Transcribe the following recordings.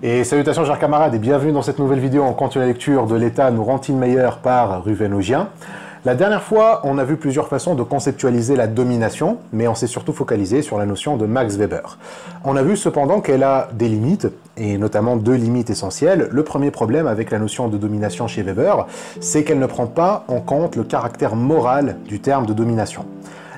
Et salutations chers camarades et bienvenue dans cette nouvelle vidéo en continu la lecture de l'État nous rend-il meilleur par Ruven Augien. La dernière fois, on a vu plusieurs façons de conceptualiser la domination, mais on s'est surtout focalisé sur la notion de Max Weber. On a vu cependant qu'elle a des limites, et notamment deux limites essentielles. Le premier problème avec la notion de domination chez Weber, c'est qu'elle ne prend pas en compte le caractère moral du terme de domination.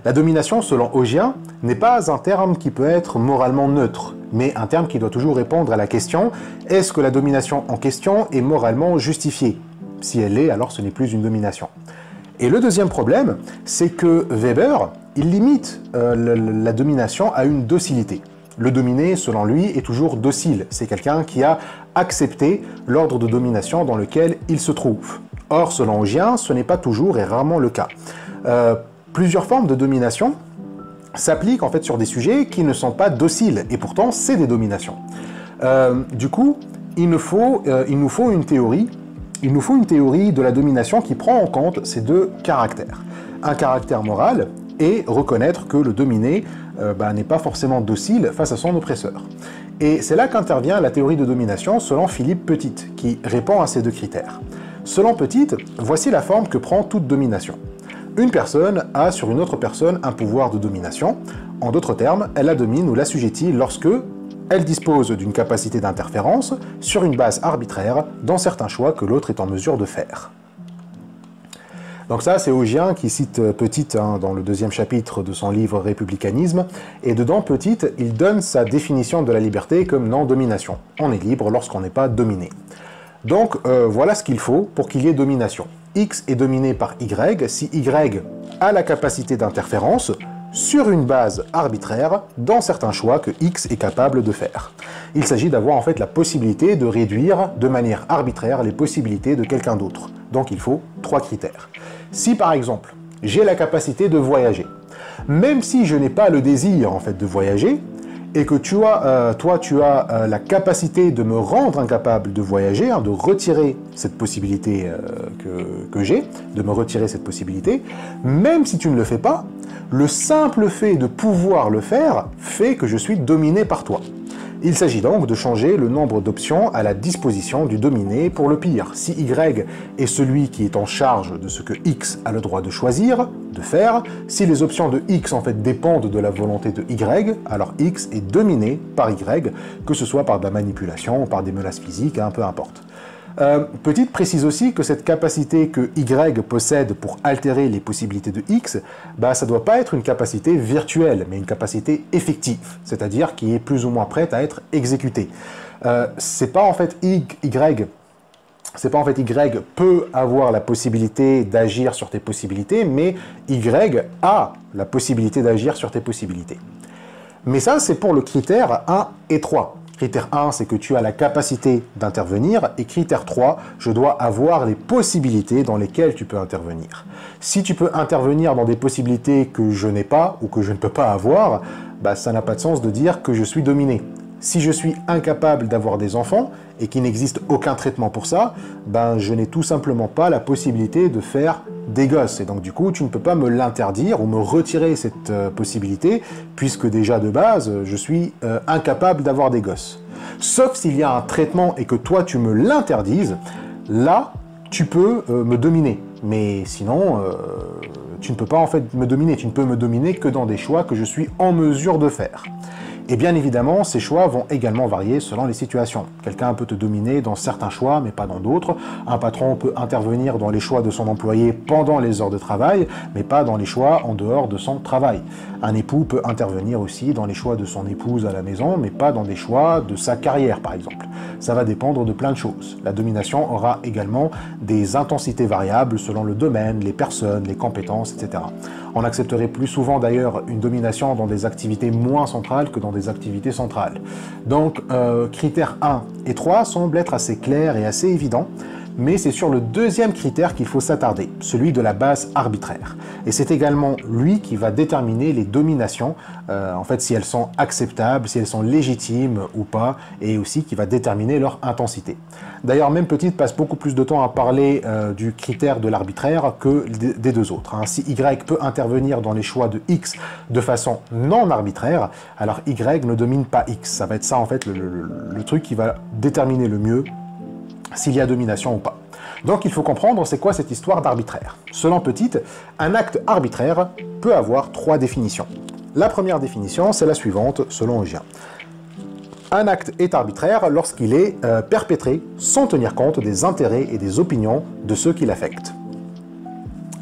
La domination, selon Augien, n'est pas un terme qui peut être moralement neutre, mais un terme qui doit toujours répondre à la question « est-ce que la domination en question est moralement justifiée ?» Si elle l'est, alors ce n'est plus une domination. Et le deuxième problème, c'est que Weber, il limite la domination à une docilité. Le dominé, selon lui, est toujours docile. C'est quelqu'un qui a accepté l'ordre de domination dans lequel il se trouve. Or, selon Augien, ce n'est pas toujours et rarement le cas. Plusieurs formes de domination s'appliquent en fait sur des sujets qui ne sont pas dociles, et pourtant c'est des dominations. Du coup, il nous faut une théorie de la domination qui prend en compte ces deux caractères. Un caractère moral et reconnaître que le dominé n'est pas forcément docile face à son oppresseur. Et c'est là qu'intervient la théorie de domination selon Philippe Petit, qui répond à ces deux critères. Selon Petit, voici la forme que prend toute domination. Une personne a sur une autre personne un pouvoir de domination. En d'autres termes, elle la domine ou l'assujettit lorsque elle dispose d'une capacité d'interférence sur une base arbitraire dans certains choix que l'autre est en mesure de faire. Donc ça, c'est Augien qui cite Petit dans le deuxième chapitre de son livre Républicanisme, et dedans, Petit, il donne sa définition de la liberté comme non-domination. On est libre lorsqu'on n'est pas dominé. Donc voilà ce qu'il faut pour qu'il y ait domination. X est dominé par Y si Y a la capacité d'interférence sur une base arbitraire dans certains choix que X est capable de faire. Il s'agit d'avoir en fait la possibilité de réduire de manière arbitraire les possibilités de quelqu'un d'autre. Donc il faut trois critères. Si par exemple, j'ai la capacité de voyager, même si je n'ai pas le désir en fait de voyager, et que toi tu as la capacité de me rendre incapable de voyager, de retirer cette possibilité que j'ai, de me retirer cette possibilité, même si tu ne le fais pas, le simple fait de pouvoir le faire fait que je suis dominé par toi. Il s'agit donc de changer le nombre d'options à la disposition du dominé pour le pire. Si Y est celui qui est en charge de ce que X a le droit de choisir, de faire, si les options de X en fait dépendent de la volonté de Y, alors X est dominé par Y, que ce soit par de la manipulation ou par des menaces physiques, peu importe. Petit précise aussi que cette capacité que Y possède pour altérer les possibilités de X, ça ne doit pas être une capacité virtuelle, mais une capacité effective, c'est-à-dire qui est plus ou moins prête à être exécutée. C'est pas en fait Y peut avoir la possibilité d'agir sur tes possibilités, mais Y a la possibilité d'agir sur tes possibilités. Mais ça, c'est pour le critère 1 et 3. Critère 1, c'est que tu as la capacité d'intervenir, et critère 3, je dois avoir les possibilités dans lesquelles tu peux intervenir. Si tu peux intervenir dans des possibilités que je n'ai pas, ou que je ne peux pas avoir, ça n'a pas de sens de dire que je suis dominé. Si je suis incapable d'avoir des enfants, et qu'il n'existe aucun traitement pour ça, je n'ai tout simplement pas la possibilité de faire des gosses. Et donc du coup, tu ne peux pas me l'interdire ou me retirer cette possibilité, puisque déjà de base, je suis incapable d'avoir des gosses. Sauf s'il y a un traitement et que toi tu me l'interdises, là, tu peux me dominer. Mais sinon, tu ne peux pas en fait me dominer. Tu ne peux me dominer que dans des choix que je suis en mesure de faire. Et bien évidemment, ces choix vont également varier selon les situations. Quelqu'un peut te dominer dans certains choix, mais pas dans d'autres. Un patron peut intervenir dans les choix de son employé pendant les heures de travail, mais pas dans les choix en dehors de son travail. Un époux peut intervenir aussi dans les choix de son épouse à la maison, mais pas dans des choix de sa carrière, par exemple. Ça va dépendre de plein de choses. La domination aura également des intensités variables selon le domaine, les personnes, les compétences, etc. On accepterait plus souvent d'ailleurs une domination dans des activités moins centrales que dans des activités centrales. Donc, critères 1 et 3 semblent être assez clairs et assez évidents, mais c'est sur le deuxième critère qu'il faut s'attarder, celui de la base arbitraire. Et c'est également lui qui va déterminer les dominations, en fait si elles sont acceptables, si elles sont légitimes ou pas, et aussi qui va déterminer leur intensité. D'ailleurs, même Petite passe beaucoup plus de temps à parler du critère de l'arbitraire que des deux autres. Hein. Si Y peut intervenir dans les choix de X de façon non arbitraire, alors Y ne domine pas X. Ça va être ça en fait le truc qui va déterminer le mieux s'il y a domination ou pas. Donc il faut comprendre c'est quoi cette histoire d'arbitraire. Selon Petite, un acte arbitraire peut avoir trois définitions. La première définition, c'est la suivante selon Augien. Un acte est arbitraire lorsqu'il est perpétré sans tenir compte des intérêts et des opinions de ceux qui l'affectent.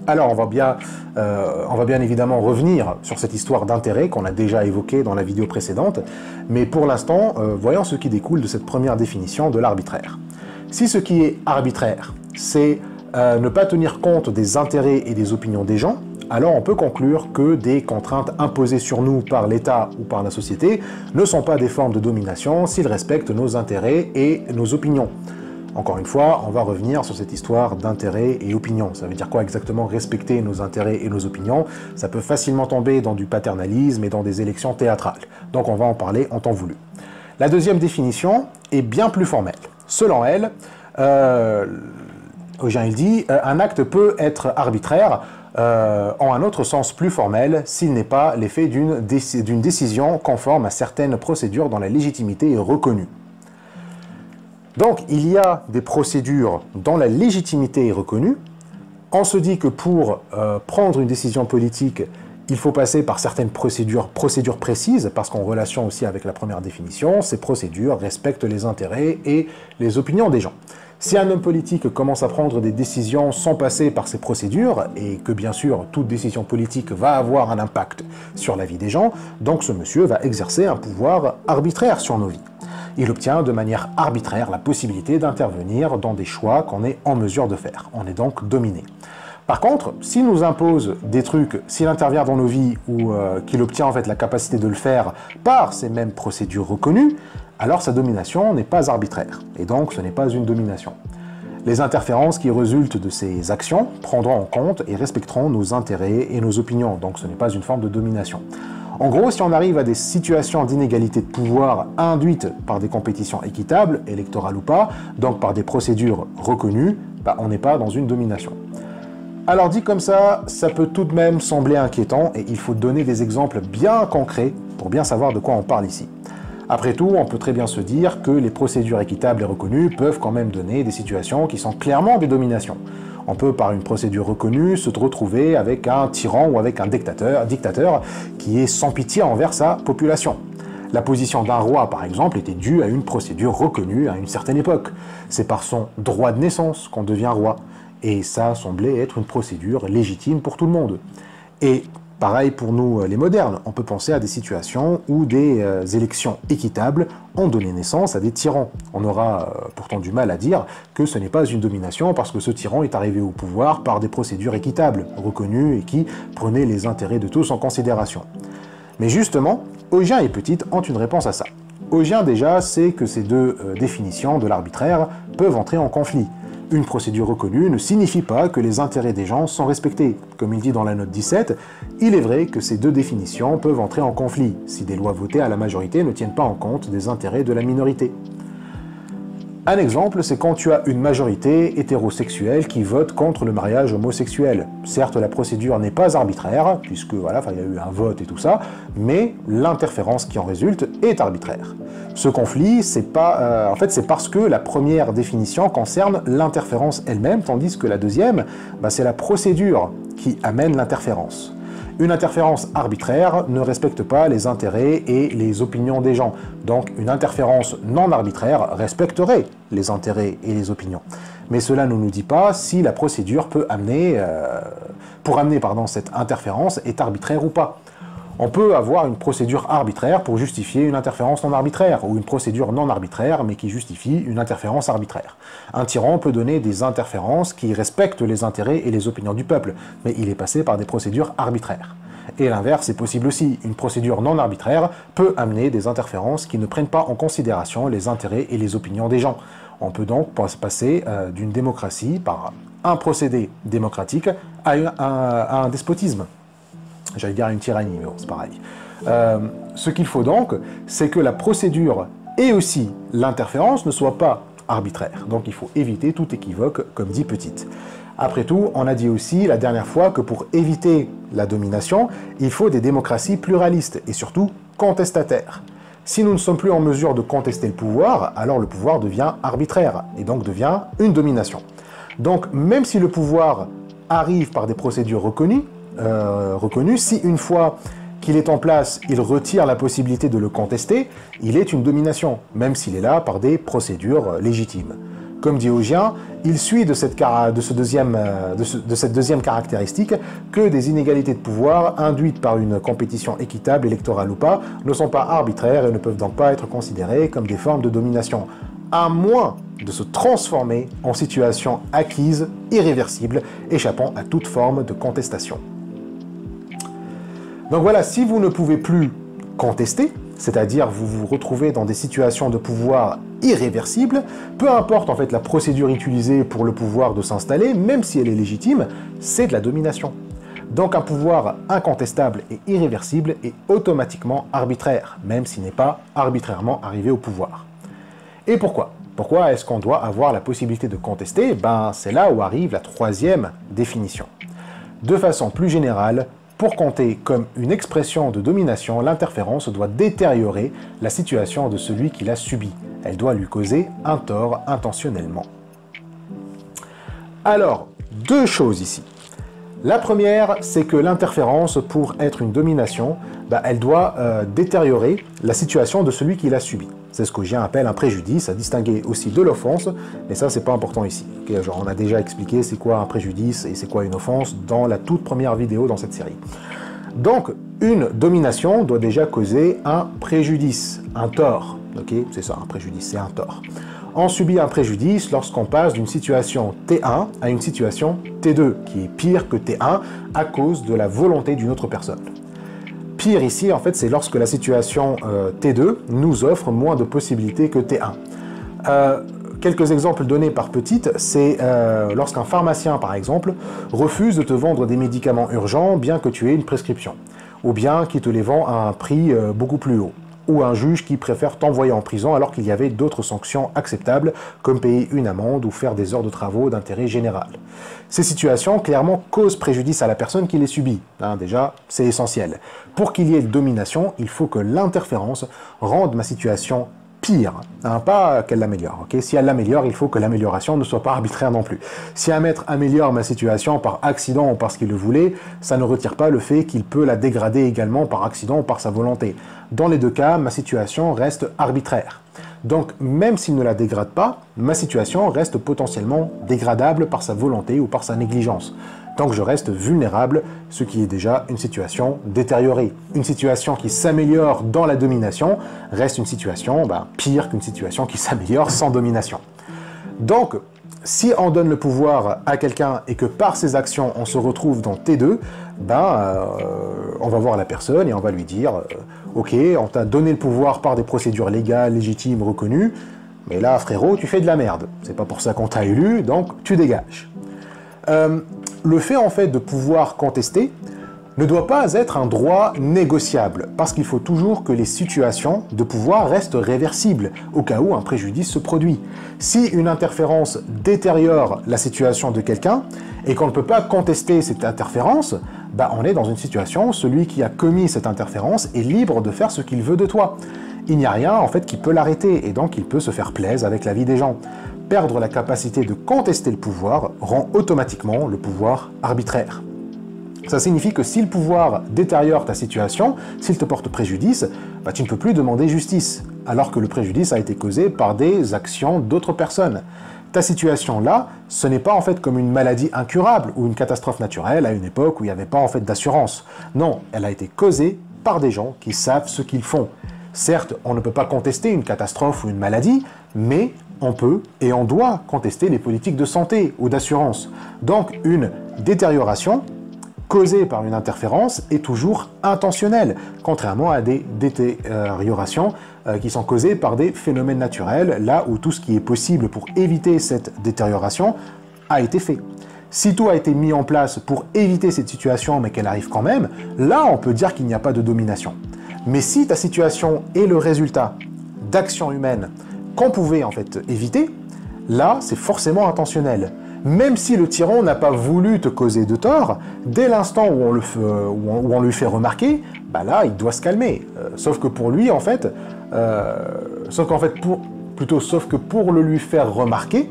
Alors on va bien évidemment revenir sur cette histoire d'intérêt qu'on a déjà évoquée dans la vidéo précédente, mais pour l'instant, voyons ce qui découle de cette première définition de l'arbitraire. Si ce qui est arbitraire, c'est ne pas tenir compte des intérêts et des opinions des gens, alors on peut conclure que des contraintes imposées sur nous par l'État ou par la société ne sont pas des formes de domination s'ils respectent nos intérêts et nos opinions. Encore une fois, on va revenir sur cette histoire d'intérêts et opinions. Ça veut dire quoi exactement respecter nos intérêts et nos opinions? Ça peut facilement tomber dans du paternalisme et dans des élections théâtrales. Donc on va en parler en temps voulu. La deuxième définition est bien plus formelle. Selon elle, Augien il dit, un acte peut être arbitraire en un autre sens plus formel s'il n'est pas l'effet d'une décision conforme à certaines procédures dont la légitimité est reconnue. Donc il y a des procédures dont la légitimité est reconnue. On se dit que pour prendre une décision politique, il faut passer par certaines procédures précises, parce qu'en relation aussi avec la première définition, ces procédures respectent les intérêts et les opinions des gens. Si un homme politique commence à prendre des décisions sans passer par ces procédures, et que bien sûr toute décision politique va avoir un impact sur la vie des gens, donc ce monsieur va exercer un pouvoir arbitraire sur nos vies. Il obtient de manière arbitraire la possibilité d'intervenir dans des choix qu'on est en mesure de faire. On est donc dominé. Par contre, s'il nous impose des trucs, s'il intervient dans nos vies ou qu'il obtient en fait la capacité de le faire par ces mêmes procédures reconnues, alors sa domination n'est pas arbitraire, et donc ce n'est pas une domination. Les interférences qui résultent de ces actions prendront en compte et respecteront nos intérêts et nos opinions, donc ce n'est pas une forme de domination. En gros, si on arrive à des situations d'inégalité de pouvoir induites par des compétitions équitables, électorales ou pas, donc par des procédures reconnues, on n'est pas dans une domination. Alors dit comme ça peut tout de même sembler inquiétant et il faut donner des exemples bien concrets pour bien savoir de quoi on parle ici. Après tout, on peut très bien se dire que les procédures équitables et reconnues peuvent quand même donner des situations qui sont clairement des dominations. On peut, par une procédure reconnue, se retrouver avec un tyran ou avec un dictateur qui est sans pitié envers sa population. La position d'un roi, par exemple, était due à une procédure reconnue à une certaine époque. C'est par son droit de naissance qu'on devient roi. Et ça semblait être une procédure légitime pour tout le monde. Et pareil pour nous les modernes, on peut penser à des situations où des élections équitables ont donné naissance à des tyrans. On aura pourtant du mal à dire que ce n'est pas une domination parce que ce tyran est arrivé au pouvoir par des procédures équitables, reconnues et qui prenaient les intérêts de tous en considération. Mais justement, Augien et Petite ont une réponse à ça. Augien déjà sait que ces deux définitions de l'arbitraire peuvent entrer en conflit. Une procédure reconnue ne signifie pas que les intérêts des gens sont respectés. Comme il dit dans la note 17, il est vrai que ces deux définitions peuvent entrer en conflit si des lois votées à la majorité ne tiennent pas en compte des intérêts de la minorité. Un exemple, c'est quand tu as une majorité hétérosexuelle qui vote contre le mariage homosexuel. Certes, la procédure n'est pas arbitraire, puisque voilà, il y a eu un vote et tout ça, mais l'interférence qui en résulte est arbitraire. Ce conflit, c'est parce que la première définition concerne l'interférence elle-même, tandis que la deuxième, c'est la procédure qui amène l'interférence. Une interférence arbitraire ne respecte pas les intérêts et les opinions des gens. Donc une interférence non arbitraire respecterait les intérêts et les opinions. Mais cela ne nous dit pas si la procédure pour amener cette interférence est arbitraire ou pas. On peut avoir une procédure arbitraire pour justifier une interférence non arbitraire, ou une procédure non arbitraire mais qui justifie une interférence arbitraire. Un tyran peut donner des interférences qui respectent les intérêts et les opinions du peuple, mais il est passé par des procédures arbitraires. Et l'inverse est possible aussi. Une procédure non arbitraire peut amener des interférences qui ne prennent pas en considération les intérêts et les opinions des gens. On peut donc passer d'une démocratie par un procédé démocratique à un despotisme. J'allais dire une tyrannie, mais bon, c'est pareil. Ce qu'il faut donc, c'est que la procédure et aussi l'interférence ne soient pas arbitraires. Donc il faut éviter tout équivoque, comme dit Petite. Après tout, on a dit aussi la dernière fois que pour éviter la domination, il faut des démocraties pluralistes et surtout contestataires. Si nous ne sommes plus en mesure de contester le pouvoir, alors le pouvoir devient arbitraire et donc devient une domination. Donc même si le pouvoir arrive par des procédures reconnues, si une fois qu'il est en place, il retire la possibilité de le contester, il est une domination, même s'il est là par des procédures légitimes. Comme dit Augien, il suit de cette deuxième caractéristique que des inégalités de pouvoir induites par une compétition équitable, électorale ou pas, ne sont pas arbitraires et ne peuvent donc pas être considérées comme des formes de domination, à moins de se transformer en situation acquise, irréversible, échappant à toute forme de contestation. Donc voilà, si vous ne pouvez plus contester, c'est-à-dire vous vous retrouvez dans des situations de pouvoir irréversibles, peu importe en fait la procédure utilisée pour le pouvoir de s'installer, même si elle est légitime, c'est de la domination. Donc un pouvoir incontestable et irréversible est automatiquement arbitraire, même s'il n'est pas arbitrairement arrivé au pouvoir. Et pourquoi? Pourquoi est-ce qu'on doit avoir la possibilité de contester? Ben, c'est là où arrive la troisième définition. De façon plus générale, pour compter comme une expression de domination, l'interférence doit détériorer la situation de celui qui l'a subie. Elle doit lui causer un tort intentionnellement. Alors, deux choses ici. La première, c'est que l'interférence, pour être une domination, elle doit détériorer la situation de celui qui l'a subie. C'est ce qu'Augien appelle un préjudice, à distinguer aussi de l'offense, mais ça c'est pas important ici. Okay, genre, on a déjà expliqué c'est quoi un préjudice et c'est quoi une offense dans la toute première vidéo dans cette série. Donc, une domination doit déjà causer un préjudice, un tort. Okay, c'est ça, un préjudice, c'est un tort. On subit un préjudice lorsqu'on passe d'une situation T1 à une situation T2, qui est pire que T1 à cause de la volonté d'une autre personne. Pire ici, en fait, c'est lorsque la situation T2 nous offre moins de possibilités que T1. Quelques exemples donnés par Petite, c'est lorsqu'un pharmacien, par exemple, refuse de te vendre des médicaments urgents bien que tu aies une prescription, ou bien qui te les vend à un prix beaucoup plus haut, ou un juge qui préfère t'envoyer en prison alors qu'il y avait d'autres sanctions acceptables, comme payer une amende ou faire des heures de travaux d'intérêt général. Ces situations, clairement, causent préjudice à la personne qui les subit. Déjà, c'est essentiel. Pour qu'il y ait domination, il faut que l'interférence rende ma situation pire, pas qu'elle l'améliore. Okay, si elle l'améliore, il faut que l'amélioration ne soit pas arbitraire non plus. Si un maître améliore ma situation par accident ou parce qu'il le voulait, ça ne retire pas le fait qu'il peut la dégrader également par accident ou par sa volonté. Dans les deux cas, ma situation reste arbitraire. Donc, même s'il ne la dégrade pas, ma situation reste potentiellement dégradable par sa volonté ou par sa négligence. Donc je reste vulnérable, ce qui est déjà une situation détériorée. Une situation qui s'améliore dans la domination reste une situation pire qu'une situation qui s'améliore sans domination. Donc, si on donne le pouvoir à quelqu'un et que par ses actions on se retrouve dans T2, on va voir la personne et on va lui dire ok, on t'a donné le pouvoir par des procédures légales, légitimes, reconnues, mais là frérot, tu fais de la merde. C'est pas pour ça qu'on t'a élu, donc tu dégages. Le fait en fait de pouvoir contester ne doit pas être un droit négociable, parce qu'il faut toujours que les situations de pouvoir restent réversibles, au cas où un préjudice se produit. Si une interférence détériore la situation de quelqu'un, et qu'on ne peut pas contester cette interférence, on est dans une situation où celui qui a commis cette interférence est libre de faire ce qu'il veut de toi. Il n'y a rien en fait qui peut l'arrêter, et donc il peut se faire plaisir avec la vie des gens. Perdre la capacité de contester le pouvoir rend automatiquement le pouvoir arbitraire. Ça signifie que si le pouvoir détériore ta situation, s'il te porte préjudice, tu ne peux plus demander justice, alors que le préjudice a été causé par des actions d'autres personnes. Ta situation là, ce n'est pas en fait comme une maladie incurable ou une catastrophe naturelle à une époque où il n'y avait pas en fait d'assurance. Non, elle a été causée par des gens qui savent ce qu'ils font. Certes, on ne peut pas contester une catastrophe ou une maladie, mais on peut et on doit contester les politiques de santé ou d'assurance. Donc une détérioration causée par une interférence est toujours intentionnelle, contrairement à des détériorations qui sont causées par des phénomènes naturels, là où tout ce qui est possible pour éviter cette détérioration a été fait. Si tout a été mis en place pour éviter cette situation, mais qu'elle arrive quand même, là on peut dire qu'il n'y a pas de domination. Mais si ta situation est le résultat d'actions humaines qu'on pouvait en fait éviter, là c'est forcément intentionnel. Même si le tyran n'a pas voulu te causer de tort, dès l'instant où on lui fait remarquer, bah là il doit se calmer. Sauf que pour lui en fait, sauf que pour le lui faire remarquer,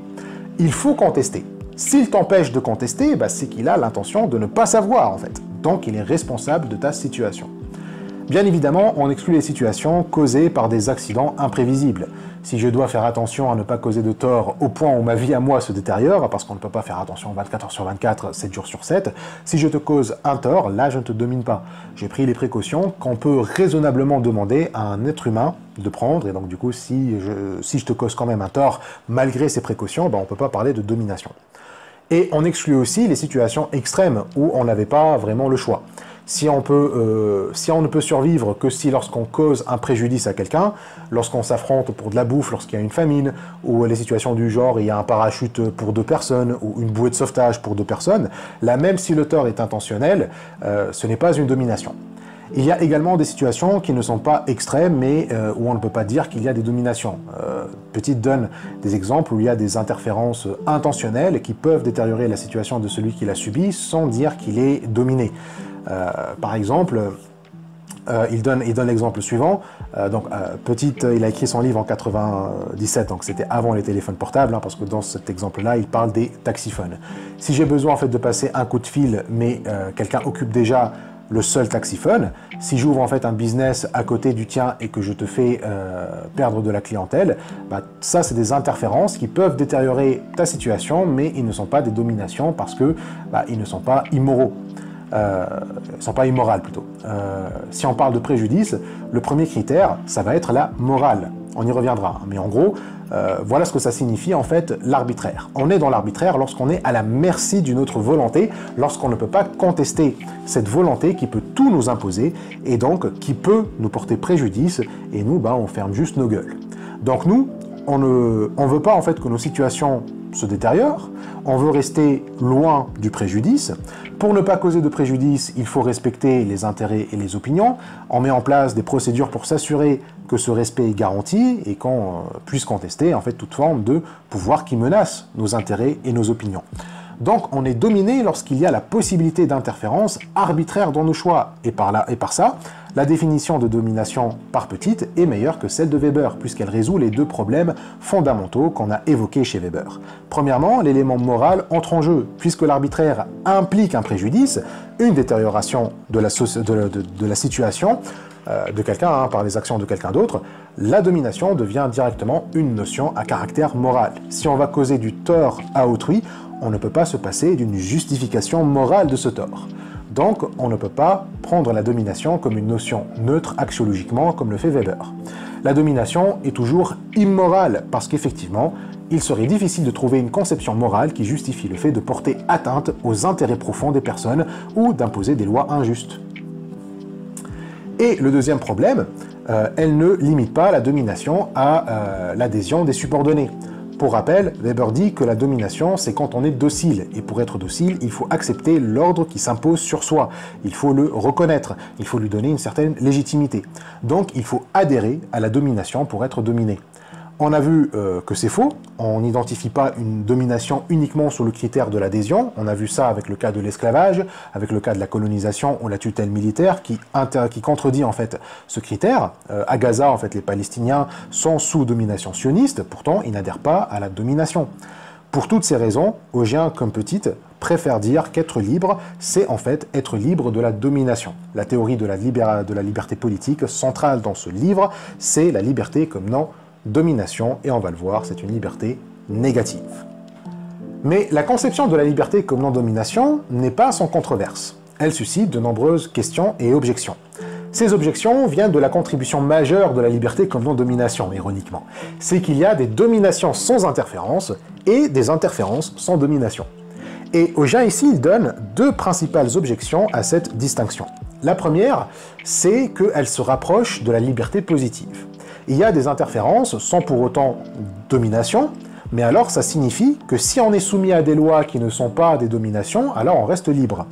il faut contester. S'il t'empêche de contester, bah, c'est qu'il a l'intention de ne pas savoir en fait. Donc il est responsable de ta situation. Bien évidemment, on exclut les situations causées par des accidents imprévisibles. Si je dois faire attention à ne pas causer de tort au point où ma vie à moi se détériore, parce qu'on ne peut pas faire attention 24 heures sur 24, 7 jours sur 7, si je te cause un tort, là je ne te domine pas. J'ai pris les précautions qu'on peut raisonnablement demander à un être humain de prendre, et donc du coup si je te cause quand même un tort malgré ces précautions, ben, on ne peut pas parler de domination. Et on exclut aussi les situations extrêmes où on n'avait pas vraiment le choix. Si on ne peut survivre que si lorsqu'on cause un préjudice à quelqu'un, lorsqu'on s'affronte pour de la bouffe, lorsqu'il y a une famine, ou les situations du genre, il y a un parachute pour 2 personnes, ou une bouée de sauvetage pour 2 personnes, là même si le tort est intentionnel, ce n'est pas une domination. Il y a également des situations qui ne sont pas extrêmes, mais où on ne peut pas dire qu'il y a des dominations. Petite donne des exemples où il y a des interférences intentionnelles qui peuvent détériorer la situation de celui qui l'a subi sans dire qu'il est dominé. Par exemple, il donne l'exemple suivant. Il a écrit son livre en 97, donc c'était avant les téléphones portables, hein, parce que dans cet exemple-là, il parle des taxiphones. Si j'ai besoin en fait de passer un coup de fil, mais quelqu'un occupe déjà le seul taxiphone, si j'ouvre en fait un business à côté du tien et que je te fais perdre de la clientèle, bah, ça c'est des interférences qui peuvent détériorer ta situation, mais ils ne sont pas des dominations parce que bah, ils ne sont pas immoraux. Sont pas immorales plutôt. Si on parle de préjudice, le premier critère, ça va être la morale. On y reviendra. Mais en gros, voilà ce que ça signifie en fait l'arbitraire. On est dans l'arbitraire lorsqu'on est à la merci d'une autre volonté, lorsqu'on ne peut pas contester cette volonté qui peut tout nous imposer et donc qui peut nous porter préjudice et nous, bah, on ferme juste nos gueules. Donc nous, on ne veut pas en fait que nos situations se détériorent, on veut rester loin du préjudice. Pour ne pas causer de préjudice, il faut respecter les intérêts et les opinions. On met en place des procédures pour s'assurer que ce respect est garanti et qu'on puisse contester en fait toute forme de pouvoir qui menace nos intérêts et nos opinions. Donc on est dominé lorsqu'il y a la possibilité d'interférence arbitraire dans nos choix. Et par ça, la définition de domination par petite est meilleure que celle de Weber, puisqu'elle résout les 2 problèmes fondamentaux qu'on a évoqués chez Weber. Premièrement, l'élément moral entre en jeu, puisque l'arbitraire implique un préjudice, une détérioration de la situation de quelqu'un hein, par les actions de quelqu'un d'autre, la domination devient directement une notion à caractère moral. Si on va causer du tort à autrui, on ne peut pas se passer d'une justification morale de ce tort. Donc, on ne peut pas prendre la domination comme une notion neutre axiologiquement, comme le fait Weber. La domination est toujours immorale, parce qu'effectivement, il serait difficile de trouver une conception morale qui justifie le fait de porter atteinte aux intérêts profonds des personnes ou d'imposer des lois injustes. Et le deuxième problème, elle ne limite pas la domination à l'adhésion des subordonnés. Pour rappel, Weber dit que la domination, c'est quand on est docile. Et pour être docile, il faut accepter l'ordre qui s'impose sur soi. Il faut le reconnaître. Il faut lui donner une certaine légitimité. Donc, il faut adhérer à la domination pour être dominé. On a vu que c'est faux. On n'identifie pas une domination uniquement sur le critère de l'adhésion. On a vu ça avec le cas de l'esclavage, avec le cas de la colonisation ou la tutelle militaire qui contredit en fait ce critère. À Gaza, en fait, les Palestiniens sont sous domination sioniste. Pourtant, ils n'adhèrent pas à la domination. Pour toutes ces raisons, Augien comme Petite préfère dire qu'être libre, c'est en fait être libre de la domination. La théorie de la liberté politique centrale dans ce livre, c'est la liberté comme non-domination, et on va le voir, c'est une liberté négative. Mais la conception de la liberté comme non-domination n'est pas sans controverse. Elle suscite de nombreuses questions et objections. Ces objections viennent de la contribution majeure de la liberté comme non-domination, ironiquement. C'est qu'il y a des dominations sans interférence et des interférences sans domination. Et Augin ici, il donne deux principales objections à cette distinction. La première, c'est qu'elle se rapproche de la liberté positive. Il y a des interférences sans pour autant domination, mais alors ça signifie que si on est soumis à des lois qui ne sont pas des dominations, alors on reste libre.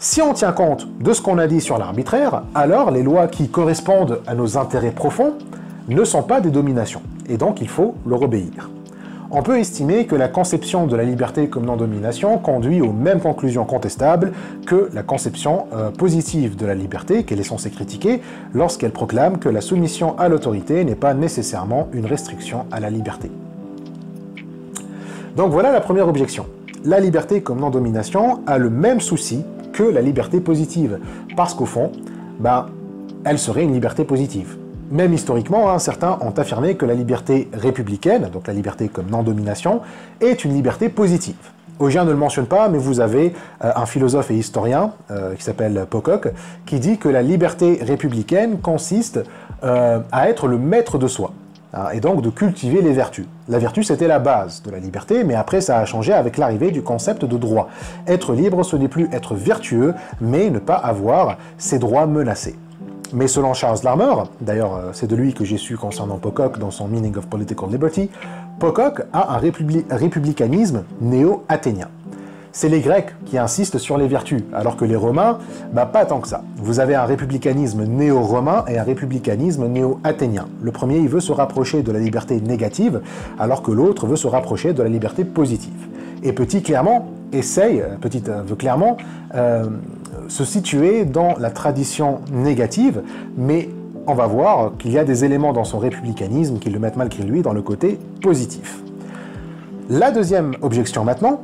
Si on tient compte de ce qu'on a dit sur l'arbitraire, alors les lois qui correspondent à nos intérêts profonds ne sont pas des dominations, et donc il faut leur obéir. On peut estimer que la conception de la liberté comme non-domination conduit aux mêmes conclusions contestables que la conception positive de la liberté qu'elle est censée critiquer lorsqu'elle proclame que la soumission à l'autorité n'est pas nécessairement une restriction à la liberté. Donc voilà la première objection. La liberté comme non-domination a le même souci que la liberté positive, parce qu'au fond, elle serait une liberté positive. Même historiquement, certains ont affirmé que la liberté républicaine, donc la liberté comme non-domination, est une liberté positive. Augin ne le mentionne pas, mais vous avez un philosophe et historien qui s'appelle Pocock, qui dit que la liberté républicaine consiste à être le maître de soi, et donc de cultiver les vertus. La vertu, c'était la base de la liberté, mais après ça a changé avec l'arrivée du concept de droit. Être libre, ce n'est plus être vertueux, mais ne pas avoir ses droits menacés. Mais selon Charles Larmor, d'ailleurs c'est de lui que j'ai su concernant Pocock dans son Meaning of Political Liberty, Pocock a un républicanisme néo-athénien. C'est les Grecs qui insistent sur les vertus, alors que les Romains, pas tant que ça. Vous avez un républicanisme néo-romain et un républicanisme néo-athénien. Le premier, il veut se rapprocher de la liberté négative, alors que l'autre veut se rapprocher de la liberté positive. Et Petit veut clairement se situer dans la tradition négative, mais on va voir qu'il y a des éléments dans son républicanisme qui le mettent malgré lui dans le côté positif. La deuxième objection maintenant,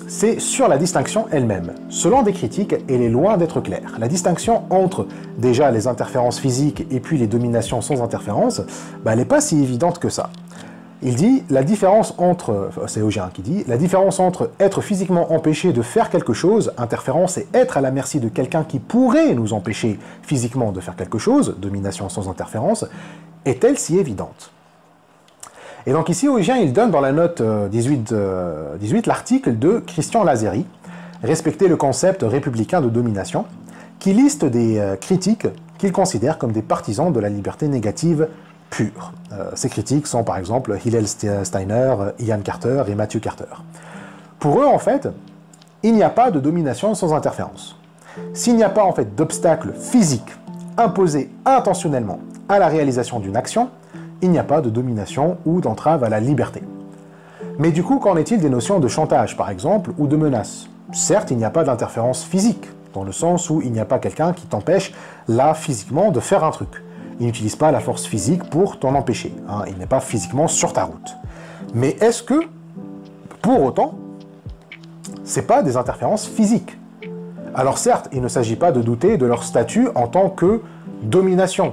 c'est sur la distinction elle-même. Selon des critiques, elle est loin d'être claire. La distinction entre déjà les interférences physiques et puis les dominations sans interférence, elle n'est pas si évidente que ça. Il dit, la différence entre, c'est Augin qui dit, la différence entre être physiquement empêché de faire quelque chose, interférence, et être à la merci de quelqu'un qui pourrait nous empêcher physiquement de faire quelque chose, domination sans interférence, est-elle si évidente? Et donc ici, Augin, il donne dans la note 18 l'article de Christian Lazeri, Respecter le concept républicain de domination, qui liste des critiques qu'il considère comme des partisans de la liberté négative pure. Ces critiques sont par exemple Hillel Steiner, Ian Carter et Matthew Carter. Pour eux, en fait, il n'y a pas de domination sans interférence. S'il n'y a pas en fait d'obstacle physique imposé intentionnellement à la réalisation d'une action, il n'y a pas de domination ou d'entrave à la liberté. Mais du coup, qu'en est-il des notions de chantage, par exemple, ou de menace? Certes, il n'y a pas d'interférence physique, dans le sens où il n'y a pas quelqu'un qui t'empêche, là, physiquement, de faire un truc. Il n'utilise pas la force physique pour t'en empêcher. Il n'est pas physiquement sur ta route. Mais est-ce que, pour autant, c'est pas des interférences physiques? Alors certes, il ne s'agit pas de douter de leur statut en tant que domination,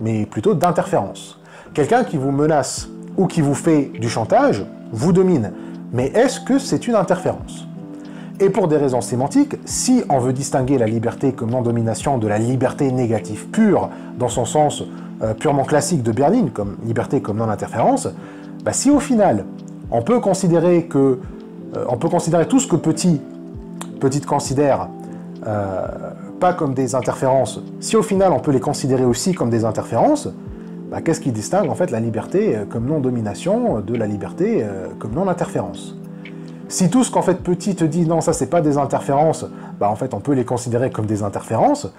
mais plutôt d'interférence. Quelqu'un qui vous menace ou qui vous fait du chantage vous domine. Mais est-ce que c'est une interférence? Et pour des raisons sémantiques, si on veut distinguer la liberté comme non-domination de la liberté négative pure, dans son sens purement classique de Berlin, comme liberté comme non-interférence, si au final, on peut considérer tout ce que Petit considère pas comme des interférences, si au final on peut les considérer aussi comme des interférences, qu'est-ce qui distingue en fait la liberté comme non-domination de la liberté comme non-interférence? Si tout ce qu'en fait Petit te dit non, ça c'est pas des interférences, en fait on peut les considérer comme des interférences,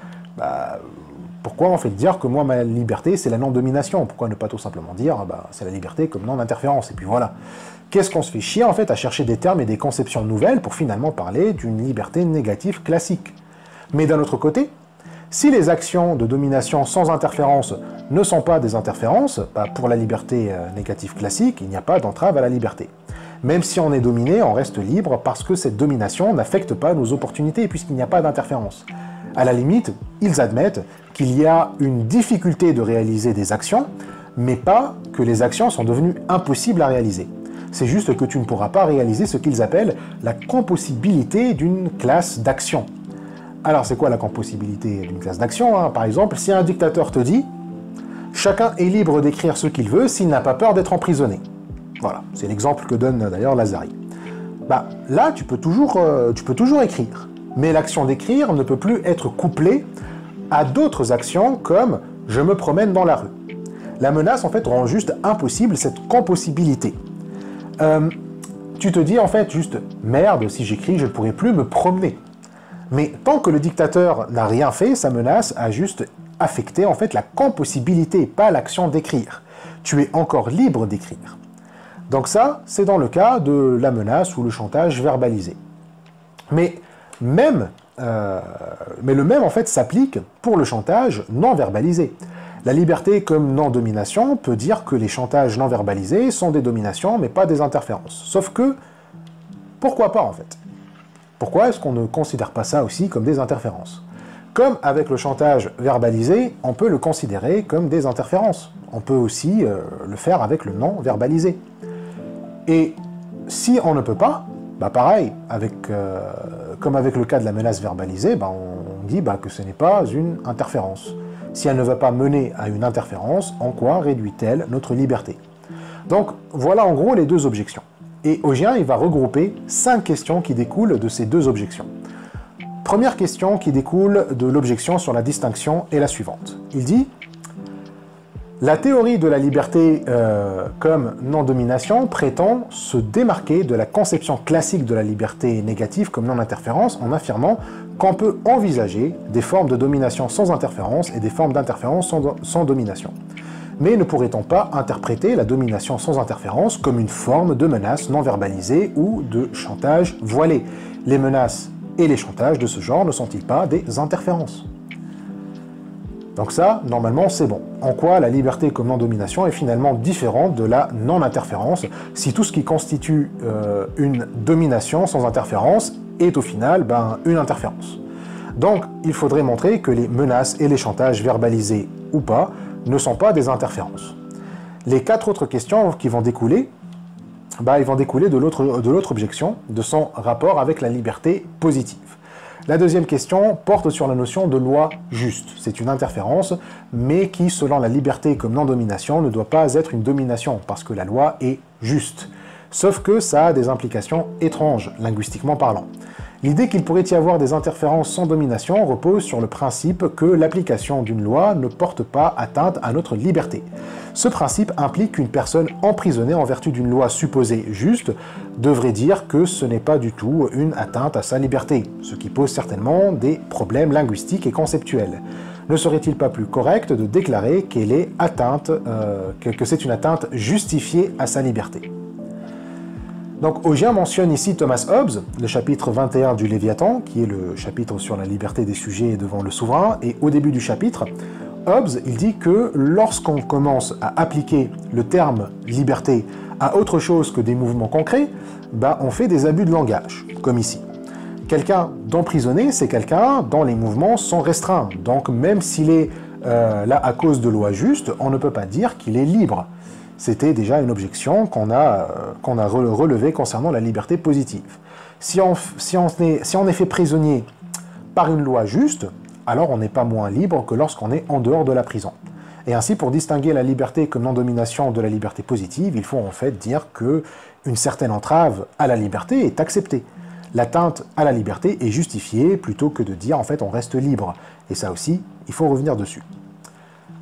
pourquoi en fait dire que moi ma liberté c'est la non-domination? Pourquoi ne pas tout simplement dire c'est la liberté comme non-interférence? Et puis voilà. Qu'est-ce qu'on se fait chier en fait à chercher des termes et des conceptions nouvelles pour finalement parler d'une liberté négative classique? Mais d'un autre côté, si les actions de domination sans interférence ne sont pas des interférences, pour la liberté négative classique, il n'y a pas d'entrave à la liberté. Même si on est dominé, on reste libre parce que cette domination n'affecte pas nos opportunités puisqu'il n'y a pas d'interférence. À la limite, ils admettent qu'il y a une difficulté de réaliser des actions, mais pas que les actions sont devenues impossibles à réaliser. C'est juste que tu ne pourras pas réaliser ce qu'ils appellent la compossibilité d'une classe d'action. Alors c'est quoi la compossibilité d'une classe d'action? Par exemple, si un dictateur te dit « Chacun est libre d'écrire ce qu'il veut s'il n'a pas peur d'être emprisonné ». Voilà, c'est l'exemple que donne d'ailleurs Lazari. bah, là, tu peux toujours écrire. Mais l'action d'écrire ne peut plus être couplée à d'autres actions comme « je me promène dans la rue ». La menace, en fait, rend juste impossible cette compossibilité. Tu te dis, en fait, juste « merde, si j'écris, je ne pourrai plus me promener ». Mais tant que le dictateur n'a rien fait, sa menace a juste affecté, en fait, la compossibilité, pas l'action d'écrire. Tu es encore libre d'écrire. Donc ça, c'est dans le cas de la menace ou le chantage verbalisé. Mais le même, en fait, s'applique pour le chantage non verbalisé. La liberté comme non-domination peut dire que les chantages non verbalisés sont des dominations, mais pas des interférences. Sauf que, pourquoi pas, en fait? Pourquoi est-ce qu'on ne considère pas ça aussi comme des interférences? Comme avec le chantage verbalisé, on peut le considérer comme des interférences. On peut aussi le faire avec le non verbalisé. Et si on ne peut pas, bah pareil, comme avec le cas de la menace verbalisée, bah on dit bah, que ce n'est pas une interférence. Si elle ne va pas mener à une interférence, en quoi réduit-elle notre liberté? Donc voilà en gros les deux objections. Et Augien, il va regrouper 5 questions qui découlent de ces deux objections. Première question qui découle de l'objection sur la distinction est la suivante. Il dit « La théorie de la liberté comme non-domination prétend se démarquer de la conception classique de la liberté négative comme non-interférence en affirmant qu'on peut envisager des formes de domination sans interférence et des formes d'interférence sans domination. Mais ne pourrait-on pas interpréter la domination sans interférence comme une forme de menace non verbalisée ou de chantage voilé? Les menaces et les chantages de ce genre ne sont-ils pas des interférences? Donc ça, normalement, c'est bon. En quoi la liberté comme non-domination est finalement différente de la non-interférence, si tout ce qui constitue une domination sans interférence est au final une interférence. Donc, il faudrait montrer que les menaces et les chantages verbalisés ou pas ne sont pas des interférences. Les 4 autres questions qui vont découler, ils vont découler de l'autre objection, de son rapport avec la liberté positive. La deuxième question porte sur la notion de loi juste. C'est une interférence, mais qui, selon la liberté comme non-domination, ne doit pas être une domination, parce que la loi est juste. Sauf que ça a des implications étranges, linguistiquement parlant. L'idée qu'il pourrait y avoir des interférences sans domination repose sur le principe que l'application d'une loi ne porte pas atteinte à notre liberté. Ce principe implique qu'une personne emprisonnée en vertu d'une loi supposée juste devrait dire que ce n'est pas du tout une atteinte à sa liberté, ce qui pose certainement des problèmes linguistiques et conceptuels. Ne serait-il pas plus correct de déclarer qu'elle est atteinte, que c'est une atteinte justifiée à sa liberté? Donc Augien mentionne ici Thomas Hobbes, le chapitre 21 du Léviathan, qui est le chapitre sur la liberté des sujets devant le souverain, et au début du chapitre, Hobbes, il dit que lorsqu'on commence à appliquer le terme liberté à autre chose que des mouvements concrets, on fait des abus de langage, comme ici. Quelqu'un d'emprisonné, c'est quelqu'un dont les mouvements sont restreints, donc même s'il est là à cause de lois justes, on ne peut pas dire qu'il est libre. C'était déjà une objection qu'on a relevée concernant la liberté positive. Si on est fait prisonnier par une loi juste, alors on n'est pas moins libre que lorsqu'on est en dehors de la prison. Et ainsi, pour distinguer la liberté comme non-domination de la liberté positive, il faut en fait dire qu'une certaine entrave à la liberté est acceptée. L'atteinte à la liberté est justifiée plutôt que de dire en fait on reste libre. Et ça aussi, il faut revenir dessus.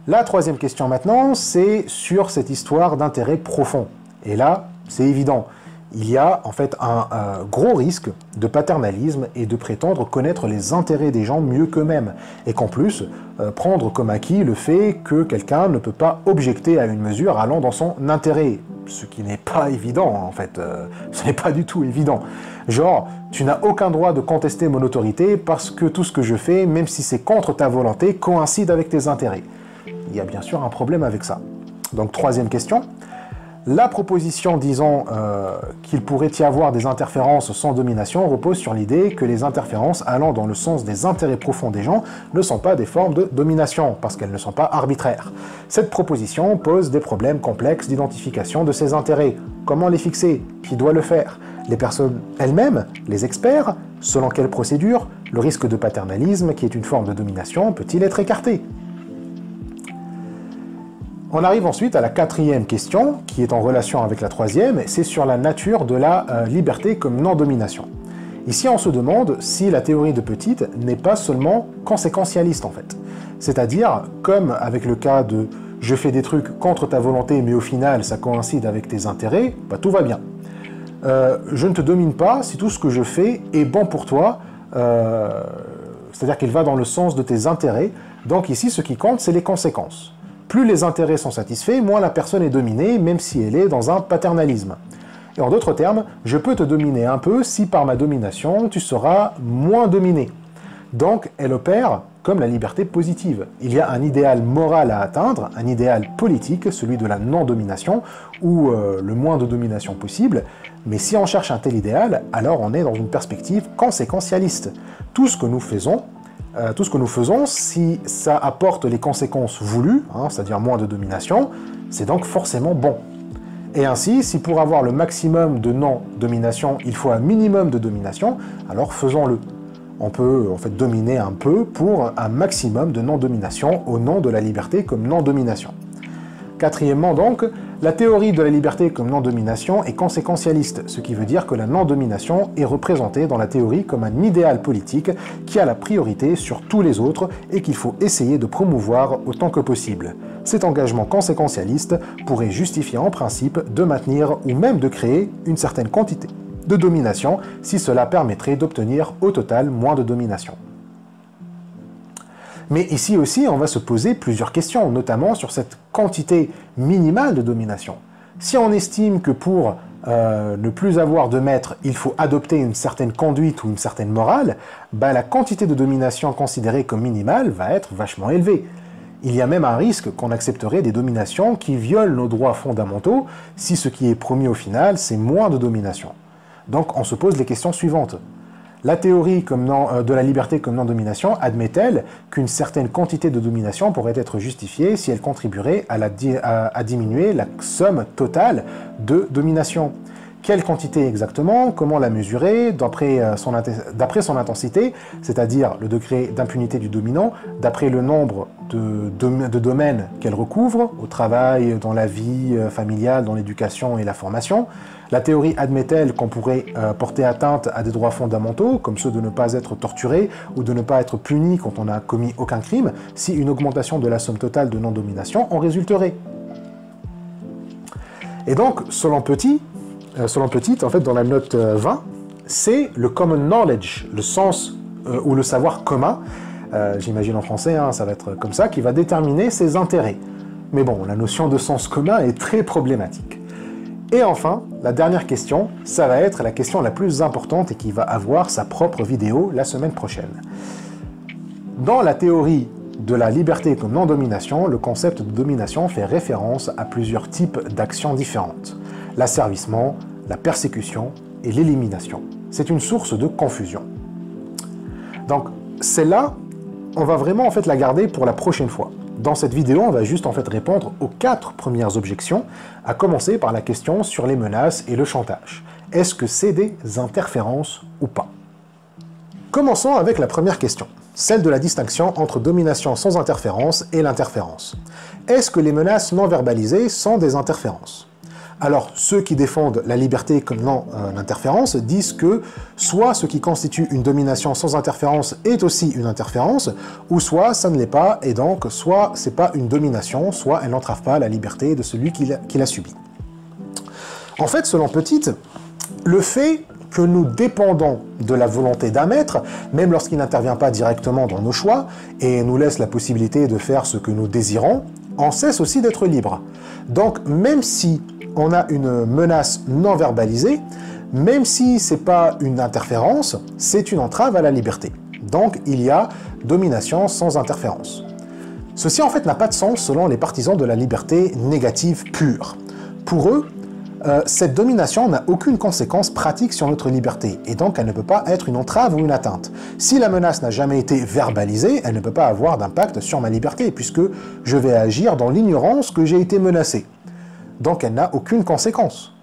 La troisième question maintenant, c'est sur cette histoire d'intérêt profond. Et là, c'est évident. Il y a en fait un gros risque de paternalisme et de prétendre connaître les intérêts des gens mieux qu'eux-mêmes. Et qu'en plus, prendre comme acquis le fait que quelqu'un ne peut pas objecter à une mesure allant dans son intérêt. Ce qui n'est pas évident en fait. Ce n'est pas du tout évident. Genre, tu n'as aucun droit de contester mon autorité parce que tout ce que je fais, même si c'est contre ta volonté, coïncide avec tes intérêts. Il y a bien sûr un problème avec ça. Donc, troisième question. La proposition disant qu'il pourrait y avoir des interférences sans domination repose sur l'idée que les interférences allant dans le sens des intérêts profonds des gens ne sont pas des formes de domination, parce qu'elles ne sont pas arbitraires. Cette proposition pose des problèmes complexes d'identification de ces intérêts. Comment les fixer? Qui doit le faire? Les personnes elles-mêmes? Les experts? Selon quelle procédure? Le risque de paternalisme, qui est une forme de domination, peut-il être écarté? On arrive ensuite à la quatrième question, qui est en relation avec la troisième, c'est sur la nature de la liberté comme non-domination. Ici, on se demande si la théorie de Petit n'est pas seulement conséquentialiste en fait. C'est-à-dire, comme avec le cas de « je fais des trucs contre ta volonté, mais au final, ça coïncide avec tes intérêts », bah, tout va bien. Je ne te domine pas si tout ce que je fais est bon pour toi, c'est-à-dire qu'il va dans le sens de tes intérêts. Donc ici, ce qui compte, c'est les conséquences. Plus les intérêts sont satisfaits, moins la personne est dominée, même si elle est dans un paternalisme. Et en d'autres termes, je peux te dominer un peu si par ma domination, tu seras moins dominé. Donc, elle opère comme la liberté positive. Il y a un idéal moral à atteindre, un idéal politique, celui de la non-domination, ou le moins de domination possible. Mais si on cherche un tel idéal, alors on est dans une perspective conséquentialiste. Tout ce que nous faisons, si ça apporte les conséquences voulues, c'est-à-dire moins de domination, c'est donc forcément bon. Et ainsi, si pour avoir le maximum de non-domination, il faut un minimum de domination, alors faisons-le. On peut en fait dominer un peu pour un maximum de non-domination au nom de la liberté comme non-domination. Quatrièmement donc, la théorie de la liberté comme non-domination est conséquentialiste, ce qui veut dire que la non-domination est représentée dans la théorie comme un idéal politique qui a la priorité sur tous les autres et qu'il faut essayer de promouvoir autant que possible. Cet engagement conséquentialiste pourrait justifier en principe de maintenir ou même de créer une certaine quantité de domination si cela permettrait d'obtenir au total moins de domination. Mais ici aussi, on va se poser plusieurs questions, notamment sur cette quantité minimale de domination. Si on estime que pour ne plus avoir de maître, il faut adopter une certaine conduite ou une certaine morale, bah, la quantité de domination considérée comme minimale va être vachement élevée. Il y a même un risque qu'on accepterait des dominations qui violent nos droits fondamentaux si ce qui est promis au final, c'est moins de domination. Donc on se pose les questions suivantes. La théorie de la liberté comme non-domination admet-elle qu'une certaine quantité de domination pourrait être justifiée si elle contribuerait à diminuer la somme totale de domination? Quelle quantité exactement? Comment la mesurer? D'après son intensité, c'est-à-dire le degré d'impunité du dominant, d'après le nombre de domaines qu'elle recouvre, au travail, dans la vie familiale, dans l'éducation et la formation. La théorie admet-elle qu'on pourrait porter atteinte à des droits fondamentaux, comme ceux de ne pas être torturé ou de ne pas être puni quand on n'a commis aucun crime, si une augmentation de la somme totale de non-domination en résulterait? Et donc, selon Petit, en fait, dans la note 20, c'est le common knowledge, le sens ou le savoir commun, j'imagine en français, ça va être comme ça, qui va déterminer ses intérêts. Mais bon, la notion de sens commun est très problématique. Et enfin, la dernière question, ça va être la question la plus importante et qui va avoir sa propre vidéo la semaine prochaine. Dans la théorie de la liberté comme non-domination, le concept de domination fait référence à plusieurs types d'actions différentes. L'asservissement, la persécution et l'élimination. C'est une source de confusion. Donc, celle-là, on va vraiment en fait la garder pour la prochaine fois. Dans cette vidéo, on va juste en fait répondre aux 4 premières objections, à commencer par la question sur les menaces et le chantage. Est-ce que c'est des interférences ou pas? Commençons avec la première question, celle de la distinction entre domination sans interférence et l'interférence. Est-ce que les menaces non verbalisées sont des interférences? Alors, ceux qui défendent la liberté comme non-interférence disent que soit ce qui constitue une domination sans interférence est aussi une interférence, ou soit ça ne l'est pas, et donc soit c'est pas une domination, soit elle n'entrave pas la liberté de celui qui l'a subie. En fait, selon Petit, le fait que nous dépendons de la volonté d'un maître, même lorsqu'il n'intervient pas directement dans nos choix, et nous laisse la possibilité de faire ce que nous désirons, on cesse aussi d'être libre. Donc, même si on a une menace non verbalisée, même si ce n'est pas une interférence, c'est une entrave à la liberté. Donc il y a domination sans interférence. Ceci en fait n'a pas de sens selon les partisans de la liberté négative pure. Pour eux, cette domination n'a aucune conséquence pratique sur notre liberté, et donc elle ne peut pas être une entrave ou une atteinte. Si la menace n'a jamais été verbalisée, elle ne peut pas avoir d'impact sur ma liberté, puisque je vais agir dans l'ignorance que j'ai été menacé. Donc elle n'a aucune conséquence.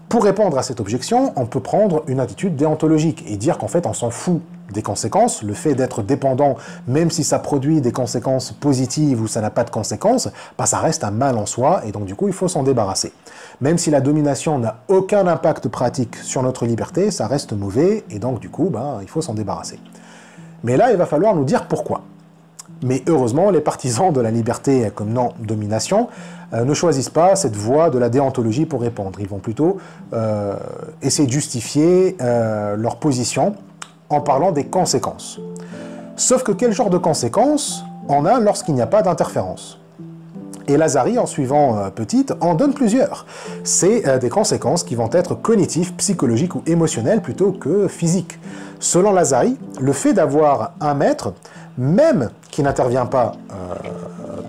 Pour répondre à cette objection, on peut prendre une attitude déontologique et dire qu'en fait on s'en fout des conséquences. Le fait d'être dépendant, même si ça produit des conséquences positives ou ça n'a pas de conséquences, bah, ça reste un mal en soi et donc du coup il faut s'en débarrasser. Même si la domination n'a aucun impact pratique sur notre liberté, ça reste mauvais et donc du coup bah, il faut s'en débarrasser. Mais là il va falloir nous dire pourquoi. Mais heureusement, les partisans de la liberté comme non-domination ne choisissent pas cette voie de la déontologie pour répondre. Ils vont plutôt essayer de justifier leur position en parlant des conséquences. Sauf que quel genre de conséquences on a lorsqu'il n'y a pas d'interférence? Et Lazari, en suivant Petite, en donne plusieurs. C'est des conséquences qui vont être cognitives, psychologiques ou émotionnelles plutôt que physiques. Selon Lazari, le fait d'avoir un maître, même qui n'intervient pas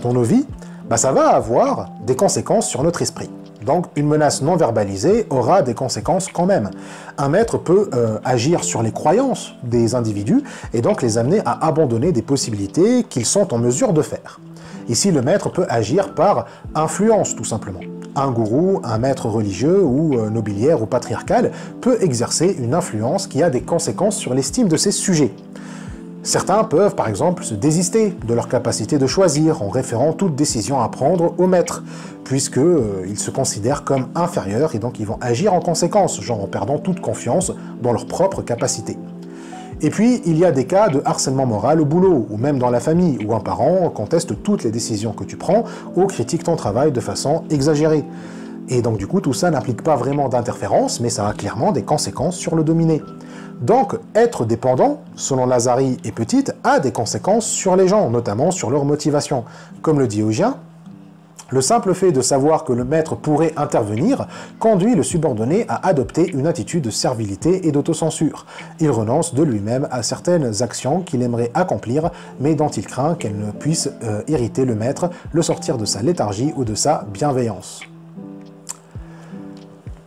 dans nos vies, bah ça va avoir des conséquences sur notre esprit. Donc une menace non verbalisée aura des conséquences quand même. Un maître peut agir sur les croyances des individus et donc les amener à abandonner des possibilités qu'ils sont en mesure de faire. Ici, le maître peut agir par influence, tout simplement. Un gourou, un maître religieux ou nobiliaire ou patriarcal peut exercer une influence qui a des conséquences sur l'estime de ses sujets. Certains peuvent, par exemple, se désister de leur capacité de choisir en référant toute décision à prendre au maître, puisqu'ils se considèrent comme inférieurs et donc ils vont agir en conséquence, genre en perdant toute confiance dans leurs propres capacités. Et puis, il y a des cas de harcèlement moral au boulot, ou même dans la famille, où un parent conteste toutes les décisions que tu prends ou critique ton travail de façon exagérée. Et donc du coup, tout ça n'implique pas vraiment d'interférence, mais ça a clairement des conséquences sur le dominé. Donc, être dépendant, selon Lazari et Petite, a des conséquences sur les gens, notamment sur leur motivation. Comme le dit Augien, le simple fait de savoir que le maître pourrait intervenir conduit le subordonné à adopter une attitude de servilité et d'autocensure. Il renonce de lui-même à certaines actions qu'il aimerait accomplir, mais dont il craint qu'elles ne puissent irriter le maître, le sortir de sa léthargie ou de sa bienveillance.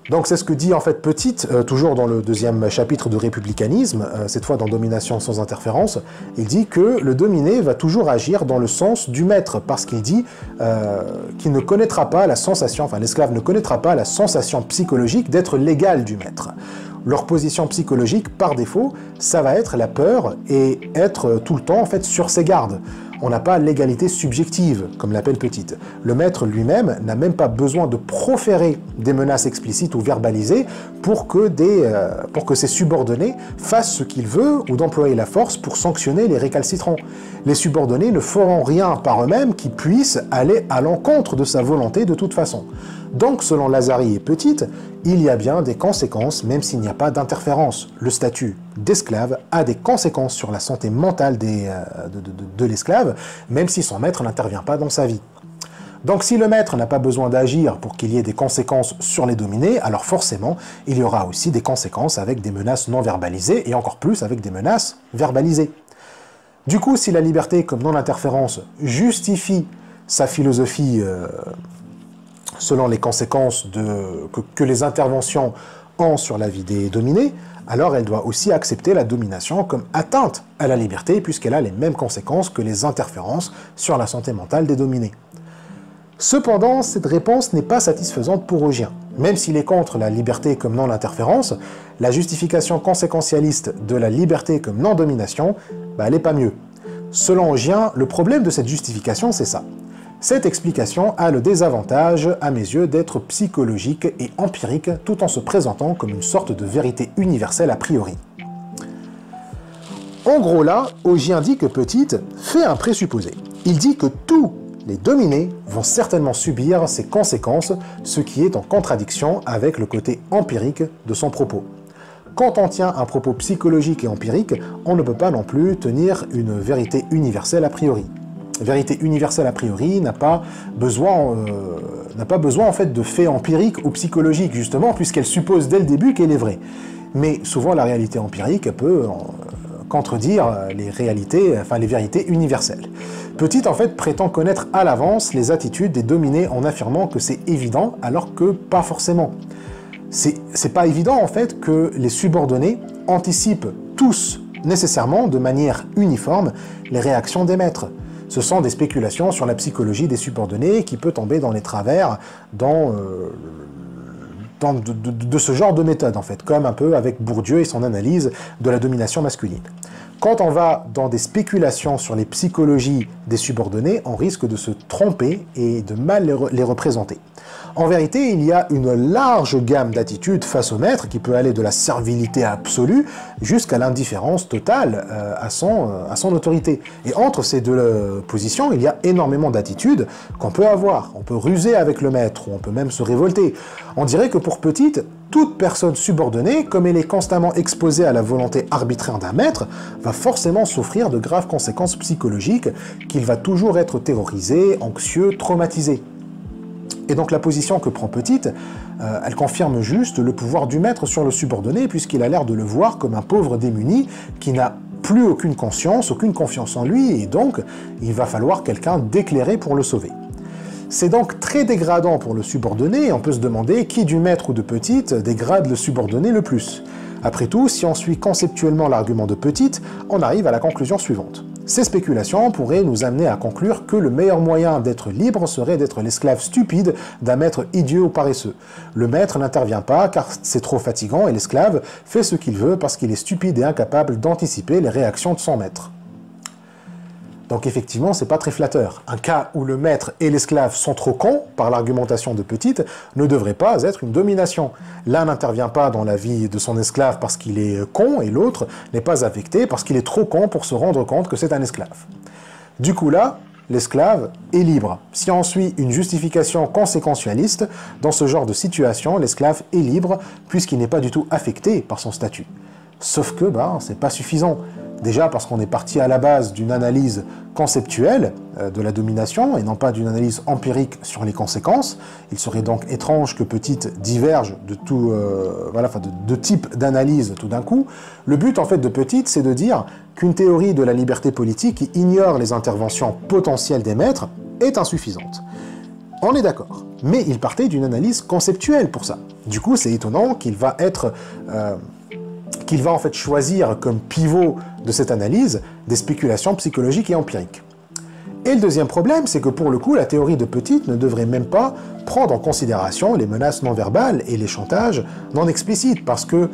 Donc c'est ce que dit en fait Petite, toujours dans le deuxième chapitre de Républicanisme, cette fois dans Domination sans interférence. Il dit que le dominé va toujours agir dans le sens du maître, parce qu'il dit qu'il ne connaîtra pas la sensation, enfin l'esclave ne connaîtra pas la sensation psychologique d'être l'égal du maître. Leur position psychologique, par défaut, ça va être la peur et être tout le temps en fait sur ses gardes. On n'a pas l'égalité subjective, comme l'appelle Petite. Le maître lui-même n'a même pas besoin de proférer des menaces explicites ou verbalisées pour que ses subordonnés fassent ce qu'il veut ou d'employer la force pour sanctionner les récalcitrants. Les subordonnés ne feront rien par eux-mêmes qui puisse aller à l'encontre de sa volonté de toute façon. Donc, selon Lazari et Petite, il y a bien des conséquences, même s'il n'y a pas d'interférence. Le statut d'esclave a des conséquences sur la santé mentale de l'esclave, même si son maître n'intervient pas dans sa vie. Donc, si le maître n'a pas besoin d'agir pour qu'il y ait des conséquences sur les dominés, alors forcément, il y aura aussi des conséquences avec des menaces non verbalisées, et encore plus avec des menaces verbalisées. Du coup, si la liberté comme non-interférence justifie sa philosophie selon les conséquences que les interventions ont sur la vie des dominés, alors elle doit aussi accepter la domination comme atteinte à la liberté, puisqu'elle a les mêmes conséquences que les interférences sur la santé mentale des dominés. Cependant, cette réponse n'est pas satisfaisante pour Augien. Même s'il est contre la liberté comme non-interférence, la justification conséquentialiste de la liberté comme non-domination, elle n'est pas mieux. Selon Augien, le problème de cette justification, c'est ça. Cette explication a le désavantage, à mes yeux, d'être psychologique et empirique tout en se présentant comme une sorte de vérité universelle a priori. En gros là, Augien dit que Petite fait un présupposé. Il dit que tous les dominés vont certainement subir ces conséquences, ce qui est en contradiction avec le côté empirique de son propos. Quand on tient un propos psychologique et empirique, on ne peut pas non plus tenir une vérité universelle a priori. Vérité universelle a priori n'a pas besoin en fait de faits empiriques ou psychologiques justement, puisqu'elle suppose dès le début qu'elle est vraie. Mais souvent la réalité empirique peut contredire les vérités universelles. Petite en fait prétend connaître à l'avance les attitudes des dominés en affirmant que c'est évident alors que pas forcément. C'est pas évident en fait que les subordonnés anticipent tous nécessairement de manière uniforme les réactions des maîtres. Ce sont des spéculations sur la psychologie des subordonnés qui peut tomber dans les travers, dans de ce genre de méthode, en fait, comme un peu avec Bourdieu et son analyse de la domination masculine. Quand on va dans des spéculations sur les psychologies des subordonnés, on risque de se tromper et de mal les représenter. En vérité, il y a une large gamme d'attitudes face au maître qui peut aller de la servilité absolue jusqu'à l'indifférence totale à son autorité. Et entre ces deux positions, il y a énormément d'attitudes qu'on peut avoir. On peut ruser avec le maître ou on peut même se révolter. On dirait que pour Petite, toute personne subordonnée, comme elle est constamment exposée à la volonté arbitraire d'un maître, va forcément souffrir de graves conséquences psychologiques, qu'il va toujours être terrorisé, anxieux, traumatisé. Et donc la position que prend Petite, elle confirme juste le pouvoir du maître sur le subordonné, puisqu'il a l'air de le voir comme un pauvre démuni qui n'a plus aucune conscience, aucune confiance en lui, et donc il va falloir quelqu'un d'éclairé pour le sauver. C'est donc très dégradant pour le subordonné, et on peut se demander qui du maître ou de Petite dégrade le subordonné le plus. Après tout, si on suit conceptuellement l'argument de Petite, on arrive à la conclusion suivante. Ces spéculations pourraient nous amener à conclure que le meilleur moyen d'être libre serait d'être l'esclave stupide d'un maître idiot ou paresseux. Le maître n'intervient pas car c'est trop fatigant et l'esclave fait ce qu'il veut parce qu'il est stupide et incapable d'anticiper les réactions de son maître. Donc effectivement, c'est pas très flatteur. Un cas où le maître et l'esclave sont trop cons, par l'argumentation de Petite, ne devrait pas être une domination. L'un n'intervient pas dans la vie de son esclave parce qu'il est con, et l'autre n'est pas affecté parce qu'il est trop con pour se rendre compte que c'est un esclave. Du coup là, l'esclave est libre. Si on suit une justification conséquentialiste, dans ce genre de situation, l'esclave est libre puisqu'il n'est pas du tout affecté par son statut. Sauf que, c'est pas suffisant. Déjà parce qu'on est parti à la base d'une analyse conceptuelle de la domination et non pas d'une analyse empirique sur les conséquences. Il serait donc étrange que Petite diverge de tout, de type d'analyse tout d'un coup. Le but en fait de Petite, c'est de dire qu'une théorie de la liberté politique qui ignore les interventions potentielles des maîtres est insuffisante. On est d'accord, mais il partait d'une analyse conceptuelle pour ça. Du coup, c'est étonnant qu'il va en fait choisir comme pivot de cette analyse des spéculations psychologiques et empiriques. Et le deuxième problème, c'est que pour le coup, la théorie de Petite ne devrait même pas prendre en considération les menaces non verbales et les chantages non explicites, parce que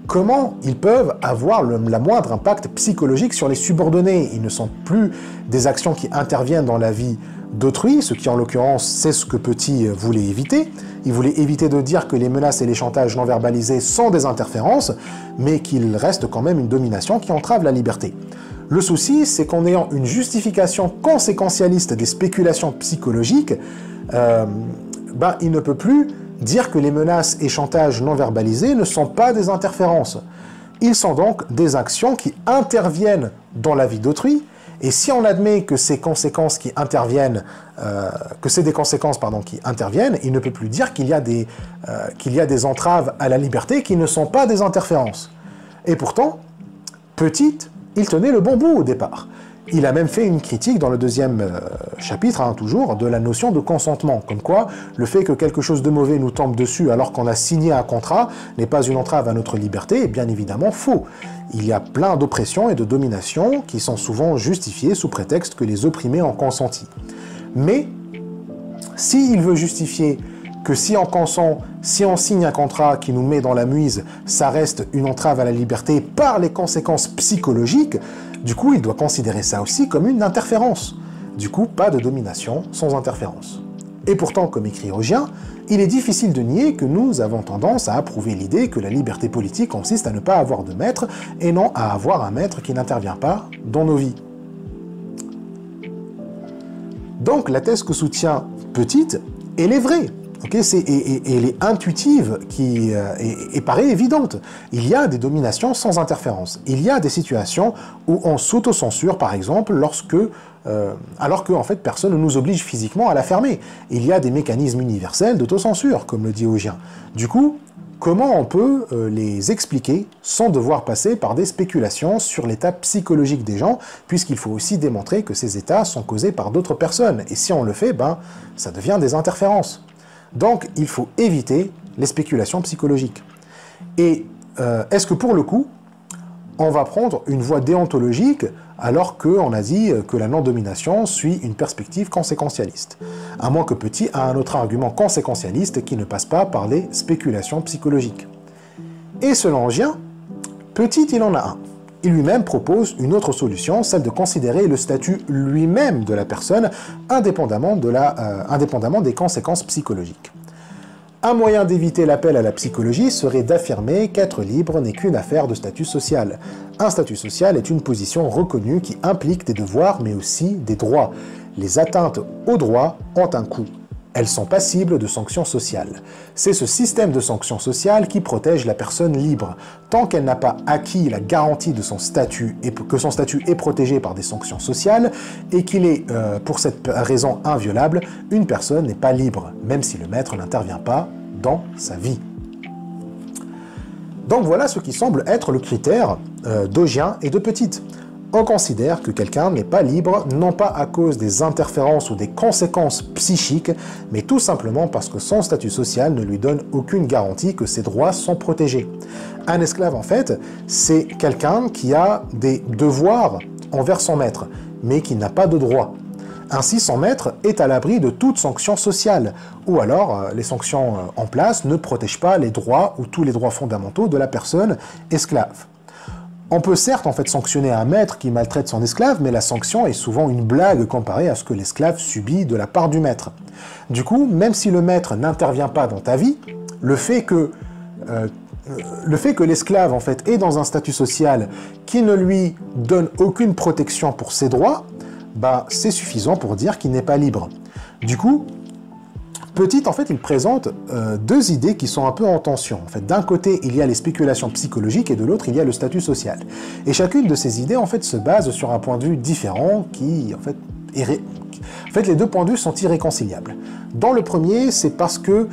comment ils peuvent avoir la moindre impact psychologique sur les subordonnés? Ils ne sont plus des actions qui interviennent dans la vie d'autrui, ce qui en l'occurrence c'est ce que Petit voulait éviter. Il voulait éviter de dire que les menaces et les chantages non verbalisés sont des interférences, mais qu'il reste quand même une domination qui entrave la liberté. Le souci, c'est qu'en ayant une justification conséquentialiste des spéculations psychologiques, il ne peut plus dire que les menaces et chantages non verbalisés ne sont pas des interférences. Ils sont donc des actions qui interviennent dans la vie d'autrui, et si on admet que ces conséquences qui interviennent, qui interviennent, il ne peut plus dire qu'il y a des entraves à la liberté qui ne sont pas des interférences. Et pourtant, Petite, il tenait le bon bout au départ. Il a même fait une critique dans le deuxième chapitre, toujours, de la notion de consentement. Comme quoi, le fait que quelque chose de mauvais nous tombe dessus alors qu'on a signé un contrat n'est pas une entrave à notre liberté, est bien évidemment faux. Il y a plein d'oppressions et de dominations qui sont souvent justifiées sous prétexte que les opprimés ont consenti. Mais, s'il veut justifier que si on consent, si on signe un contrat qui nous met dans la muise, ça reste une entrave à la liberté par les conséquences psychologiques, du coup, il doit considérer ça aussi comme une interférence. Du coup, pas de domination sans interférence. Et pourtant, comme écrit Ogien, il est difficile de nier que nous avons tendance à approuver l'idée que la liberté politique consiste à ne pas avoir de maître, et non à avoir un maître qui n'intervient pas dans nos vies. Donc, la thèse que soutient Petite, elle est vraie. Okay, elle est intuitive et paraît évidente. Il y a des dominations sans interférence. Il y a des situations où on s'autocensure, par exemple, alors qu'en fait personne ne nous oblige physiquement à la fermer. Il y a des mécanismes universels d'autocensure, comme le dit Ogien. Du coup, comment on peut les expliquer sans devoir passer par des spéculations sur l'état psychologique des gens, puisqu'il faut aussi démontrer que ces états sont causés par d'autres personnes. Et si on le fait, ça devient des interférences. Donc, il faut éviter les spéculations psychologiques. Et est-ce que pour le coup, on va prendre une voie déontologique alors qu'on a dit que la non-domination suit une perspective conséquentialiste. À moins que Petit a un autre argument conséquentialiste qui ne passe pas par les spéculations psychologiques. Et selon Gien, Petit, il en a un. Il lui-même propose une autre solution, celle de considérer le statut lui-même de la personne indépendamment des conséquences psychologiques. Un moyen d'éviter l'appel à la psychologie serait d'affirmer qu'être libre n'est qu'une affaire de statut social. Un statut social est une position reconnue qui implique des devoirs mais aussi des droits. Les atteintes aux droits ont un coût. Elles sont passibles de sanctions sociales. C'est ce système de sanctions sociales qui protège la personne libre. Tant qu'elle n'a pas acquis la garantie de son statut et que son statut est protégé par des sanctions sociales et qu'il est, pour cette raison inviolable, une personne n'est pas libre, même si le maître n'intervient pas dans sa vie. Donc voilà ce qui semble être le critère d'Ogien et de Petit. On considère que quelqu'un n'est pas libre, non pas à cause des interférences ou des conséquences psychiques, mais tout simplement parce que son statut social ne lui donne aucune garantie que ses droits sont protégés. Un esclave, en fait, c'est quelqu'un qui a des devoirs envers son maître, mais qui n'a pas de droits. Ainsi, son maître est à l'abri de toute sanction sociale, ou alors les sanctions en place ne protègent pas les droits ou tous les droits fondamentaux de la personne esclave. On peut certes en fait sanctionner un maître qui maltraite son esclave, mais la sanction est souvent une blague comparée à ce que l'esclave subit de la part du maître. Du coup, même si le maître n'intervient pas dans ta vie, le fait que l'esclave en fait est dans un statut social qui ne lui donne aucune protection pour ses droits, bah, c'est suffisant pour dire qu'il n'est pas libre. Du coup, Petit, en fait, il présente deux idées qui sont un peu en tension. En fait, d'un côté, il y a les spéculations psychologiques et de l'autre, il y a le statut social. Et chacune de ces idées, en fait, se base sur un point de vue différent qui, en fait, les deux points de vue sont irréconciliables. Dans le premier, c'est parce que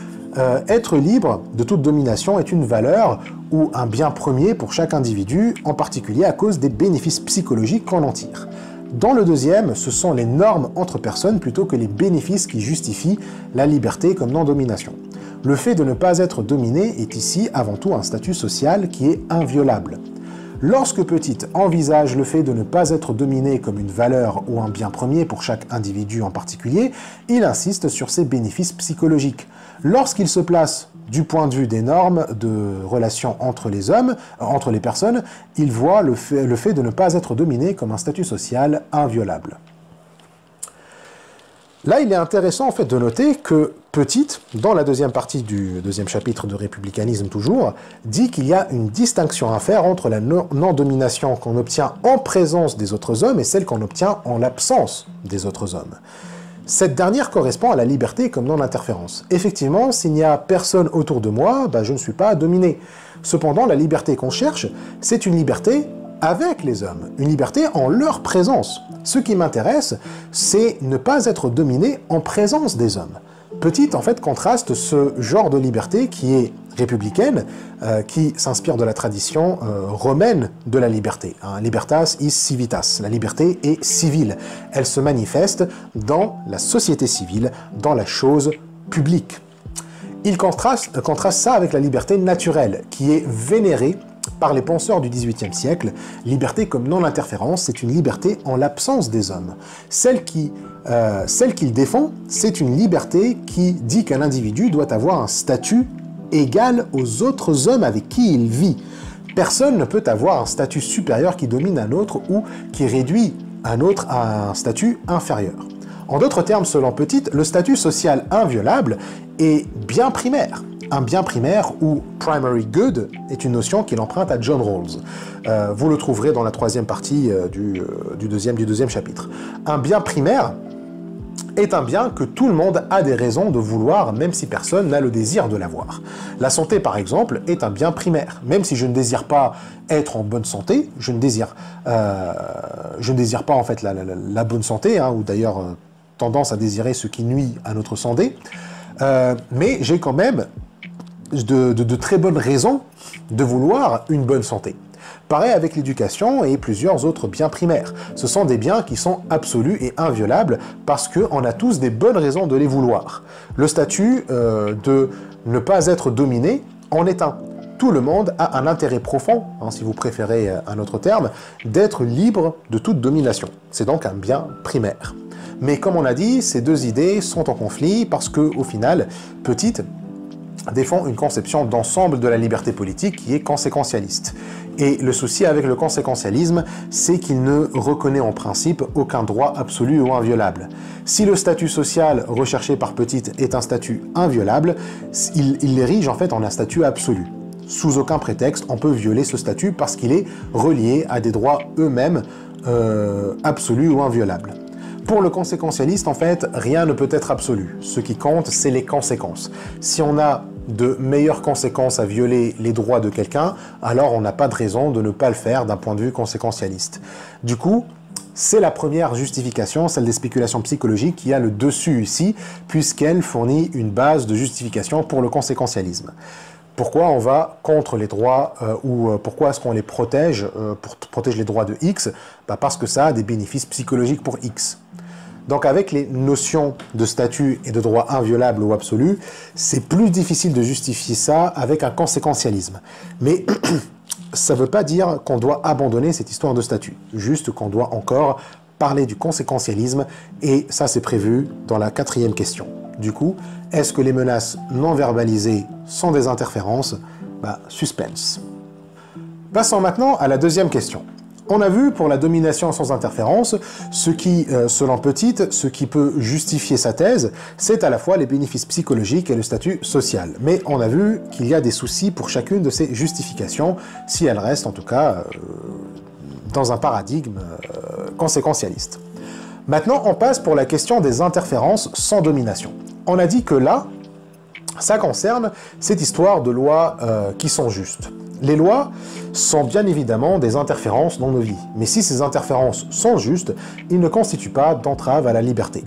être libre de toute domination est une valeur ou un bien premier pour chaque individu, en particulier à cause des bénéfices psychologiques qu'on en tire. Dans le deuxième, ce sont les normes entre personnes plutôt que les bénéfices qui justifient la liberté comme non-domination. Le fait de ne pas être dominé est ici avant tout un statut social qui est inviolable. Lorsque Petit envisage le fait de ne pas être dominé comme une valeur ou un bien premier pour chaque individu en particulier, il insiste sur ses bénéfices psychologiques. Lorsqu'il se place du point de vue des normes de relations entre les hommes, entre les personnes, il voit le fait de ne pas être dominé comme un statut social inviolable. Là, il est intéressant en fait de noter que Petit, dans la deuxième partie du deuxième chapitre de Républicanisme toujours, dit qu'il y a une distinction à faire entre la non-domination qu'on obtient en présence des autres hommes et celle qu'on obtient en l'absence des autres hommes. Cette dernière correspond à la liberté comme non-interférence. Effectivement, s'il n'y a personne autour de moi, je ne suis pas dominé. Cependant, la liberté qu'on cherche, c'est une liberté avec les hommes, une liberté en leur présence. Ce qui m'intéresse, c'est ne pas être dominé en présence des hommes. Petit, en fait, contraste ce genre de liberté qui est républicaine, qui s'inspire de la tradition romaine de la liberté. Libertas is civitas, la liberté est civile. Elle se manifeste dans la société civile, dans la chose publique. Il contraste ça avec la liberté naturelle, qui est vénérée par les penseurs du XVIIIe siècle. Liberté comme non-interférence, c'est une liberté en l'absence des hommes. Celle qu'il défend, c'est une liberté qui dit qu'un individu doit avoir un statut égal aux autres hommes avec qui il vit. Personne ne peut avoir un statut supérieur qui domine un autre ou qui réduit un autre à un statut inférieur. En d'autres termes, selon Petit, le statut social inviolable est bien primaire. Un bien primaire ou primary good est une notion qu'il emprunte à John Rawls. Vous le trouverez dans la troisième partie du deuxième chapitre. Un bien primaire est un bien que tout le monde a des raisons de vouloir, même si personne n'a le désir de l'avoir. La santé, par exemple, est un bien primaire. Même si je ne désire pas être en bonne santé, je ne désire pas en fait la bonne santé, ou d'ailleurs tendance à désirer ce qui nuit à notre santé, mais j'ai quand même de très bonnes raisons de vouloir une bonne santé. Pareil avec l'éducation et plusieurs autres biens primaires. Ce sont des biens qui sont absolus et inviolables parce qu'on a tous des bonnes raisons de les vouloir. Le statut de ne pas être dominé en est un. tout le monde a un intérêt profond, hein, si vous préférez un autre terme, d'être libre de toute domination. C'est donc un bien primaire. Mais comme on a dit, ces deux idées sont en conflit parce que, au final, Petit défend une conception d'ensemble de la liberté politique qui est conséquentialiste. Et le souci avec le conséquentialisme, c'est qu'il ne reconnaît en principe aucun droit absolu ou inviolable. Si le statut social recherché par Petit est un statut inviolable, il l'érige en fait en un statut absolu. Sous aucun prétexte, on peut violer ce statut parce qu'il est relié à des droits eux-mêmes absolus ou inviolables. Pour le conséquentialiste, en fait, rien ne peut être absolu. Ce qui compte, c'est les conséquences. Si on a de meilleures conséquences à violer les droits de quelqu'un, alors on n'a pas de raison de ne pas le faire d'un point de vue conséquentialiste. Du coup, c'est la première justification, celle des spéculations psychologiques, qui a le dessus ici, puisqu'elle fournit une base de justification pour le conséquentialisme. Pourquoi on va contre les droits ou pourquoi est-ce qu'on les protège pour protéger les droits de X? Parce que ça a des bénéfices psychologiques pour X. Donc avec les notions de statut et de droit inviolable ou absolu, c'est plus difficile de justifier ça avec un conséquentialisme. Mais ça ne veut pas dire qu'on doit abandonner cette histoire de statut, juste qu'on doit encore parler du conséquentialisme, et ça c'est prévu dans la 4e question. Du coup, est-ce que les menaces non verbalisées sont des interférences? Suspense. Passons maintenant à la 2e question. On a vu pour la domination sans interférence, ce qui, selon Petit, ce qui peut justifier sa thèse, c'est à la fois les bénéfices psychologiques et le statut social. Mais on a vu qu'il y a des soucis pour chacune de ces justifications, si elles restent en tout cas dans un paradigme conséquentialiste. Maintenant, on passe pour la question des interférences sans domination. On a dit que là, ça concerne cette histoire de lois qui sont justes. Les lois sont bien évidemment des interférences dans nos vies, mais si ces interférences sont justes, ils ne constituent pas d'entrave à la liberté.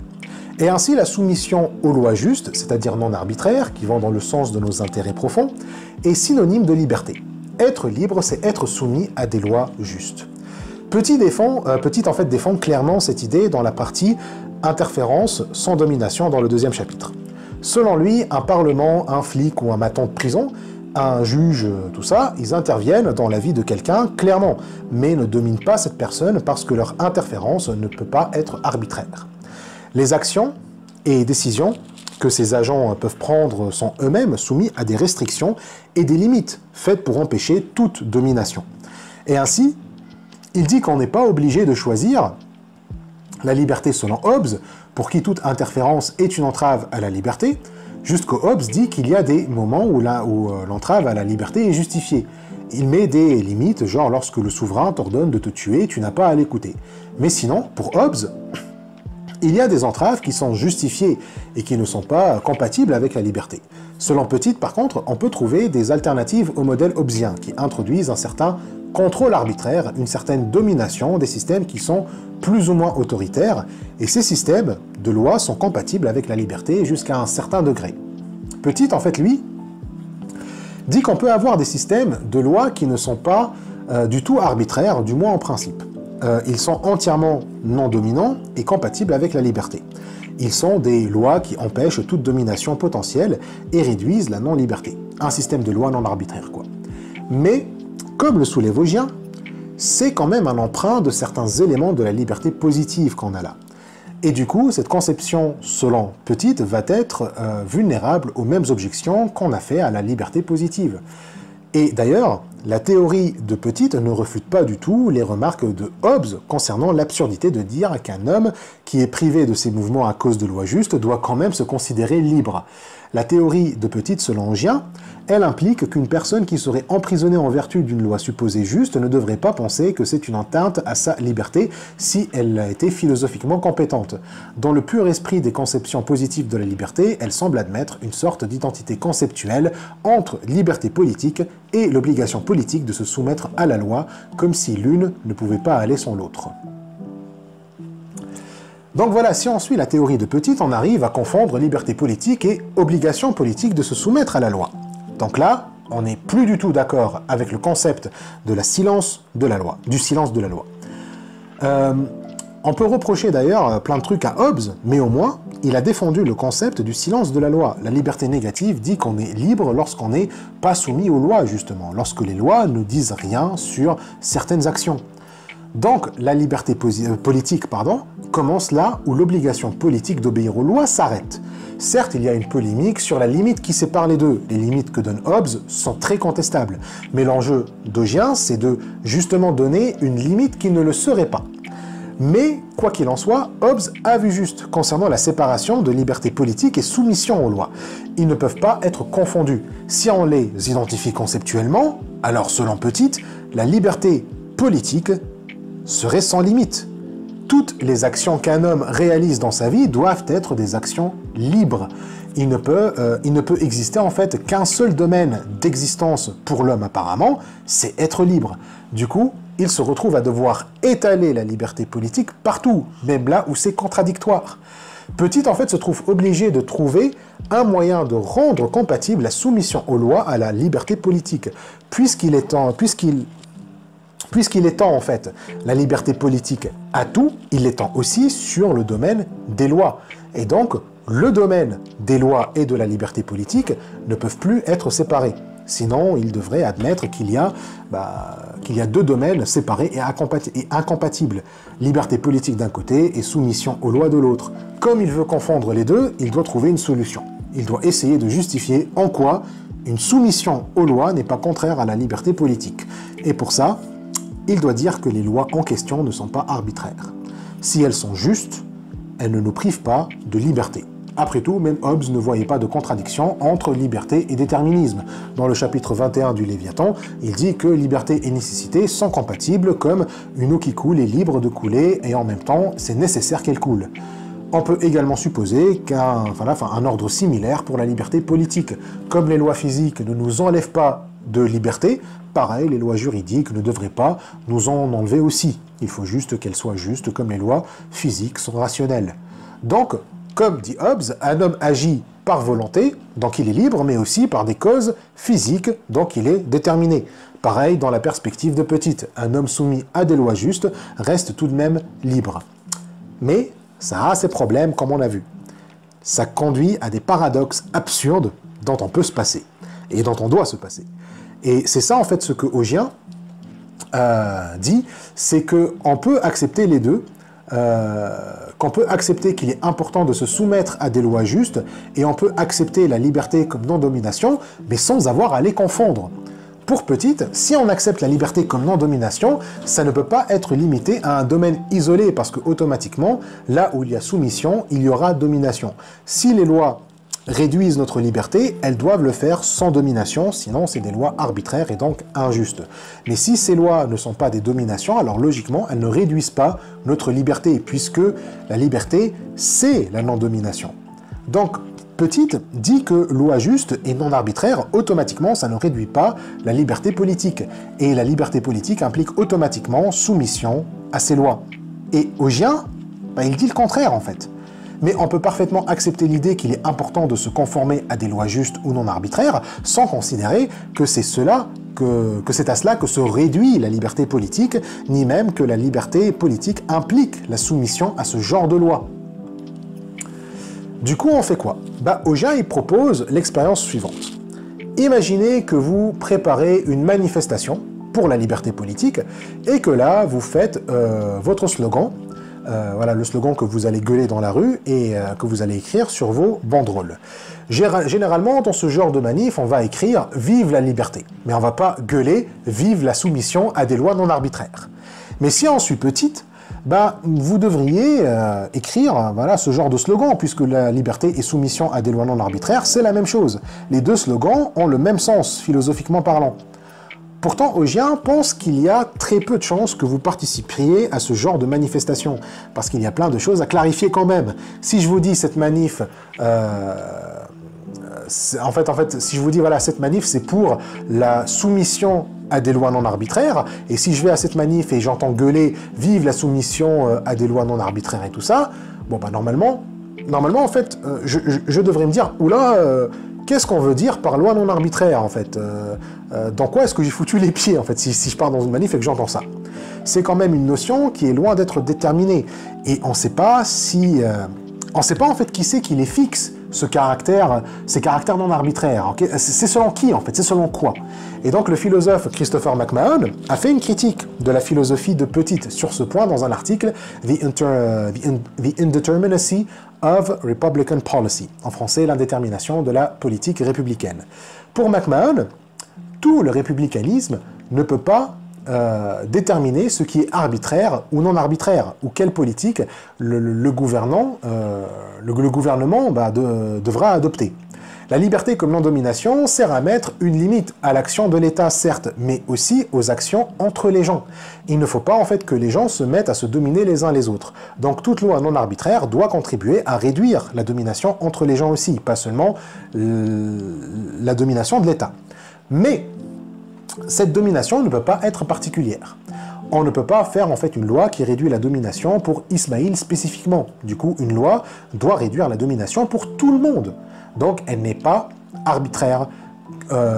Et ainsi, la soumission aux lois justes, c'est-à-dire non arbitraires, qui vont dans le sens de nos intérêts profonds, est synonyme de liberté. Être libre, c'est être soumis à des lois justes. Petit en fait défend clairement cette idée dans la partie interférence sans domination dans le 2e chapitre. Selon lui, un parlement, un flic ou un maton de prison, un juge, tout ça, ils interviennent dans la vie de quelqu'un, clairement, mais ne dominent pas cette personne parce que leur interférence ne peut pas être arbitraire. Les actions et décisions que ces agents peuvent prendre sont eux-mêmes soumis à des restrictions et des limites faites pour empêcher toute domination. Et ainsi, il dit qu'on n'est pas obligé de choisir la liberté selon Hobbes, pour qui toute interférence est une entrave à la liberté, jusqu'au Hobbes dit qu'il y a des moments où l'entrave à la liberté est justifiée. Il met des limites, genre lorsque le souverain t'ordonne de te tuer, tu n'as pas à l'écouter. Mais sinon, pour Hobbes, il y a des entraves qui sont justifiées et qui ne sont pas compatibles avec la liberté. Selon Petit, par contre, on peut trouver des alternatives au modèle hobbesien qui introduisent un certain contrôle arbitraire, une certaine domination des systèmes qui sont plus ou moins autoritaires, et ces systèmes de loi sont compatibles avec la liberté jusqu'à un certain degré. Petit, en fait, lui, dit qu'on peut avoir des systèmes de loi qui ne sont pas du tout arbitraires, du moins en principe. Ils sont entièrement non dominants et compatibles avec la liberté. Ils sont des lois qui empêchent toute domination potentielle et réduisent la non-liberté. Un système de loi non arbitraire, quoi. Mais, comme le soulève Vosgien, c'est quand même un emprunt de certains éléments de la liberté positive qu'on a là. Et du coup, cette conception, selon Petit, va être vulnérable aux mêmes objections qu'on a fait à la liberté positive. Et d'ailleurs, la théorie de Petit ne refute pas du tout les remarques de Hobbes concernant l'absurdité de dire qu'un homme qui est privé de ses mouvements à cause de lois justes doit quand même se considérer libre. La théorie de Petit, selon Vosgien, elle implique qu'une personne qui serait emprisonnée en vertu d'une loi supposée juste ne devrait pas penser que c'est une atteinte à sa liberté si elle a été philosophiquement compétente. Dans le pur esprit des conceptions positives de la liberté, elle semble admettre une sorte d'identité conceptuelle entre liberté politique et l'obligation politique de se soumettre à la loi, comme si l'une ne pouvait pas aller sans l'autre. Donc voilà, si on suit la théorie de Petit, on arrive à confondre liberté politique et obligation politique de se soumettre à la loi. Donc là, on n'est plus du tout d'accord avec le concept de la silence de la loi, du silence de la loi. On peut reprocher d'ailleurs plein de trucs à Hobbes, mais au moins, il a défendu le concept du silence de la loi. La liberté négative dit qu'on est libre lorsqu'on n'est pas soumis aux lois, justement, lorsque les lois ne disent rien sur certaines actions. Donc, la liberté politique, commence là où l'obligation politique d'obéir aux lois s'arrête. Certes, il y a une polémique sur la limite qui sépare les deux. Les limites que donne Hobbes sont très contestables. Mais l'enjeu d'Oggien, c'est de justement donner une limite qui ne le serait pas. Mais, quoi qu'il en soit, Hobbes a vu juste concernant la séparation de liberté politique et soumission aux lois. Ils ne peuvent pas être confondus. Si on les identifie conceptuellement, alors selon Petit, la liberté politique serait sans limite. Toutes les actions qu'un homme réalise dans sa vie doivent être des actions libres. Il ne peut exister en fait qu'un seul domaine d'existence pour l'homme apparemment, c'est être libre. Du coup, il se retrouve à devoir étaler la liberté politique partout, même là où c'est contradictoire. Petit, en fait, se trouve obligé de trouver un moyen de rendre compatible la soumission aux lois à la liberté politique, puisqu'il étend, en fait, la liberté politique à tout, il étend aussi sur le domaine des lois. Et donc, le domaine des lois et de la liberté politique ne peuvent plus être séparés. Sinon, il devrait admettre qu'il y a deux domaines séparés et incompatibles. Liberté politique d'un côté et soumission aux lois de l'autre. Comme il veut confondre les deux, il doit trouver une solution. Il doit essayer de justifier en quoi une soumission aux lois n'est pas contraire à la liberté politique. Et pour ça, il doit dire que les lois en question ne sont pas arbitraires. Si elles sont justes, elles ne nous privent pas de liberté. Après tout, même Hobbes ne voyait pas de contradiction entre liberté et déterminisme. Dans le chapitre 21 du Léviathan, il dit que liberté et nécessité sont compatibles comme une eau qui coule est libre de couler et en même temps, c'est nécessaire qu'elle coule. On peut également supposer qu'un ordre similaire pour la liberté politique. Comme les lois physiques ne nous enlèvent pas de liberté, pareil, les lois juridiques ne devraient pas nous en enlever aussi. Il faut juste qu'elles soient justes comme les lois physiques sont rationnelles. Donc, comme dit Hobbes, un homme agit par volonté, donc il est libre, mais aussi par des causes physiques, donc il est déterminé. Pareil dans la perspective de Petit, un homme soumis à des lois justes reste tout de même libre. Mais ça a ses problèmes, comme on a vu. Ça conduit à des paradoxes absurdes dont on peut se passer, et dont on doit se passer. Et c'est ça en fait ce que Oggien dit, c'est qu'on peut accepter les deux, qu'on peut accepter qu'il est important de se soumettre à des lois justes, et on peut accepter la liberté comme non-domination, mais sans avoir à les confondre. Pour Petit, si on accepte la liberté comme non-domination, ça ne peut pas être limité à un domaine isolé, parce que automatiquement, là où il y a soumission, il y aura domination. Si les lois réduisent notre liberté, elles doivent le faire sans domination, sinon c'est des lois arbitraires et donc injustes. Mais si ces lois ne sont pas des dominations, alors logiquement, elles ne réduisent pas notre liberté, puisque la liberté, c'est la non-domination. Donc, Petit dit que loi juste et non arbitraire, automatiquement, ça ne réduit pas la liberté politique. Et la liberté politique implique automatiquement soumission à ces lois. Et Oggien, il dit le contraire en fait. Mais on peut parfaitement accepter l'idée qu'il est important de se conformer à des lois justes ou non arbitraires, sans considérer que c'est à cela que se réduit la liberté politique, ni même que la liberté politique implique la soumission à ce genre de loi. Du coup, on fait quoi? Oggien, il propose l'expérience suivante. Imaginez que vous préparez une manifestation pour la liberté politique, et que là, vous faites votre slogan, voilà le slogan que vous allez gueuler dans la rue et que vous allez écrire sur vos banderoles. Généralement, dans ce genre de manif, on va écrire « Vive la liberté », mais on ne va pas gueuler « Vive la soumission à des lois non arbitraires ». Mais si on suit Petite, vous devriez écrire ce genre de slogan, puisque la liberté et soumission à des lois non arbitraires, c'est la même chose. Les deux slogans ont le même sens, philosophiquement parlant. Pourtant, Oggien pense qu'il y a très peu de chances que vous participiez à ce genre de manifestation, parce qu'il y a plein de choses à clarifier quand même. Si je vous dis cette manif, si je vous dis cette manif c'est pour la soumission à des lois non arbitraires, et si je vais à cette manif et j'entends gueuler « Vive la soumission à des lois non arbitraires » et tout ça, normalement, normalement, en fait, je devrais me dire, oula, qu'est-ce qu'on veut dire par loi non arbitraire, en fait dans quoi est-ce que j'ai foutu les pieds, en fait, si je pars dans une manif et que j'entends ça? C'est quand même une notion qui est loin d'être déterminée. Et on ne sait pas si... on ne sait pas, en fait, qui c'est qui les fixe, ces caractères non arbitraires. Okay, c'est selon qui, en fait? C'est selon quoi? Et donc, le philosophe Christopher McMahon a fait une critique de la philosophie de Pettit sur ce point dans un article « The Indeterminacy of Republican Policy », en français, l'indétermination de la politique républicaine. Pour McMahon, tout le républicanisme ne peut pas déterminer ce qui est arbitraire ou non arbitraire, ou quelle politique le gouvernement devra adopter. La liberté comme non-domination sert à mettre une limite à l'action de l'État, certes, mais aussi aux actions entre les gens. Il ne faut pas en fait que les gens se mettent à se dominer les uns les autres. Donc toute loi non arbitraire doit contribuer à réduire la domination entre les gens aussi, pas seulement la domination de l'État. Mais cette domination ne peut pas être particulière. On ne peut pas faire en fait une loi qui réduit la domination pour Ismaïl spécifiquement. Du coup, une loi doit réduire la domination pour tout le monde. Donc, elle n'est pas arbitraire.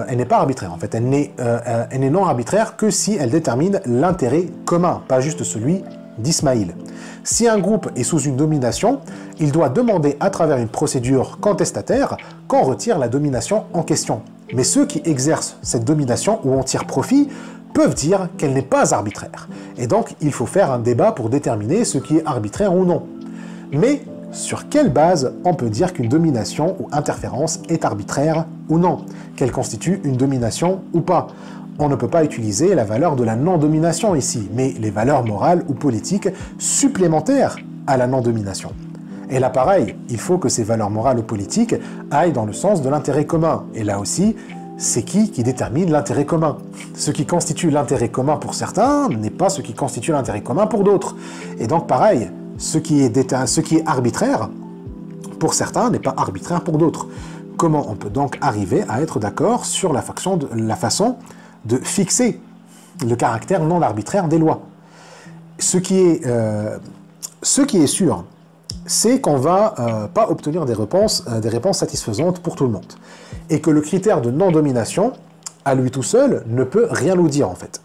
Elle n'est pas arbitraire en fait. Elle n'est non arbitraire que si elle détermine l'intérêt commun, pas juste celui d'Ismaïl. Si un groupe est sous une domination, il doit demander à travers une procédure contestataire qu'on retire la domination en question. Mais ceux qui exercent cette domination ou en tirent profit peuvent dire qu'elle n'est pas arbitraire. Et donc, il faut faire un débat pour déterminer ce qui est arbitraire ou non. Mais sur quelle base on peut dire qu'une domination ou interférence est arbitraire ou non? Qu'elle constitue une domination ou pas? On ne peut pas utiliser la valeur de la non-domination ici, mais les valeurs morales ou politiques supplémentaires à la non-domination. Et là, pareil, il faut que ces valeurs morales ou politiques aillent dans le sens de l'intérêt commun. Et là aussi, c'est qui détermine l'intérêt commun? Ce qui constitue l'intérêt commun pour certains n'est pas ce qui constitue l'intérêt commun pour d'autres. Et donc, pareil, ce qui est arbitraire pour certains n'est pas arbitraire pour d'autres. Comment on peut donc arriver à être d'accord sur la façon de fixer le caractère non arbitraire des lois? Ce qui est sûr, c'est qu'on ne va pas obtenir des réponses satisfaisantes pour tout le monde. Et que le critère de non-domination, à lui tout seul, ne peut rien nous dire en fait.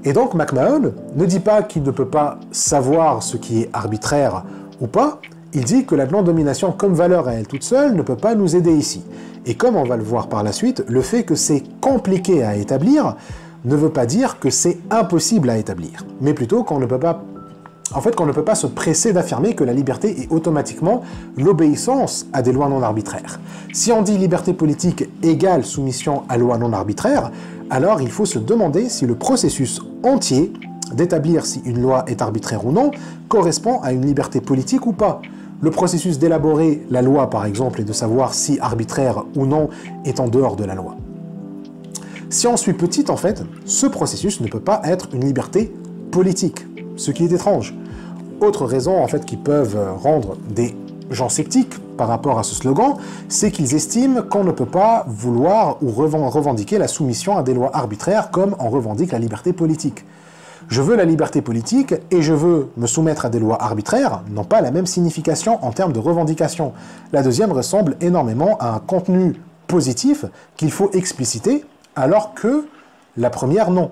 Et donc McMahon ne dit pas qu'il ne peut pas savoir ce qui est arbitraire ou pas, il dit que la non-domination comme valeur à elle toute seule ne peut pas nous aider ici. Et comme on va le voir par la suite, le fait que c'est compliqué à établir ne veut pas dire que c'est impossible à établir, mais plutôt qu'on ne peut pas se presser d'affirmer que la liberté est automatiquement l'obéissance à des lois non arbitraires. Si on dit liberté politique égale soumission à loi non arbitraire, alors il faut se demander si le processus entier d'établir si une loi est arbitraire ou non correspond à une liberté politique ou pas. Le processus d'élaborer la loi, par exemple, et de savoir si arbitraire ou non est en dehors de la loi. Si on suit Pettit, en fait, ce processus ne peut pas être une liberté politique, ce qui est étrange. Autre raison, en fait, qui peuvent rendre des gens sceptiques par rapport à ce slogan, c'est qu'ils estiment qu'on ne peut pas vouloir ou revendiquer la soumission à des lois arbitraires comme on revendique la liberté politique. Je veux la liberté politique et je veux me soumettre à des lois arbitraires n'ont pas la même signification en termes de revendication. La deuxième ressemble énormément à un contenu positif qu'il faut expliciter, alors que la première non.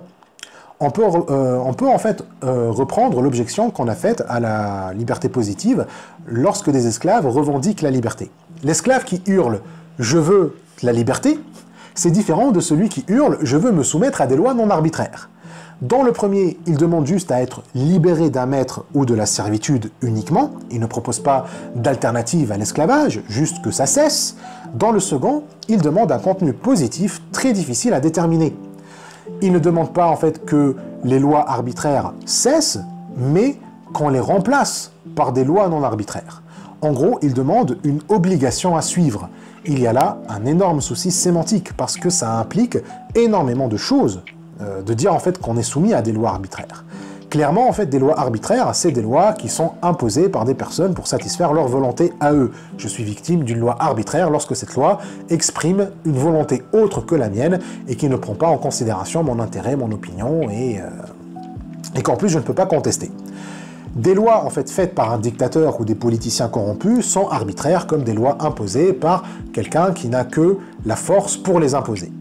On peut en fait reprendre l'objection qu'on a faite à la liberté positive lorsque des esclaves revendiquent la liberté. L'esclave qui hurle « je veux la liberté », c'est différent de celui qui hurle « je veux me soumettre à des lois non arbitraires ». Dans le premier, il demande juste à être libéré d'un maître ou de la servitude uniquement, il ne propose pas d'alternative à l'esclavage, juste que ça cesse. Dans le second, il demande un contenu positif très difficile à déterminer. Il ne demande pas en fait que les lois arbitraires cessent, mais qu'on les remplace par des lois non arbitraires. En gros, il demande une obligation à suivre. Il y a là un énorme souci sémantique, parce que ça implique énormément de choses, de dire en fait qu'on est soumis à des lois arbitraires. Clairement, en fait, des lois arbitraires, c'est des lois qui sont imposées par des personnes pour satisfaire leur volonté à eux. Je suis victime d'une loi arbitraire lorsque cette loi exprime une volonté autre que la mienne et qui ne prend pas en considération mon intérêt, mon opinion et qu'en plus je ne peux pas contester. Des lois en fait faites par un dictateur ou des politiciens corrompus sont arbitraires comme des lois imposées par quelqu'un qui n'a que la force pour les imposer.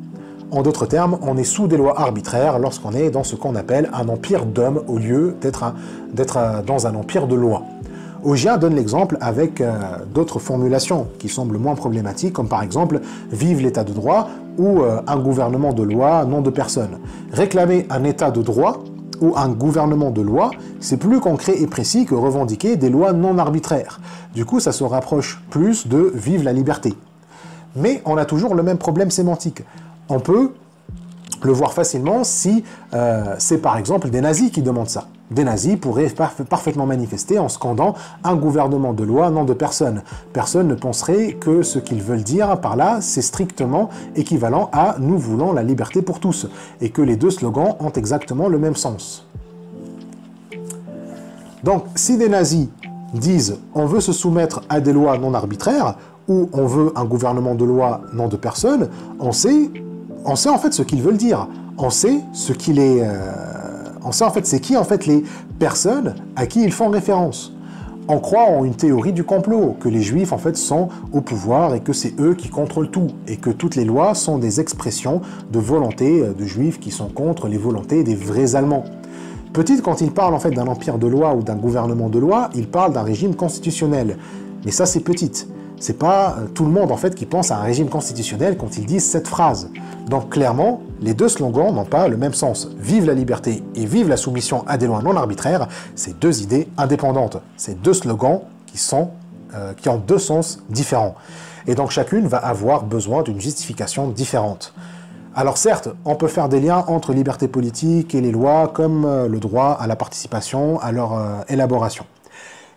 En d'autres termes, on est sous des lois arbitraires lorsqu'on est dans ce qu'on appelle un empire d'hommes au lieu d'être dans un empire de lois. Augien donne l'exemple avec d'autres formulations qui semblent moins problématiques, comme par exemple « vive l'état de droit » ou un gouvernement de loi, non de personne. Réclamer un état de droit ou un gouvernement de loi, c'est plus concret et précis que revendiquer des lois non arbitraires. Du coup, ça se rapproche plus de « vive la liberté ». Mais on a toujours le même problème sémantique. On peut le voir facilement si c'est par exemple des nazis qui demandent ça. Des nazis pourraient parfaitement manifester en scandant un gouvernement de loi, non de personne. Personne ne penserait que ce qu'ils veulent dire par là, c'est strictement équivalent à « nous voulons la liberté pour tous » et que les deux slogans ont exactement le même sens. Donc, si des nazis disent « on veut se soumettre à des lois non arbitraires » ou « on veut un gouvernement de loi, non de personne », on sait en fait ce qu'ils veulent dire. On sait ce qu'il est... on sait en fait c'est qui en fait les personnes à qui ils font référence. On croit en une théorie du complot, que les juifs en fait sont au pouvoir et que c'est eux qui contrôlent tout, et que toutes les lois sont des expressions de volonté de juifs qui sont contre les volontés des vrais Allemands. Petite, quand ils parlent en fait d'un empire de loi ou d'un gouvernement de loi, ils parlent d'un régime constitutionnel. Mais ça c'est petite. C'est pas tout le monde en fait qui pense à un régime constitutionnel quand ils disent cette phrase. Donc clairement, les deux slogans n'ont pas le même sens. Vive la liberté et vive la soumission à des lois non arbitraires, c'est deux idées indépendantes. C'est deux slogans qui ont deux sens différents. Et donc chacune va avoir besoin d'une justification différente. Alors certes, on peut faire des liens entre liberté politique et les lois comme le droit à la participation, à leur élaboration.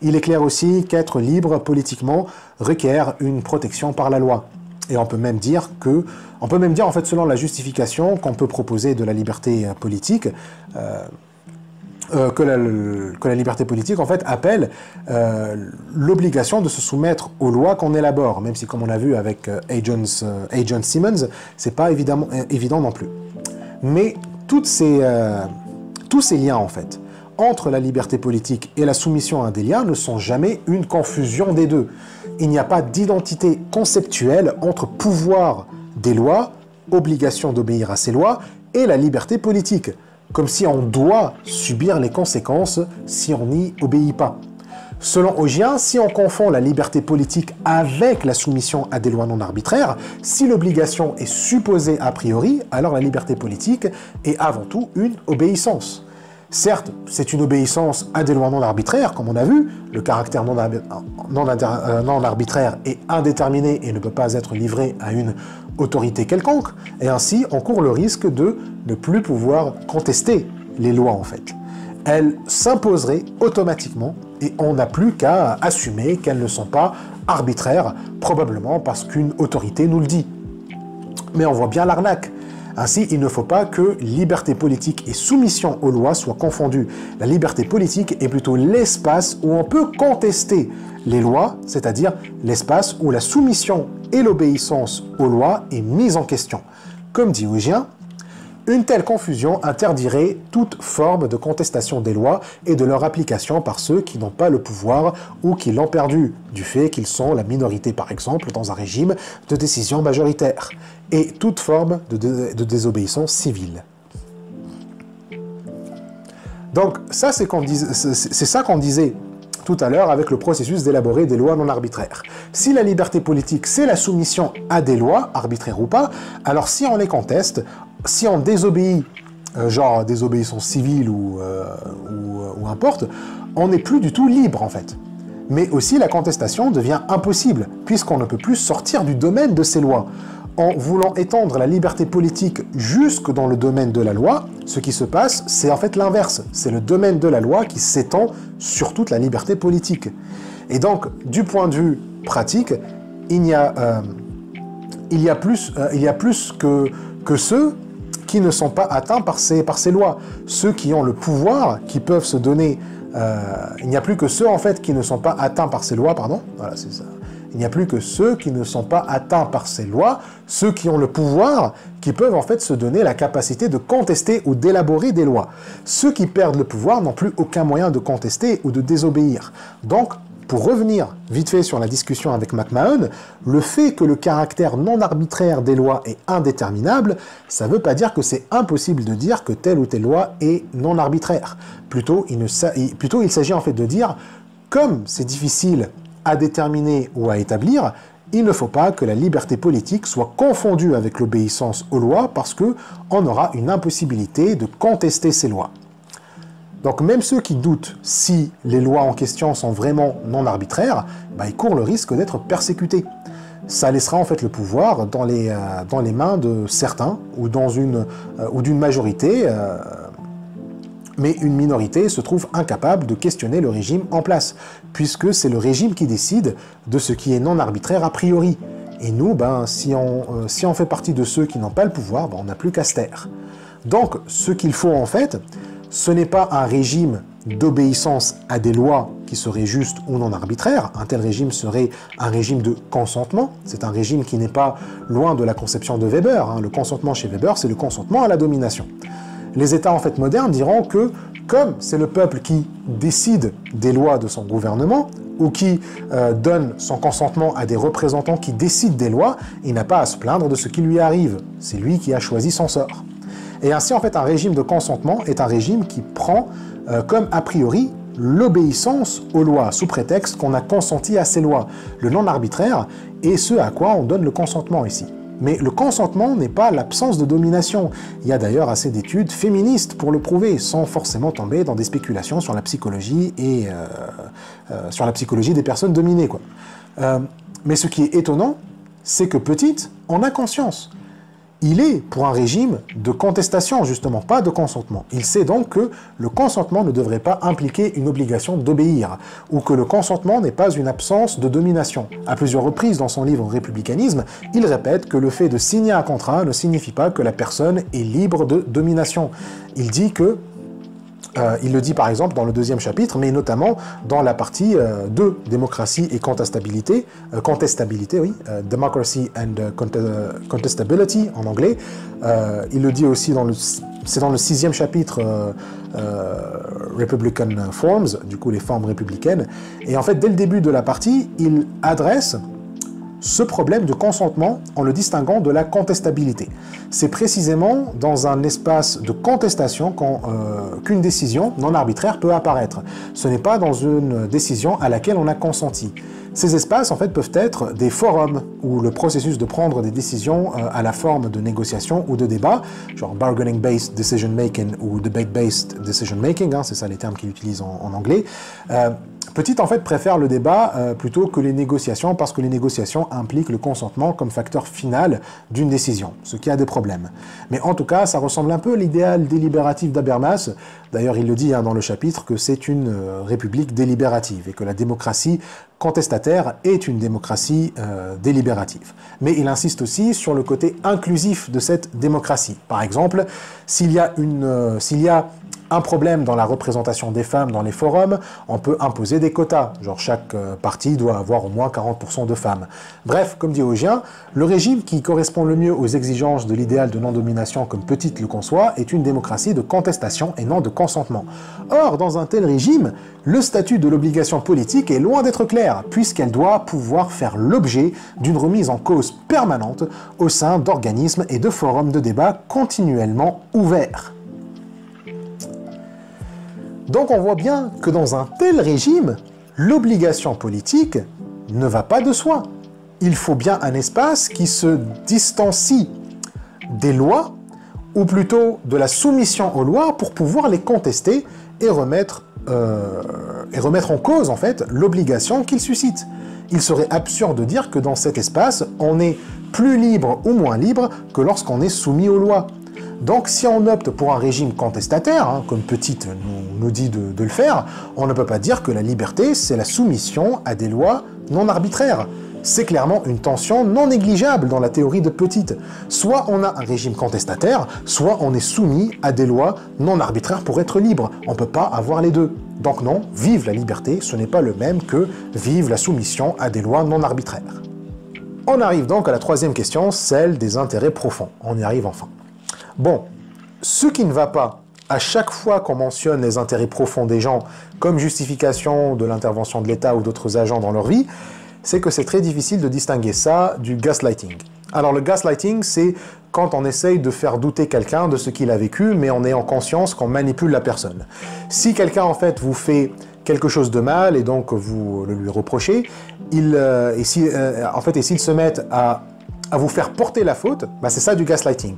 Il est clair aussi qu'être libre politiquement requiert une protection par la loi. Et on peut même dire en fait selon la justification qu'on peut proposer de la liberté politique, que la liberté politique en fait appelle l'obligation de se soumettre aux lois qu'on élabore, même si comme on a vu avec John Simmons, c'est pas évident non plus. Mais tous ces liens en fait, entre la liberté politique et la soumission à des liens ne sont jamais une confusion des deux. Il n'y a pas d'identité conceptuelle entre pouvoir des lois, obligation d'obéir à ces lois, et la liberté politique, comme si on doit subir les conséquences si on n'y obéit pas. Selon Augien, si on confond la liberté politique avec la soumission à des lois non arbitraires, si l'obligation est supposée a priori, alors la liberté politique est avant tout une obéissance. Certes, c'est une obéissance à des lois non arbitraires, comme on a vu, le caractère non arbitraire est indéterminé et ne peut pas être livré à une autorité quelconque, et ainsi on court le risque de ne plus pouvoir contester les lois en fait. Elles s'imposeraient automatiquement et on n'a plus qu'à assumer qu'elles ne sont pas arbitraires, probablement parce qu'une autorité nous le dit. Mais on voit bien l'arnaque. Ainsi, il ne faut pas que liberté politique et soumission aux lois soient confondues. La liberté politique est plutôt l'espace où on peut contester les lois, c'est-à-dire l'espace où la soumission et l'obéissance aux lois est mise en question. Comme dit Augien, une telle confusion interdirait toute forme de contestation des lois et de leur application par ceux qui n'ont pas le pouvoir ou qui l'ont perdu, du fait qu'ils sont la minorité par exemple dans un régime de décision majoritaire, et toute forme de désobéissance civile. Donc ça c'est ça qu'on disait tout à l'heure avec le processus d'élaborer des lois non arbitraires. Si la liberté politique c'est la soumission à des lois, arbitraires ou pas, alors si on les conteste, si on désobéit, genre désobéissance civile ou importe, on n'est plus du tout libre en fait. Mais aussi la contestation devient impossible, puisqu'on ne peut plus sortir du domaine de ces lois. En voulant étendre la liberté politique jusque dans le domaine de la loi, ce qui se passe, c'est en fait l'inverse. C'est le domaine de la loi qui s'étend sur toute la liberté politique. Et donc, du point de vue pratique, il y a plus que ceux qui ne sont pas atteints par ces lois. Ceux qui ont le pouvoir, qui peuvent se donner... il n'y a plus que ceux, en fait, qui ne sont pas atteints par ces lois, pardon. Voilà, c'est ça. Il n'y a plus que ceux qui ne sont pas atteints par ces lois, ceux qui ont le pouvoir, qui peuvent en fait se donner la capacité de contester ou d'élaborer des lois. Ceux qui perdent le pouvoir n'ont plus aucun moyen de contester ou de désobéir. Donc, pour revenir vite fait sur la discussion avec McMahon, le fait que le caractère non arbitraire des lois est indéterminable, ça ne veut pas dire que c'est impossible de dire que telle ou telle loi est non arbitraire. Plutôt, il s'agit en fait de dire, comme c'est difficile à déterminer ou à établir, il ne faut pas que la liberté politique soit confondue avec l'obéissance aux lois parce qu'on aura une impossibilité de contester ces lois. Donc même ceux qui doutent si les lois en question sont vraiment non arbitraires, ils courent le risque d'être persécutés. Ça laissera en fait le pouvoir dans les mains de certains ou d'une majorité, mais une minorité se trouve incapable de questionner le régime en place, puisque c'est le régime qui décide de ce qui est non arbitraire a priori. Et nous, si on fait partie de ceux qui n'ont pas le pouvoir, on n'a plus qu'à se taire. Donc ce qu'il faut en fait, ce n'est pas un régime d'obéissance à des lois qui serait juste ou non arbitraire. Un tel régime serait un régime de consentement. C'est un régime qui n'est pas loin de la conception de Weber. Le consentement chez Weber, c'est le consentement à la domination. Les États en fait modernes diront que, comme c'est le peuple qui décide des lois de son gouvernement, ou qui donne son consentement à des représentants qui décident des lois, il n'a pas à se plaindre de ce qui lui arrive. C'est lui qui a choisi son sort. Et ainsi, en fait, un régime de consentement est un régime qui prend comme a priori l'obéissance aux lois, sous prétexte qu'on a consenti à ces lois. Le non-arbitraire est ce à quoi on donne le consentement ici. Mais le consentement n'est pas l'absence de domination. Il y a d'ailleurs assez d'études féministes pour le prouver, sans forcément tomber dans des spéculations sur la psychologie et sur la psychologie des personnes dominées, quoi. Mais ce qui est étonnant, c'est que petite, on a conscience. Il est pour un régime de contestation, justement, pas de consentement. Il sait donc que le consentement ne devrait pas impliquer une obligation d'obéir, ou que le consentement n'est pas une absence de domination. À plusieurs reprises dans son livre Républicanisme, il répète que le fait de signer un contrat ne signifie pas que la personne est libre de domination. Il dit que il le dit par exemple dans le 2e chapitre, mais notamment dans la partie 2, démocratie et contestabilité, democracy and contestability en anglais. Il le dit aussi c'est dans le 6e chapitre, Republican Forms, du coup les formes républicaines. Et en fait, dès le début de la partie, il adresse ce problème de consentement en le distinguant de la contestabilité. C'est précisément dans un espace de contestation qu'une décision non arbitraire peut apparaître. Ce n'est pas dans une décision à laquelle on a consenti. Ces espaces, en fait, peuvent être des forums où le processus de prendre des décisions à la forme de négociation ou de débat, genre bargaining-based decision-making ou debate-based decision-making, c'est ça les termes qu'il utilise en anglais. Petite, en fait, préfère le débat plutôt que les négociations, parce que les négociations impliquent le consentement comme facteur final d'une décision, ce qui a des problèmes. Mais en tout cas, ça ressemble un peu à l'idéal délibératif d'Habermas. D'ailleurs, il le dit dans le chapitre que c'est une république délibérative et que la démocratie contestataire est une démocratie délibérative. Mais il insiste aussi sur le côté inclusif de cette démocratie. Par exemple, s'il y a un problème dans la représentation des femmes dans les forums, on peut imposer des quotas. Genre chaque parti doit avoir au moins 40% de femmes. Bref, comme dit Augien, le régime qui correspond le mieux aux exigences de l'idéal de non-domination comme Petite le conçoit est une démocratie de contestation et non de consentement. Or, dans un tel régime, le statut de l'obligation politique est loin d'être clair, puisqu'elle doit pouvoir faire l'objet d'une remise en cause permanente au sein d'organismes et de forums de débat continuellement ouverts. Donc on voit bien que dans un tel régime, l'obligation politique ne va pas de soi. Il faut bien un espace qui se distancie des lois, ou plutôt de la soumission aux lois, pour pouvoir les contester et remettre en cause en fait l'obligation qu'ils suscitent. Il serait absurde de dire que dans cet espace, on est plus libre ou moins libre que lorsqu'on est soumis aux lois. Donc si on opte pour un régime contestataire, comme Petite nous dit de le faire, on ne peut pas dire que la liberté, c'est la soumission à des lois non arbitraires. c'est clairement une tension non négligeable dans la théorie de Petite. Soit on a un régime contestataire, soit on est soumis à des lois non arbitraires pour être libre. On ne peut pas avoir les deux. Donc non, vive la liberté, ce n'est pas le même que vive la soumission à des lois non arbitraires. On arrive donc à la troisième question, celle des intérêts profonds. On y arrive enfin. Bon, ce qui ne va pas, à chaque fois qu'on mentionne les intérêts profonds des gens comme justification de l'intervention de l'État ou d'autres agents dans leur vie, c'est que c'est très difficile de distinguer ça du gaslighting. Alors le gaslighting, c'est quand on essaye de faire douter quelqu'un de ce qu'il a vécu, mais on est en conscience qu'on manipule la personne. Si quelqu'un en fait vous fait quelque chose de mal et donc vous le lui reprochez, s'il se met à vous faire porter la faute, bah c'est ça du gaslighting.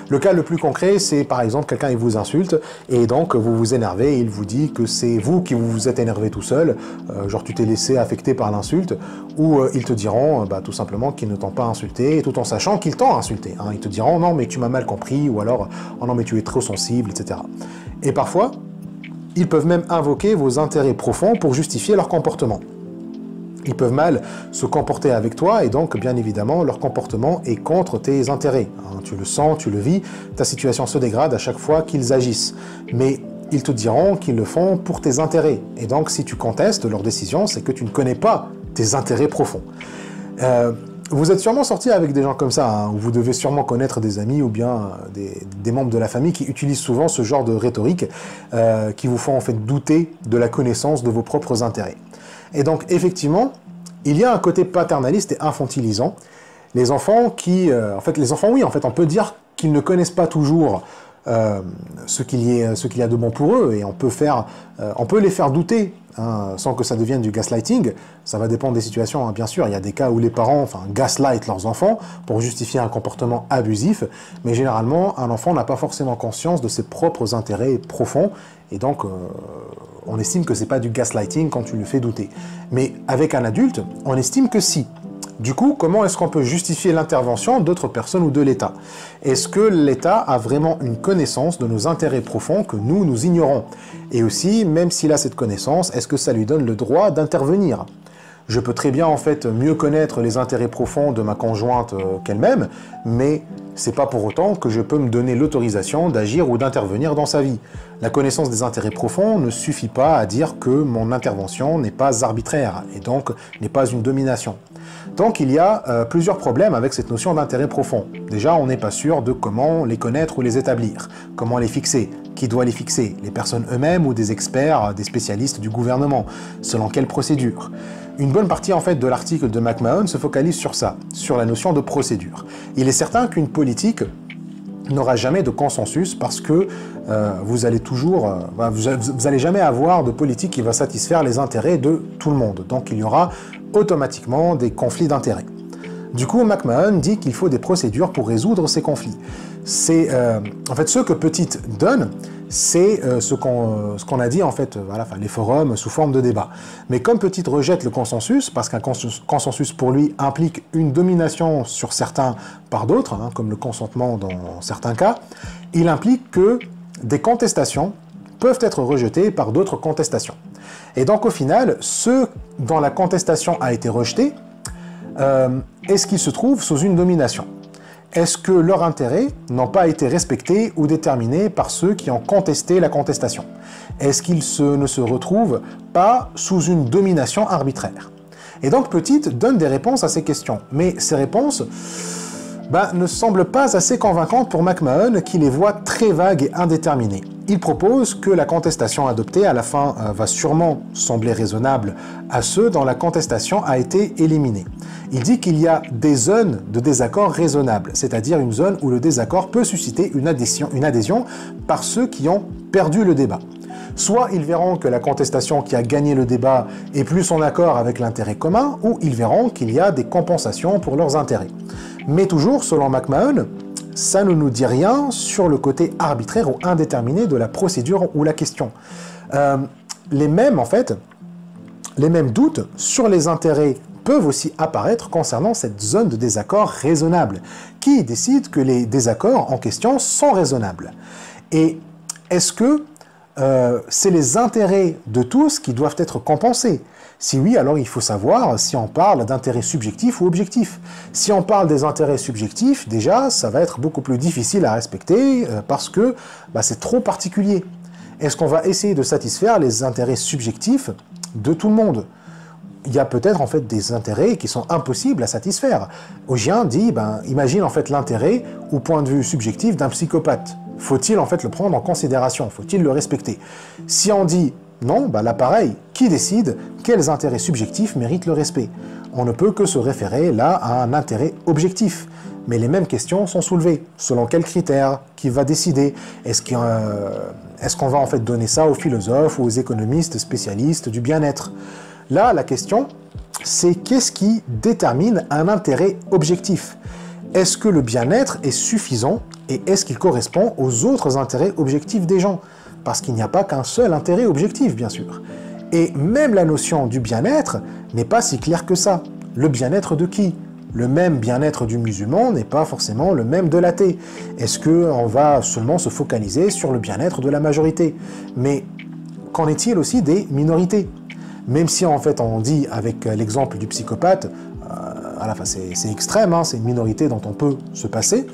Le cas le plus concret, c'est par exemple quelqu'un il vous insulte et donc vous vous énervez et il vous dit que c'est vous qui vous êtes énervé tout seul, genre tu t'es laissé affecter par l'insulte, ou ils te diront tout simplement qu'ils ne t'ont pas insulté tout en sachant qu'ils t'ont insulté. Hein. Ils te diront non mais tu m'as mal compris ou alors oh non mais tu es trop sensible, etc. Et parfois, ils peuvent même invoquer vos intérêts profonds pour justifier leur comportement. Ils peuvent mal se comporter avec toi et donc, bien évidemment, leur comportement est contre tes intérêts. Hein, tu le sens, tu le vis, ta situation se dégrade à chaque fois qu'ils agissent. Mais ils te diront qu'ils le font pour tes intérêts. Et donc, si tu contestes leur décision, c'est que tu ne connais pas tes intérêts profonds. Vous êtes sûrement sorti avec des gens comme ça, hein, où vous devez sûrement connaître des amis ou bien des membres de la famille qui utilisent souvent ce genre de rhétorique qui vous font en fait douter de la connaissance de vos propres intérêts. Et donc, effectivement, il y a un côté paternaliste et infantilisant. Les enfants qui... on peut dire qu'ils ne connaissent pas toujours ce qu'il y a de bon pour eux, et on peut les faire douter, hein, sans que ça devienne du gaslighting. Ça va dépendre des situations, hein, bien sûr. Il y a des cas où les parents gaslightent leurs enfants pour justifier un comportement abusif, mais généralement, un enfant n'a pas forcément conscience de ses propres intérêts profonds, et donc on estime que c'est pas du gaslighting quand tu le fais douter. Mais avec un adulte, on estime que si. Du coup, comment est-ce qu'on peut justifier l'intervention d'autres personnes ou de l'État? Est-ce que l'État a vraiment une connaissance de nos intérêts profonds que nous ignorons? Et aussi, même s'il a cette connaissance, est-ce que ça lui donne le droit d'intervenir? Je peux très bien en fait mieux connaître les intérêts profonds de ma conjointe qu'elle-même, mais c'est pas pour autant que je peux me donner l'autorisation d'agir ou d'intervenir dans sa vie. La connaissance des intérêts profonds ne suffit pas à dire que mon intervention n'est pas arbitraire et donc n'est pas une domination. Donc il y a plusieurs problèmes avec cette notion d'intérêt profond. Déjà, on n'est pas sûr de comment les connaître ou les établir, comment les fixer, qui doit les fixer, les personnes eux-mêmes ou des experts, des spécialistes du gouvernement, selon quelle procédure. Une bonne partie en fait de l'article de McMahon se focalise sur ça, sur la notion de procédure. Il est certain qu'une politique n'aura jamais de consensus parce que vous allez jamais avoir de politique qui va satisfaire les intérêts de tout le monde. Donc il y aura automatiquement des conflits d'intérêts. Du coup, McMahon dit qu'il faut des procédures pour résoudre ces conflits. C'est en fait ce que Petite donne, c'est ce qu'on a dit en fait, les forums sous forme de débat. Mais comme Petite rejette le consensus, parce qu'un consensus pour lui implique une domination sur certains par d'autres, hein, comme le consentement dans certains cas, il implique que des contestations peuvent être rejetées par d'autres contestations. Et donc au final, ceux dont la contestation a été rejetée, est-ce qu'ils se trouvent sous une domination? Est-ce que leurs intérêts n'ont pas été respectés ou déterminés par ceux qui ont contesté la contestation? Est-ce qu'ils ne se retrouvent pas sous une domination arbitraire? Et donc Petite donne des réponses à ces questions, mais ces réponses ne semblent pas assez convaincantes pour McMahon, qui les voit très vagues et indéterminées. Il propose que la contestation adoptée à la fin va sûrement sembler raisonnable à ceux dont la contestation a été éliminée. Il dit qu'il y a des zones de désaccord raisonnables, c'est-à-dire une zone où le désaccord peut susciter une adhésion par ceux qui ont perdu le débat. Soit ils verront que la contestation qui a gagné le débat est plus en accord avec l'intérêt commun, ou ils verront qu'il y a des compensations pour leurs intérêts. Mais toujours, selon McMahon, ça ne nous dit rien sur le côté arbitraire ou indéterminé de la procédure ou la question. Les mêmes doutes sur les intérêts peuvent aussi apparaître concernant cette zone de désaccord raisonnable. Qui décide que les désaccords en question sont raisonnables? Et est-ce que c'est les intérêts de tous qui doivent être compensés. Si oui, alors il faut savoir si on parle d'intérêts subjectifs ou objectifs. Si on parle des intérêts subjectifs, déjà, ça va être beaucoup plus difficile à respecter parce que c'est trop particulier. Est-ce qu'on va essayer de satisfaire les intérêts subjectifs de tout le monde? Il y a peut-être en fait des intérêts qui sont impossibles à satisfaire. Ogien dit, imagine en fait l'intérêt au point de vue subjectif d'un psychopathe. Faut-il en fait le prendre en considération? Faut-il le respecter? Si on dit non, là pareil, qui décide quels intérêts subjectifs méritent le respect? On ne peut que se référer là à un intérêt objectif. Mais les mêmes questions sont soulevées. Selon quels critères? Qui va décider? Est-ce qu'on va en fait donner ça aux philosophes ou aux économistes spécialistes du bien-être? Là, la question, c'est qu'est-ce qui détermine un intérêt objectif? Est-ce que le bien-être est suffisant et est-ce qu'il correspond aux autres intérêts objectifs des gens? Parce qu'il n'y a pas qu'un seul intérêt objectif, bien sûr. Et même la notion du bien-être n'est pas si claire que ça. Le bien-être de qui? Le même bien-être du musulman n'est pas forcément le même de l'athée. Est-ce qu'on va seulement se focaliser sur le bien-être de la majorité? Mais qu'en est-il aussi des minorités? Même si en fait on dit avec l'exemple du psychopathe, c'est extrême, c'est une minorité dont on peut se passer,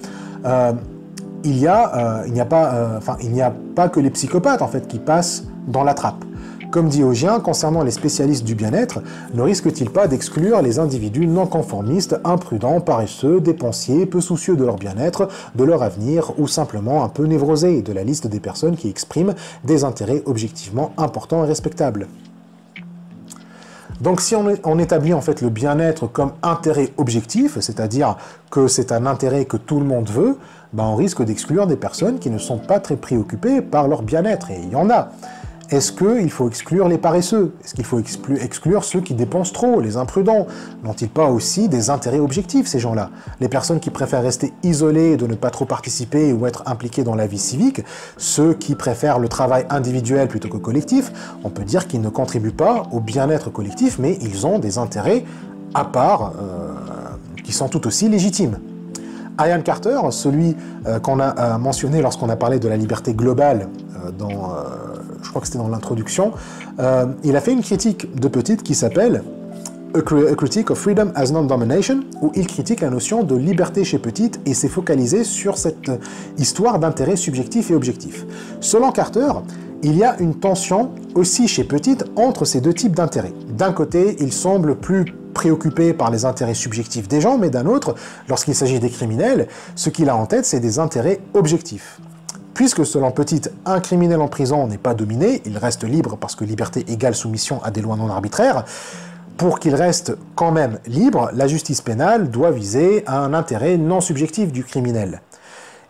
il n'y a pas que les psychopathes en fait qui passent dans la trappe. Comme dit Ogien, concernant les spécialistes du bien-être, ne risque-t-il pas d'exclure les individus non conformistes, imprudents, paresseux, dépensiers, peu soucieux de leur bien-être, de leur avenir, ou simplement un peu névrosés, de la liste des personnes qui expriment des intérêts objectivement importants et respectables? Donc si on établit en fait le bien-être comme intérêt objectif, c'est-à-dire que c'est un intérêt que tout le monde veut, on risque d'exclure des personnes qui ne sont pas très préoccupées par leur bien-être, et il y en a. Est-ce qu'il faut exclure les paresseux? Est-ce qu'il faut exclure ceux qui dépensent trop, les imprudents? N'ont-ils pas aussi des intérêts objectifs, ces gens-là? Les personnes qui préfèrent rester isolées et de ne pas trop participer ou être impliquées dans la vie civique, ceux qui préfèrent le travail individuel plutôt que collectif, on peut dire qu'ils ne contribuent pas au bien-être collectif, mais ils ont des intérêts à part qui sont tout aussi légitimes. Ian Carter, celui qu'on a mentionné lorsqu'on a parlé de la liberté globale je crois que c'était dans l'introduction, il a fait une critique de Pettit qui s'appelle A Critique of Freedom as Non-Domination, où il critique la notion de liberté chez Pettit et s'est focalisé sur cette histoire d'intérêt subjectif et objectif. Selon Carter, il y a une tension aussi chez Pettit entre ces deux types d'intérêts. D'un côté, il semble plus préoccupé par les intérêts subjectifs des gens, mais d'un autre, lorsqu'il s'agit des criminels, ce qu'il a en tête, c'est des intérêts objectifs. Puisque selon Pettit, un criminel en prison n'est pas dominé, il reste libre parce que liberté égale soumission à des lois non arbitraires, pour qu'il reste quand même libre, la justice pénale doit viser à un intérêt non subjectif du criminel.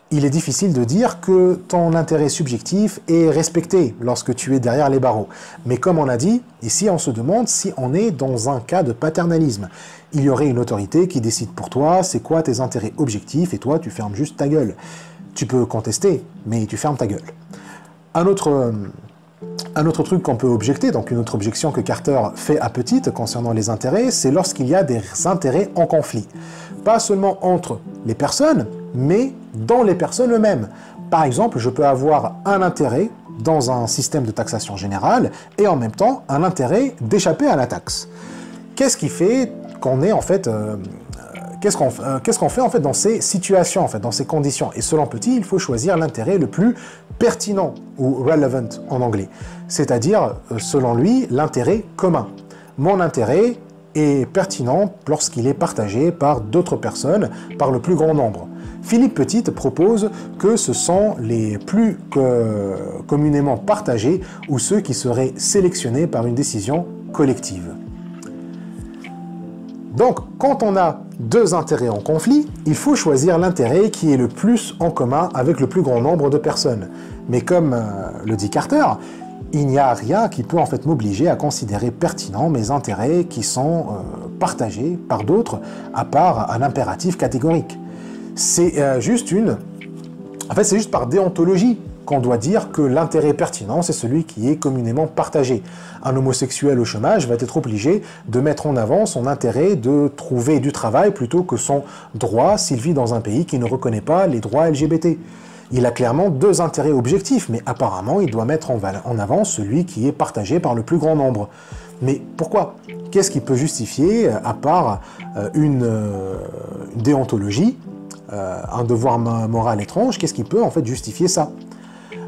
Il est difficile de dire que ton intérêt subjectif est respecté lorsque tu es derrière les barreaux. Mais comme on a dit, ici on se demande si on est dans un cas de paternalisme. Il y aurait une autorité qui décide pour toi c'est quoi tes intérêts objectifs et toi tu fermes juste ta gueule. Tu peux contester, mais tu fermes ta gueule. Un autre truc qu'on peut objecter, donc une autre objection que Carter fait à Pettit concernant les intérêts, c'est lorsqu'il y a des intérêts en conflit. Pas seulement entre les personnes, mais dans les personnes eux-mêmes. Par exemple, je peux avoir un intérêt dans un système de taxation générale et en même temps un intérêt d'échapper à la taxe. Qu'est-ce qui fait qu'on est en fait... Qu'est-ce qu'on fait en fait dans ces situations, en fait, dans ces conditions? Et selon Pettit, il faut choisir l'intérêt le plus pertinent, ou relevant en anglais. C'est-à-dire, selon lui, l'intérêt commun. Mon intérêt est pertinent lorsqu'il est partagé par d'autres personnes, par le plus grand nombre. Philippe Pettit propose que ce sont les plus communément partagés ou ceux qui seraient sélectionnés par une décision collective. Donc, quand on a deux intérêts en conflit, il faut choisir l'intérêt qui est le plus en commun avec le plus grand nombre de personnes. Mais comme le dit Carter, il n'y a rien qui peut en fait m'obliger à considérer pertinents mes intérêts qui sont partagés par d'autres, à part un impératif catégorique. C'est juste par déontologie qu'on doit dire que l'intérêt pertinent, c'est celui qui est communément partagé. Un homosexuel au chômage va être obligé de mettre en avant son intérêt de trouver du travail plutôt que son droit s'il vit dans un pays qui ne reconnaît pas les droits LGBT. Il a clairement deux intérêts objectifs, mais apparemment il doit mettre en avant celui qui est partagé par le plus grand nombre. Mais pourquoi? Qu'est-ce qui peut justifier, à part une déontologie, un devoir moral étrange, qu'est-ce qui peut en fait justifier ça?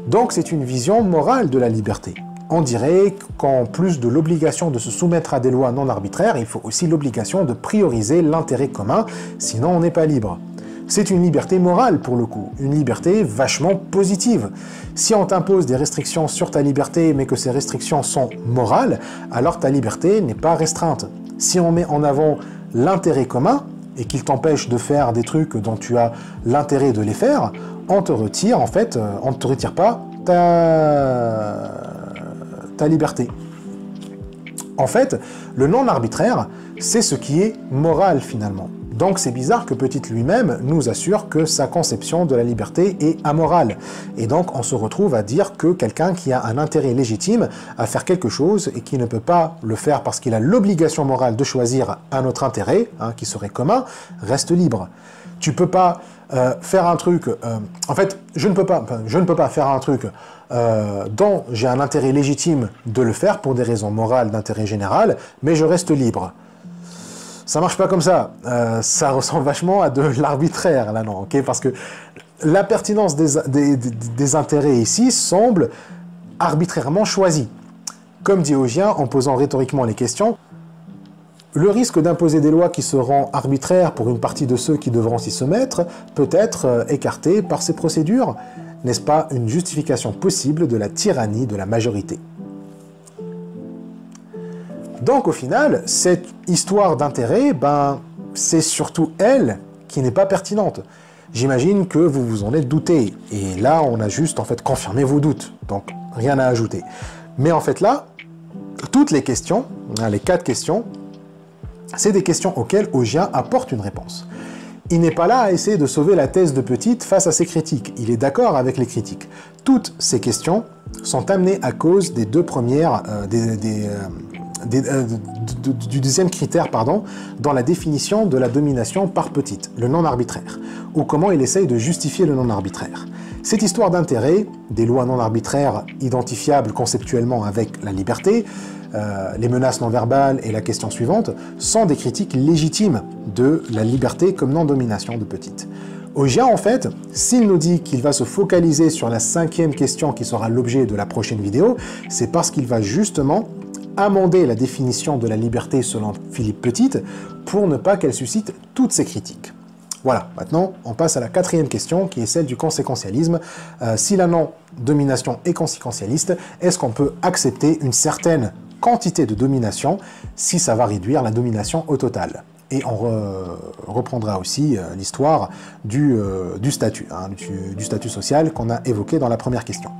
Donc c'est une vision morale de la liberté. On dirait qu'en plus de l'obligation de se soumettre à des lois non arbitraires, il faut aussi l'obligation de prioriser l'intérêt commun, sinon on n'est pas libre. C'est une liberté morale pour le coup, une liberté vachement positive. Si on t'impose des restrictions sur ta liberté, mais que ces restrictions sont morales, alors ta liberté n'est pas restreinte. Si on met en avant l'intérêt commun, et qu'il t'empêche de faire des trucs dont tu as l'intérêt de les faire, on te retire en fait, on ne te retire pas ta liberté. En fait, le non-arbitraire, c'est ce qui est moral finalement. Donc c'est bizarre que Petit lui-même nous assure que sa conception de la liberté est amorale. Et donc on se retrouve à dire que quelqu'un qui a un intérêt légitime à faire quelque chose et qui ne peut pas le faire parce qu'il a l'obligation morale de choisir un autre intérêt, qui serait commun, reste libre. Tu peux pas faire un truc... en fait, je ne peux pas faire un truc dont j'ai un intérêt légitime de le faire pour des raisons morales d'intérêt général, mais je reste libre. Ça marche pas comme ça. Ça ressemble vachement à de l'arbitraire, là, non, ok? Parce que la pertinence des intérêts ici semble arbitrairement choisie. Comme dit Augien, en posant rhétoriquement les questions, le risque d'imposer des lois qui seront arbitraires pour une partie de ceux qui devront s'y soumettre peut être écarté par ces procédures. N'est-ce pas une justification possible de la tyrannie de la majorité? Donc au final, cette histoire d'intérêt, c'est surtout elle qui n'est pas pertinente. J'imagine que vous vous en êtes douté, et là on a juste en fait confirmé vos doutes, donc rien à ajouter. Mais en fait là, toutes les questions, les 4 questions, c'est des questions auxquelles Augien apporte une réponse. Il n'est pas là à essayer de sauver la thèse de Petit face à ses critiques, il est d'accord avec les critiques. Toutes ces questions sont amenées à cause des deux premières, du deuxième critère, dans la définition de la domination par Petit, le non-arbitraire, ou comment il essaye de justifier le non-arbitraire. Cette histoire d'intérêt, des lois non-arbitraires identifiables conceptuellement avec la liberté, les menaces non-verbales et la question suivante, sont des critiques légitimes de la liberté comme non-domination de Petit. Augien, en fait, s'il nous dit qu'il va se focaliser sur la 5e question qui sera l'objet de la prochaine vidéo, c'est parce qu'il va justement amender la définition de la liberté selon Philippe Petit pour ne pas qu'elle suscite toutes ces critiques. Voilà, maintenant on passe à la 4e question qui est celle du conséquentialisme. Si la non-domination est conséquentialiste, est-ce qu'on peut accepter une certaine quantité de domination si ça va réduire la domination au total? Et on reprendra aussi l'histoire du statut, du statut social qu'on a évoqué dans la première question.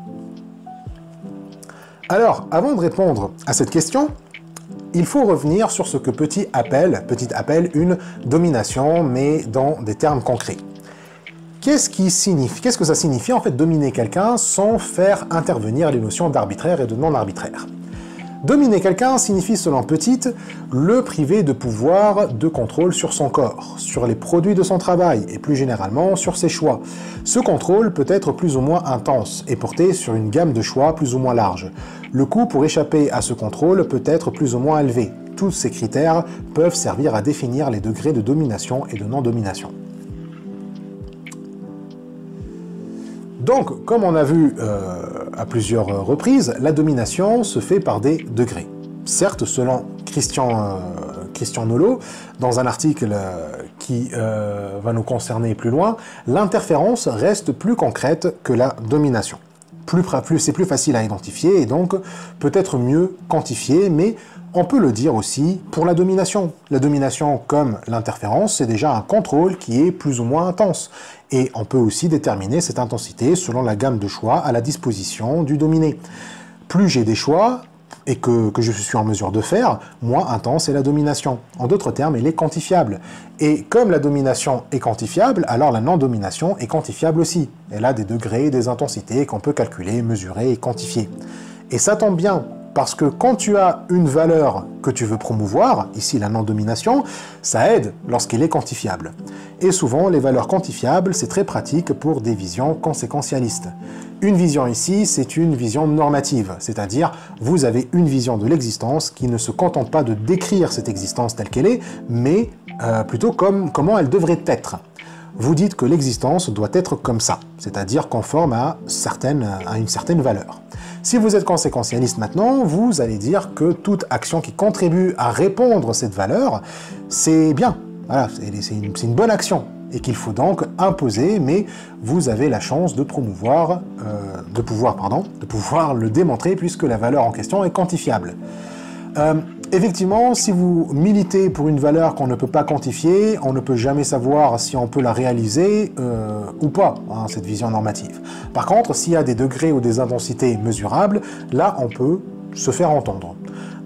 Alors, avant de répondre à cette question, il faut revenir sur ce que Petit appelle une domination, mais dans des termes concrets. Qu'est-ce que ça signifie en fait dominer quelqu'un sans faire intervenir les notions d'arbitraire et de non-arbitraire? Dominer quelqu'un signifie, selon Petit, le priver de pouvoir de contrôle sur son corps, sur les produits de son travail et plus généralement sur ses choix. Ce contrôle peut être plus ou moins intense et porter sur une gamme de choix plus ou moins large. Le coût pour échapper à ce contrôle peut être plus ou moins élevé. Tous ces critères peuvent servir à définir les degrés de domination et de non-domination. Donc, comme on a vu à plusieurs reprises, la domination se fait par des degrés. Certes, selon Christian Nolot, dans un article qui va nous concerner plus loin, l'interférence reste plus concrète que la domination. C'est plus facile à identifier et donc peut-être mieux quantifié, mais on peut le dire aussi pour la domination. La domination, comme l'interférence, c'est déjà un contrôle qui est plus ou moins intense. Et on peut aussi déterminer cette intensité selon la gamme de choix à la disposition du dominé. Plus j'ai des choix, et que je suis en mesure de faire, moins intense est la domination. En d'autres termes, elle est quantifiable. Et comme la domination est quantifiable, alors la non-domination est quantifiable aussi. Elle a des degrés, des intensités qu'on peut calculer, mesurer et quantifier. Et ça tombe bien, parce que quand tu as une valeur que tu veux promouvoir, ici la non-domination, ça aide lorsqu'elle est quantifiable. Et souvent, les valeurs quantifiables, c'est très pratique pour des visions conséquentialistes. Une vision ici, c'est une vision normative, c'est-à-dire vous avez une vision de l'existence qui ne se contente pas de décrire cette existence telle qu'elle est, mais plutôt comme comment elle devrait être. Vous dites que l'existence doit être comme ça, c'est-à-dire conforme à une certaine valeur. Si vous êtes conséquentialiste maintenant, vous allez dire que toute action qui contribue à répondre à cette valeur, c'est bien, voilà, c'est une bonne action, et qu'il faut donc imposer, mais vous avez la chance de pouvoir le démontrer puisque la valeur en question est quantifiable. Effectivement, si vous militez pour une valeur qu'on ne peut pas quantifier, on ne peut jamais savoir si on peut la réaliser ou pas, hein, cette vision normative. Par contre, s'il y a des degrés ou des intensités mesurables, là on peut se faire entendre.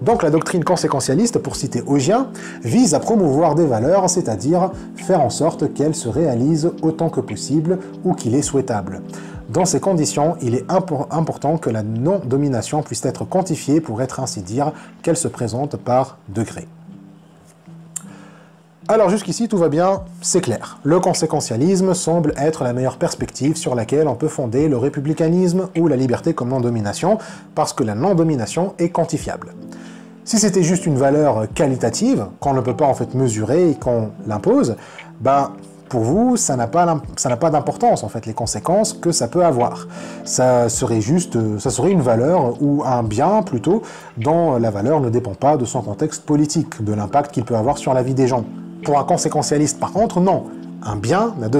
Donc la doctrine conséquentialiste, pour citer Augien, vise à promouvoir des valeurs, c'est-à-dire faire en sorte qu'elles se réalisent autant que possible ou qu'il est souhaitable. Dans ces conditions, il est important que la non-domination puisse être quantifiée pour être ainsi dire qu'elle se présente par degrés. Alors jusqu'ici tout va bien, c'est clair. Le conséquentialisme semble être la meilleure perspective sur laquelle on peut fonder le républicanisme ou la liberté comme non-domination, parce que la non-domination est quantifiable. Si c'était juste une valeur qualitative, qu'on ne peut pas en fait mesurer et qu'on l'impose, pour vous, ça n'a pas d'importance en fait, les conséquences que ça peut avoir. Ça serait une valeur ou un bien plutôt, dont la valeur ne dépend pas de son contexte politique, de l'impact qu'il peut avoir sur la vie des gens. Pour un conséquentialiste par contre, non. Un bien n'a de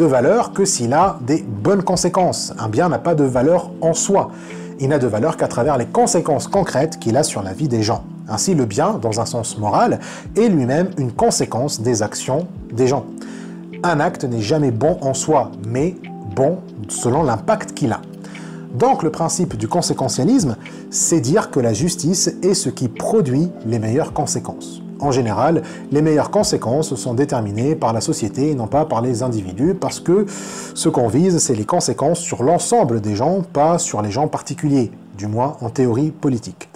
valeur que s'il a des bonnes conséquences. Un bien n'a pas de valeur en soi. Il n'a de valeur qu'à travers les conséquences concrètes qu'il a sur la vie des gens. Ainsi, le bien, dans un sens moral, est lui-même une conséquence des actions des gens. Un acte n'est jamais bon en soi, mais bon selon l'impact qu'il a. Donc le principe du conséquentialisme, c'est dire que la justice est ce qui produit les meilleures conséquences. En général, les meilleures conséquences sont déterminées par la société et non pas par les individus, parce que ce qu'on vise, c'est les conséquences sur l'ensemble des gens, pas sur les gens particuliers, du moins en théorie politique.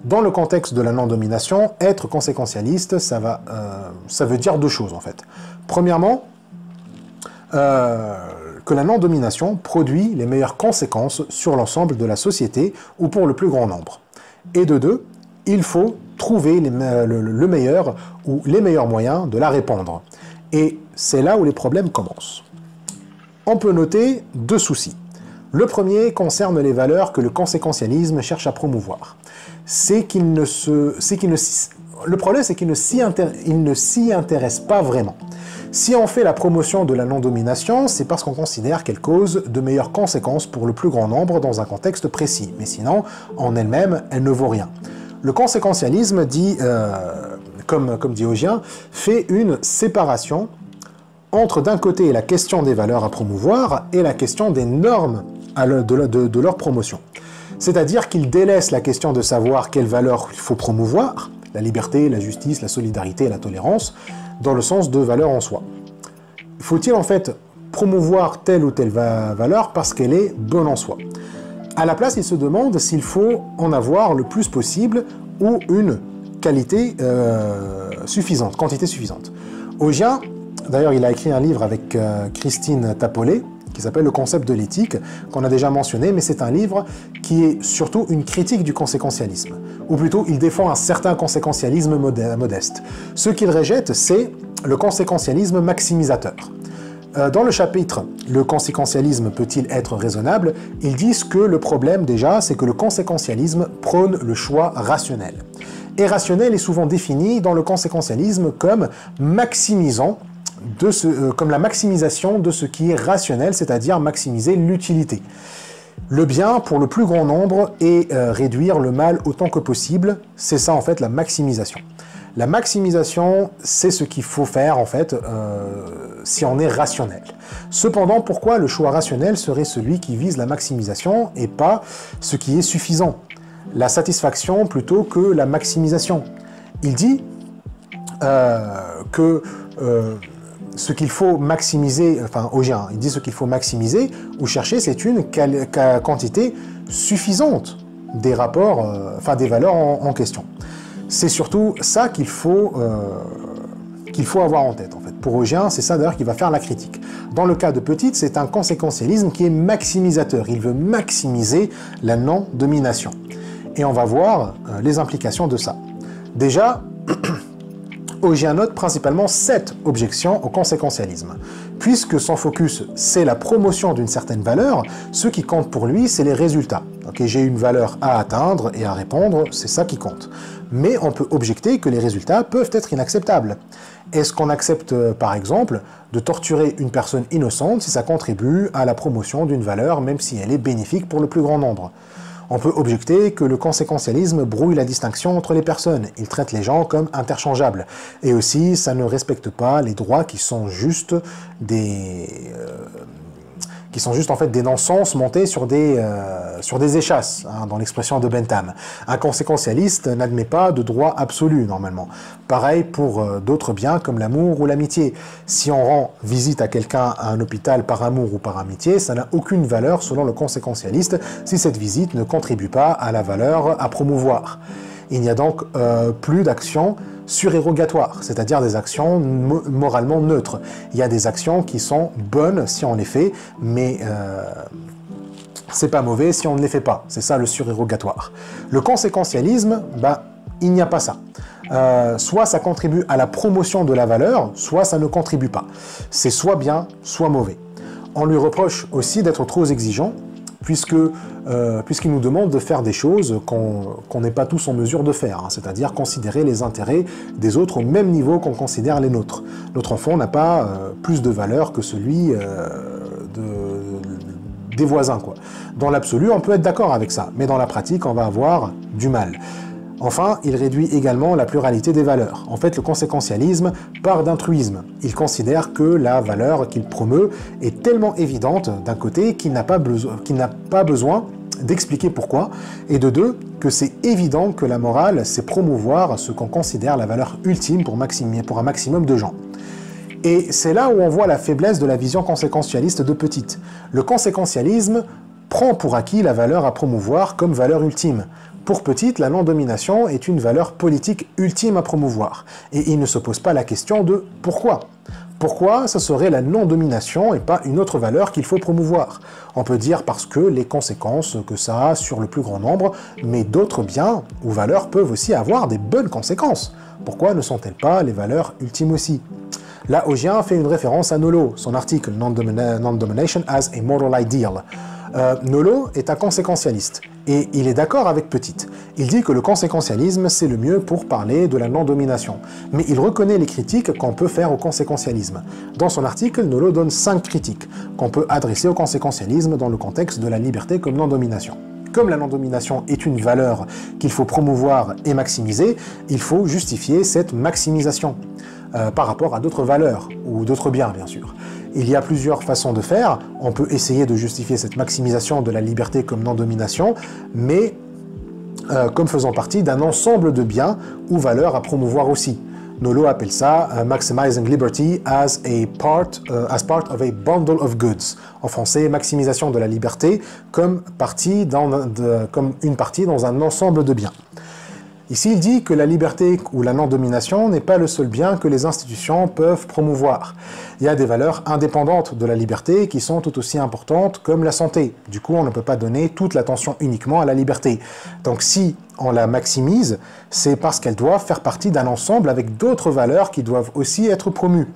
Dans le contexte de la non-domination, être conséquentialiste, ça veut dire deux choses en fait. Premièrement, que la non-domination produit les meilleures conséquences sur l'ensemble de la société ou pour le plus grand nombre. Et de deux, il faut trouver le meilleur ou les meilleurs moyens de la répandre. Et c'est là où les problèmes commencent. On peut noter deux soucis. Le premier concerne les valeurs que le conséquentialisme cherche à promouvoir. Le problème, c'est qu'il ne s'y intéresse pas vraiment. Si on fait la promotion de la non-domination, c'est parce qu'on considère qu'elle cause de meilleures conséquences pour le plus grand nombre dans un contexte précis. Mais sinon, en elle-même, elle ne vaut rien. Le conséquentialisme, comme dit Augien, fait une séparation entre d'un côté la question des valeurs à promouvoir et la question des normes de leur promotion. C'est-à-dire qu'il délaisse la question de savoir quelles valeurs il faut promouvoir, la liberté, la justice, la solidarité et la tolérance, dans le sens de valeur en soi. Faut-il en fait promouvoir telle ou telle valeur parce qu'elle est bonne en soi? À la place, il se demande s'il faut en avoir le plus possible ou une qualité suffisante, quantité suffisante. Augien, d'ailleurs, il a écrit un livre avec Christine Tapollet, qui s'appelle Le concept de l'éthique, qu'on a déjà mentionné, mais c'est un livre qui est surtout une critique du conséquentialisme. Ou plutôt, il défend un certain conséquentialisme modeste. Ce qu'il rejette, c'est le conséquentialisme maximisateur. Dans le chapitre « Le conséquentialisme peut-il être raisonnable ?», ils disent que le problème déjà, c'est que le conséquentialisme prône le choix rationnel. Et rationnel est souvent défini dans le conséquentialisme comme maximisant comme la maximisation de ce qui est rationnel, c'est-à-dire maximiser l'utilité. Le bien pour le plus grand nombre et réduire le mal autant que possible, c'est ça en fait la maximisation. La maximisation, c'est ce qu'il faut faire en fait si on est rationnel. Cependant, pourquoi le choix rationnel serait celui qui vise la maximisation et pas ce qui est suffisant? La satisfaction plutôt que la maximisation. Il dit que ce qu'il faut maximiser, enfin Augien, il dit ce qu'il faut maximiser ou chercher, c'est une quantité suffisante des rapports, des valeurs en question. C'est surtout ça qu'il faut qu'il faut avoir en tête, en fait. Pour Augien, c'est ça d'ailleurs qui va faire la critique. Dans le cas de Petite, c'est un conséquentialisme qui est maximisateur. Il veut maximiser la non-domination. Et on va voir les implications de ça. Déjà, Augien note principalement 7 objections au conséquentialisme. Puisque son focus, c'est la promotion d'une certaine valeur, ce qui compte pour lui, c'est les résultats. Okay, j'ai une valeur à atteindre et à répondre, c'est ça qui compte. Mais on peut objecter que les résultats peuvent être inacceptables. Est-ce qu'on accepte, par exemple, de torturer une personne innocente si ça contribue à la promotion d'une valeur, même si elle est bénéfique pour le plus grand nombre? On peut objecter que le conséquentialisme brouille la distinction entre les personnes. Il traite les gens comme interchangeables. Et aussi, ça ne respecte pas les droits qui sont juste en fait des non-sens montés sur des échasses, hein, dans l'expression de Bentham. Un conséquentialiste n'admet pas de droit absolu, normalement. Pareil pour d'autres biens comme l'amour ou l'amitié. Si on rend visite à quelqu'un à un hôpital par amour ou par amitié, ça n'a aucune valeur selon le conséquentialiste si cette visite ne contribue pas à la valeur à promouvoir. Il n'y a donc plus d'actions surérogatoires, c'est-à-dire des actions moralement neutres. Il y a des actions qui sont bonnes si on les fait, mais c'est pas mauvais si on ne les fait pas. C'est ça le surérogatoire. Le conséquentialisme, il n'y a pas ça. Soit ça contribue à la promotion de la valeur, soit ça ne contribue pas. C'est soit bien, soit mauvais. On lui reproche aussi d'être trop exigeant, puisqu'il nous demande de faire des choses qu'on n'est pas tous en mesure de faire, hein, c'est-à-dire considérer les intérêts des autres au même niveau qu'on considère les nôtres. Notre enfant n'a pas plus de valeur que celui des voisins, quoi. Dans l'absolu, on peut être d'accord avec ça, mais dans la pratique, on va avoir du mal. Enfin, il réduit également la pluralité des valeurs. En fait, le conséquentialisme part d'altruisme. Il considère que la valeur qu'il promeut est tellement évidente, d'un côté, qu'il n'a pas besoin d'expliquer pourquoi, et de deux, que c'est évident que la morale, c'est promouvoir ce qu'on considère la valeur ultime pour un maximum de gens. Et c'est là où on voit la faiblesse de la vision conséquentialiste de Petite. Le conséquentialisme prend pour acquis la valeur à promouvoir comme valeur ultime. Pour Petite, la non-domination est une valeur politique ultime à promouvoir. Et il ne se pose pas la question de pourquoi. Pourquoi ce serait la non-domination et pas une autre valeur qu'il faut promouvoir? On peut dire parce que les conséquences que ça a sur le plus grand nombre, mais d'autres biens ou valeurs peuvent aussi avoir des bonnes conséquences. Pourquoi ne sont-elles pas les valeurs ultimes aussi? Là, Augien fait une référence à Nolo, son article Non-Domination as a Moral Ideal. Nolo est un conséquentialiste, et il est d'accord avec Petite. Il dit que le conséquentialisme, c'est le mieux pour parler de la non-domination, mais il reconnaît les critiques qu'on peut faire au conséquentialisme. Dans son article, Nolo donne 5 critiques qu'on peut adresser au conséquentialisme dans le contexte de la liberté comme non-domination. Comme la non-domination est une valeur qu'il faut promouvoir et maximiser, il faut justifier cette maximisation par rapport à d'autres valeurs, ou d'autres biens bien sûr. Il y a plusieurs façons de faire. On peut essayer de justifier cette maximisation de la liberté comme non-domination, mais comme faisant partie d'un ensemble de biens ou valeurs à promouvoir aussi. Nolo appelle ça maximizing liberty as part of a bundle of goods. En français, maximisation de la liberté comme une partie dans un ensemble de biens. Ici, il dit que la liberté ou la non-domination n'est pas le seul bien que les institutions peuvent promouvoir. Il y a des valeurs indépendantes de la liberté qui sont tout aussi importantes comme la santé. Du coup, on ne peut pas donner toute l'attention uniquement à la liberté. Donc si on la maximise, c'est parce qu'elle doit faire partie d'un ensemble avec d'autres valeurs qui doivent aussi être promues.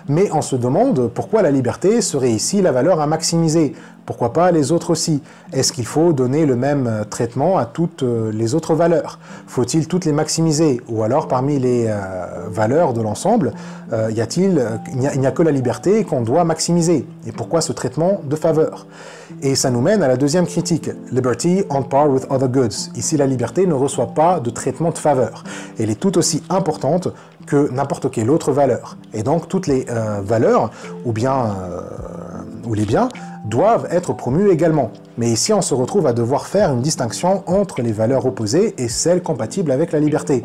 Mais on se demande pourquoi la liberté serait ici la valeur à maximiser. Pourquoi pas les autres aussi? Est-ce qu'il faut donner le même traitement à toutes les autres valeurs? Faut-il toutes les maximiser? Ou alors parmi les valeurs de l'ensemble, il n'y a que la liberté qu'on doit maximiser? Et pourquoi ce traitement de faveur? Et ça nous mène à la deuxième critique, liberty on par with other goods. Ici, la liberté ne reçoit pas de traitement de faveur. Elle est tout aussi importante que n'importe quelle autre valeur. Et donc, toutes les valeurs, ou les biens, doivent être promus également. Mais ici, on se retrouve à devoir faire une distinction entre les valeurs opposées et celles compatibles avec la liberté.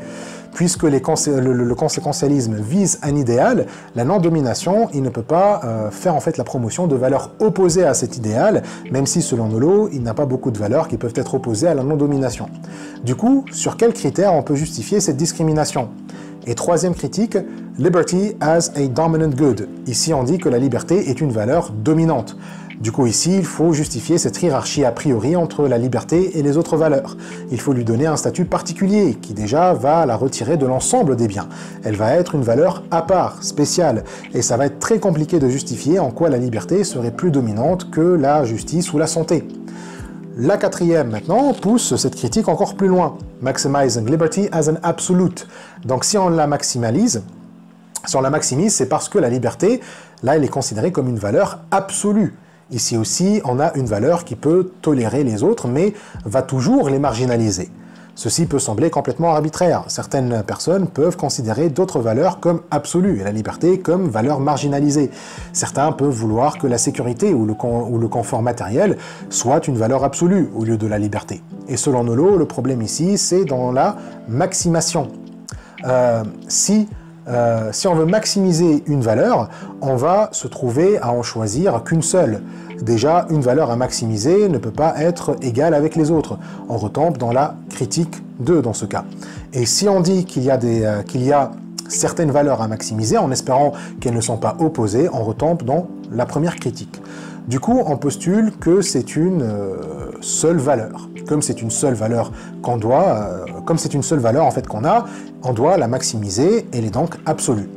Puisque le conséquentialisme vise un idéal, la non-domination, il ne peut pas faire en fait la promotion de valeurs opposées à cet idéal, même si selon Nolo, il n'a pas beaucoup de valeurs qui peuvent être opposées à la non-domination. Du coup, sur quels critères on peut justifier cette discrimination? Et troisième critique, liberty as a dominant good. Ici, on dit que la liberté est une valeur dominante. Du coup, ici, il faut justifier cette hiérarchie a priori entre la liberté et les autres valeurs. Il faut lui donner un statut particulier qui déjà va la retirer de l'ensemble des biens. Elle va être une valeur à part, spéciale, et ça va être très compliqué de justifier en quoi la liberté serait plus dominante que la justice ou la santé. La quatrième, maintenant, pousse cette critique encore plus loin. Maximizing liberty as an absolute. Donc si on la maximise, c'est parce que la liberté, là, elle est considérée comme une valeur absolue. Ici aussi, on a une valeur qui peut tolérer les autres, mais va toujours les marginaliser. Ceci peut sembler complètement arbitraire. Certaines personnes peuvent considérer d'autres valeurs comme absolues et la liberté comme valeur marginalisée. Certains peuvent vouloir que la sécurité ou le confort matériel soit une valeur absolue au lieu de la liberté. Et selon Nolo, le problème ici, c'est dans la maximation. Si on veut maximiser une valeur, on va se trouver à en choisir qu'une seule. Déjà, une valeur à maximiser ne peut pas être égale avec les autres. On retombe dans la critique 2 dans ce cas. Et si on dit qu'il y a certaines valeurs à maximiser, en espérant qu'elles ne sont pas opposées, on retombe dans la première critique. Du coup, on postule que c'est une seule valeur. Comme c'est une seule valeur qu'on doit, comme c'est une seule valeur en fait qu'on a, on doit la maximiser, elle est donc absolue.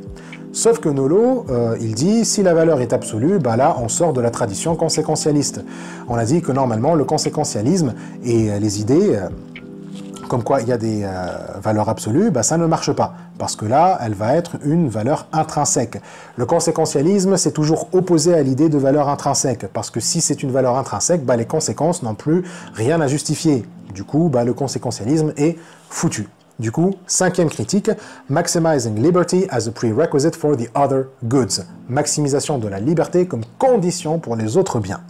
Sauf que Nolo, il dit, si la valeur est absolue, bah là, on sort de la tradition conséquentialiste. On a dit que normalement, le conséquentialisme et les idées, comme quoi il y a des valeurs absolues, bah ça ne marche pas. Parce que là, elle va être une valeur intrinsèque. Le conséquentialisme, c'est toujours opposé à l'idée de valeur intrinsèque. Parce que si c'est une valeur intrinsèque, bah les conséquences n'ont plus rien à justifier. Du coup, bah le conséquentialisme est foutu. Du coup, cinquième critique, maximizing liberty as a prerequisite for the other goods. Maximisation de la liberté comme condition pour les autres biens.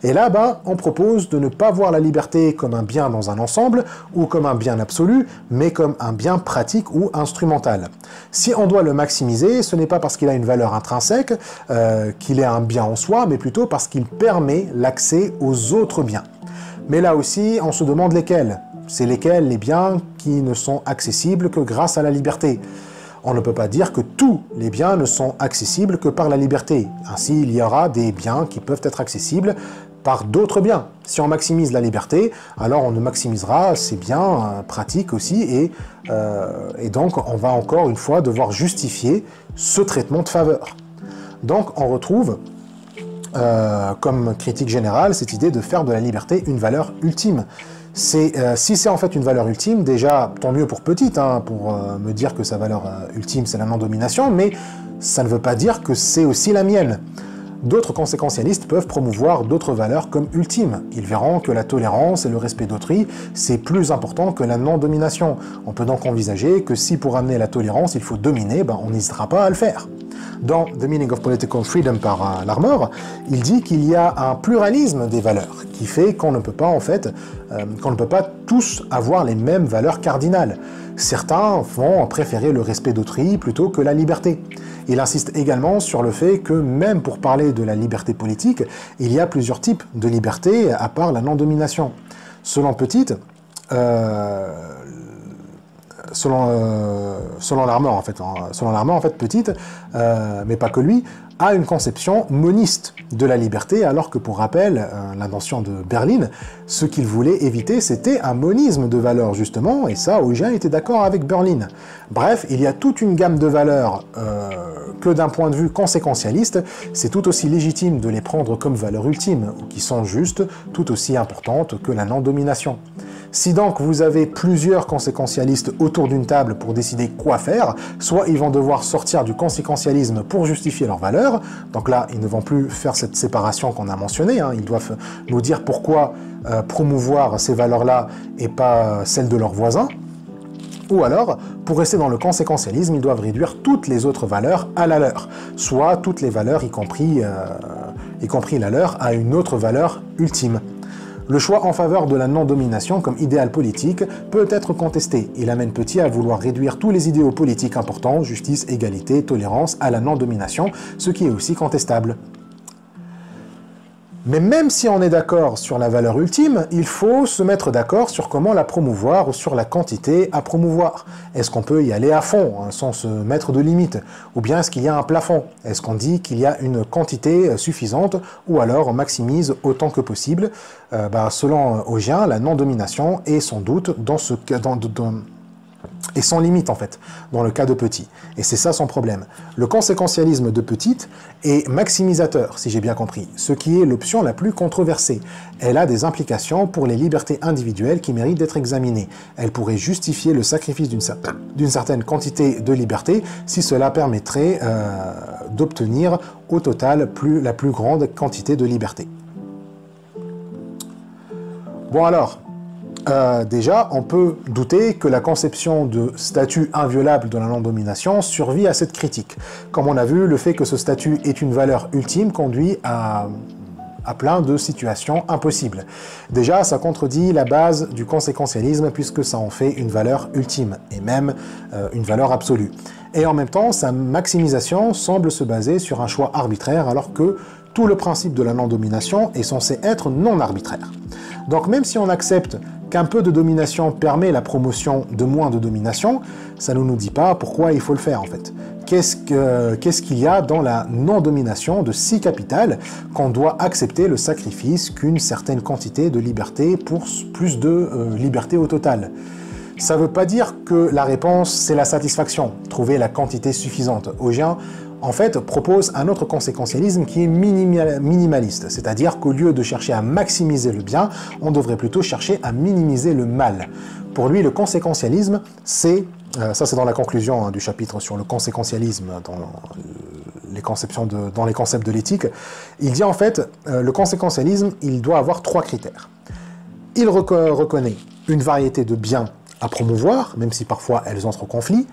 Et là, on propose de ne pas voir la liberté comme un bien dans un ensemble ou comme un bien absolu, mais comme un bien pratique ou instrumental. Si on doit le maximiser, ce n'est pas parce qu'il a une valeur intrinsèque, qu'il est un bien en soi, mais plutôt parce qu'il permet l'accès aux autres biens. Mais là aussi, on se demande lesquels. C'est lesquels les biens qui ne sont accessibles que grâce à la liberté. On ne peut pas dire que tous les biens ne sont accessibles que par la liberté. Ainsi, il y aura des biens qui peuvent être accessibles par d'autres biens. Si on maximise la liberté, alors on maximisera ces biens pratiques aussi, et donc on va encore une fois devoir justifier ce traitement de faveur. Donc on retrouve comme critique générale cette idée de faire de la liberté une valeur ultime. Si c'est en fait une valeur ultime, déjà, tant mieux pour petite, pour me dire que sa valeur ultime, c'est la non-domination, mais ça ne veut pas dire que c'est aussi la mienne. D'autres conséquentialistes peuvent promouvoir d'autres valeurs comme ultimes. Ils verront que la tolérance et le respect d'autrui, c'est plus important que la non-domination. On peut donc envisager que si pour amener la tolérance, il faut dominer, on n'hésitera pas à le faire. Dans The Meaning of Political Freedom par Larmor, il dit qu'il y a un pluralisme des valeurs, qui fait qu'on ne peut pas qu'on ne peut pas tous avoir les mêmes valeurs cardinales. Certains vont préférer le respect d'autrui plutôt que la liberté. Il insiste également sur le fait que même pour parler de la liberté politique, il y a plusieurs types de liberté à part la non-domination. Selon Larmor en fait, Petite, mais pas que lui, a une conception moniste de la liberté, alors que pour rappel, l'invention de Berlin, ce qu'il voulait éviter, c'était un monisme de valeurs, justement, et ça, Huygens était d'accord avec Berlin. Bref, il y a toute une gamme de valeurs que d'un point de vue conséquentialiste, c'est tout aussi légitime de les prendre comme valeurs ultimes, ou qui sont juste tout aussi importantes que la non-domination. Si donc vous avez plusieurs conséquentialistes autour d'une table pour décider quoi faire, soit ils vont devoir sortir du conséquentialisme pour justifier leurs valeurs, donc là ils ne vont plus faire cette séparation qu'on a mentionnée, ils doivent nous dire pourquoi promouvoir ces valeurs-là et pas celles de leurs voisins, ou alors, pour rester dans le conséquentialisme, ils doivent réduire toutes les autres valeurs à la leur, soit toutes les valeurs, y compris la leur, à une autre valeur ultime. Le choix en faveur de la non-domination comme idéal politique peut être contesté. Il amène Petit à vouloir réduire tous les idéaux politiques importants, justice, égalité, tolérance, à la non-domination, ce qui est aussi contestable. Mais même si on est d'accord sur la valeur ultime, il faut se mettre d'accord sur comment la promouvoir ou sur la quantité à promouvoir. Est-ce qu'on peut y aller à fond, hein, sans se mettre de limite? Ou bien est-ce qu'il y a un plafond? Est-ce qu'on dit qu'il y a une quantité suffisante? Ou alors on maximise autant que possible? Selon Augien, la non-domination est sans doute dans ce cas... et sans limite en fait, dans le cas de Petit. Et c'est ça son problème. Le conséquentialisme de Petite est maximisateur, si j'ai bien compris, ce qui est l'option la plus controversée. Elle a des implications pour les libertés individuelles qui méritent d'être examinées. Elle pourrait justifier le sacrifice d'une certaine quantité de liberté si cela permettrait d'obtenir au total la plus grande quantité de liberté. Bon alors, déjà, on peut douter que la conception de statut inviolable de la non-domination survit à cette critique. Comme on a vu, le fait que ce statut est une valeur ultime conduit à plein de situations impossibles. Déjà, ça contredit la base du conséquentialisme puisque ça en fait une valeur ultime et même une valeur absolue. Et en même temps, sa maximisation semble se baser sur un choix arbitraire alors que tout le principe de la non-domination est censé être non arbitraire. Donc même si on accepte qu'un peu de domination permet la promotion de moins de domination, ça ne nous dit pas pourquoi il faut le faire en fait. Qu'est-ce qu'il y a dans la non-domination de si capital qu'on doit accepter le sacrifice qu'une certaine quantité de liberté pour plus de liberté au total? Ça ne veut pas dire que la réponse c'est la satisfaction, trouver la quantité suffisante. Augien en fait, propose un autre conséquentialisme qui est minimaliste, c'est-à-dire qu'au lieu de chercher à maximiser le bien, on devrait plutôt chercher à minimiser le mal. Pour lui, le conséquentialisme, c'est, ça c'est dans la conclusion du chapitre sur le conséquentialisme dans les concepts de l'éthique, il dit en fait, le conséquentialisme, il doit avoir 3 critères. Il reconnaît une variété de biens à promouvoir, même si parfois elles entrent en conflit,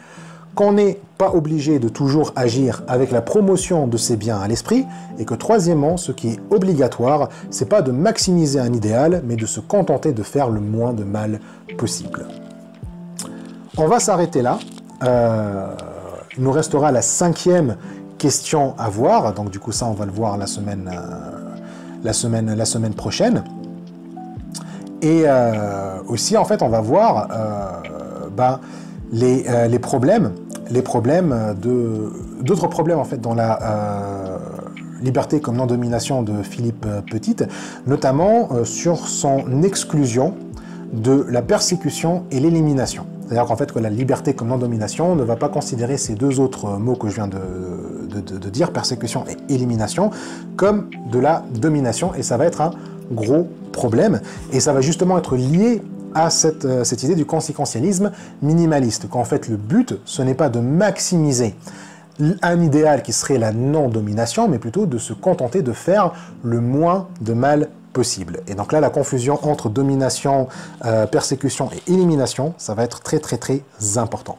qu'on n'est pas obligé de toujours agir avec la promotion de ces biens à l'esprit, et que troisièmement, ce qui est obligatoire, c'est pas de maximiser un idéal, mais de se contenter de faire le moins de mal possible. On va s'arrêter là. Il nous restera la 5e question à voir, donc du coup ça on va le voir la semaine prochaine. Et aussi en fait on va voir les problèmes d'autres problèmes en fait dans la liberté comme non-domination de Philippe Petite, notamment sur son exclusion de la persécution et l'élimination. C'est-à-dire qu'en fait que la liberté comme non-domination ne va pas considérer ces deux autres mots que je viens de dire, persécution et élimination, comme de la domination, et ça va être un gros problème, et ça va justement être lié à cette idée du conséquentialisme minimaliste, qu'en fait le but, ce n'est pas de maximiser un idéal qui serait la non-domination, mais plutôt de se contenter de faire le moins de mal possible. Et donc là, la confusion entre domination, persécution et élimination, ça va être très très très important.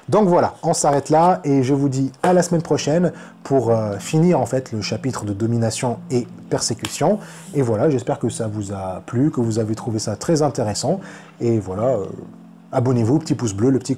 Donc voilà, on s'arrête là et je vous dis à la semaine prochaine pour finir en fait le chapitre de domination et persécution. Et voilà, j'espère que ça vous a plu, que vous avez trouvé ça très intéressant. Et voilà, abonnez-vous, petit pouce bleu, le petit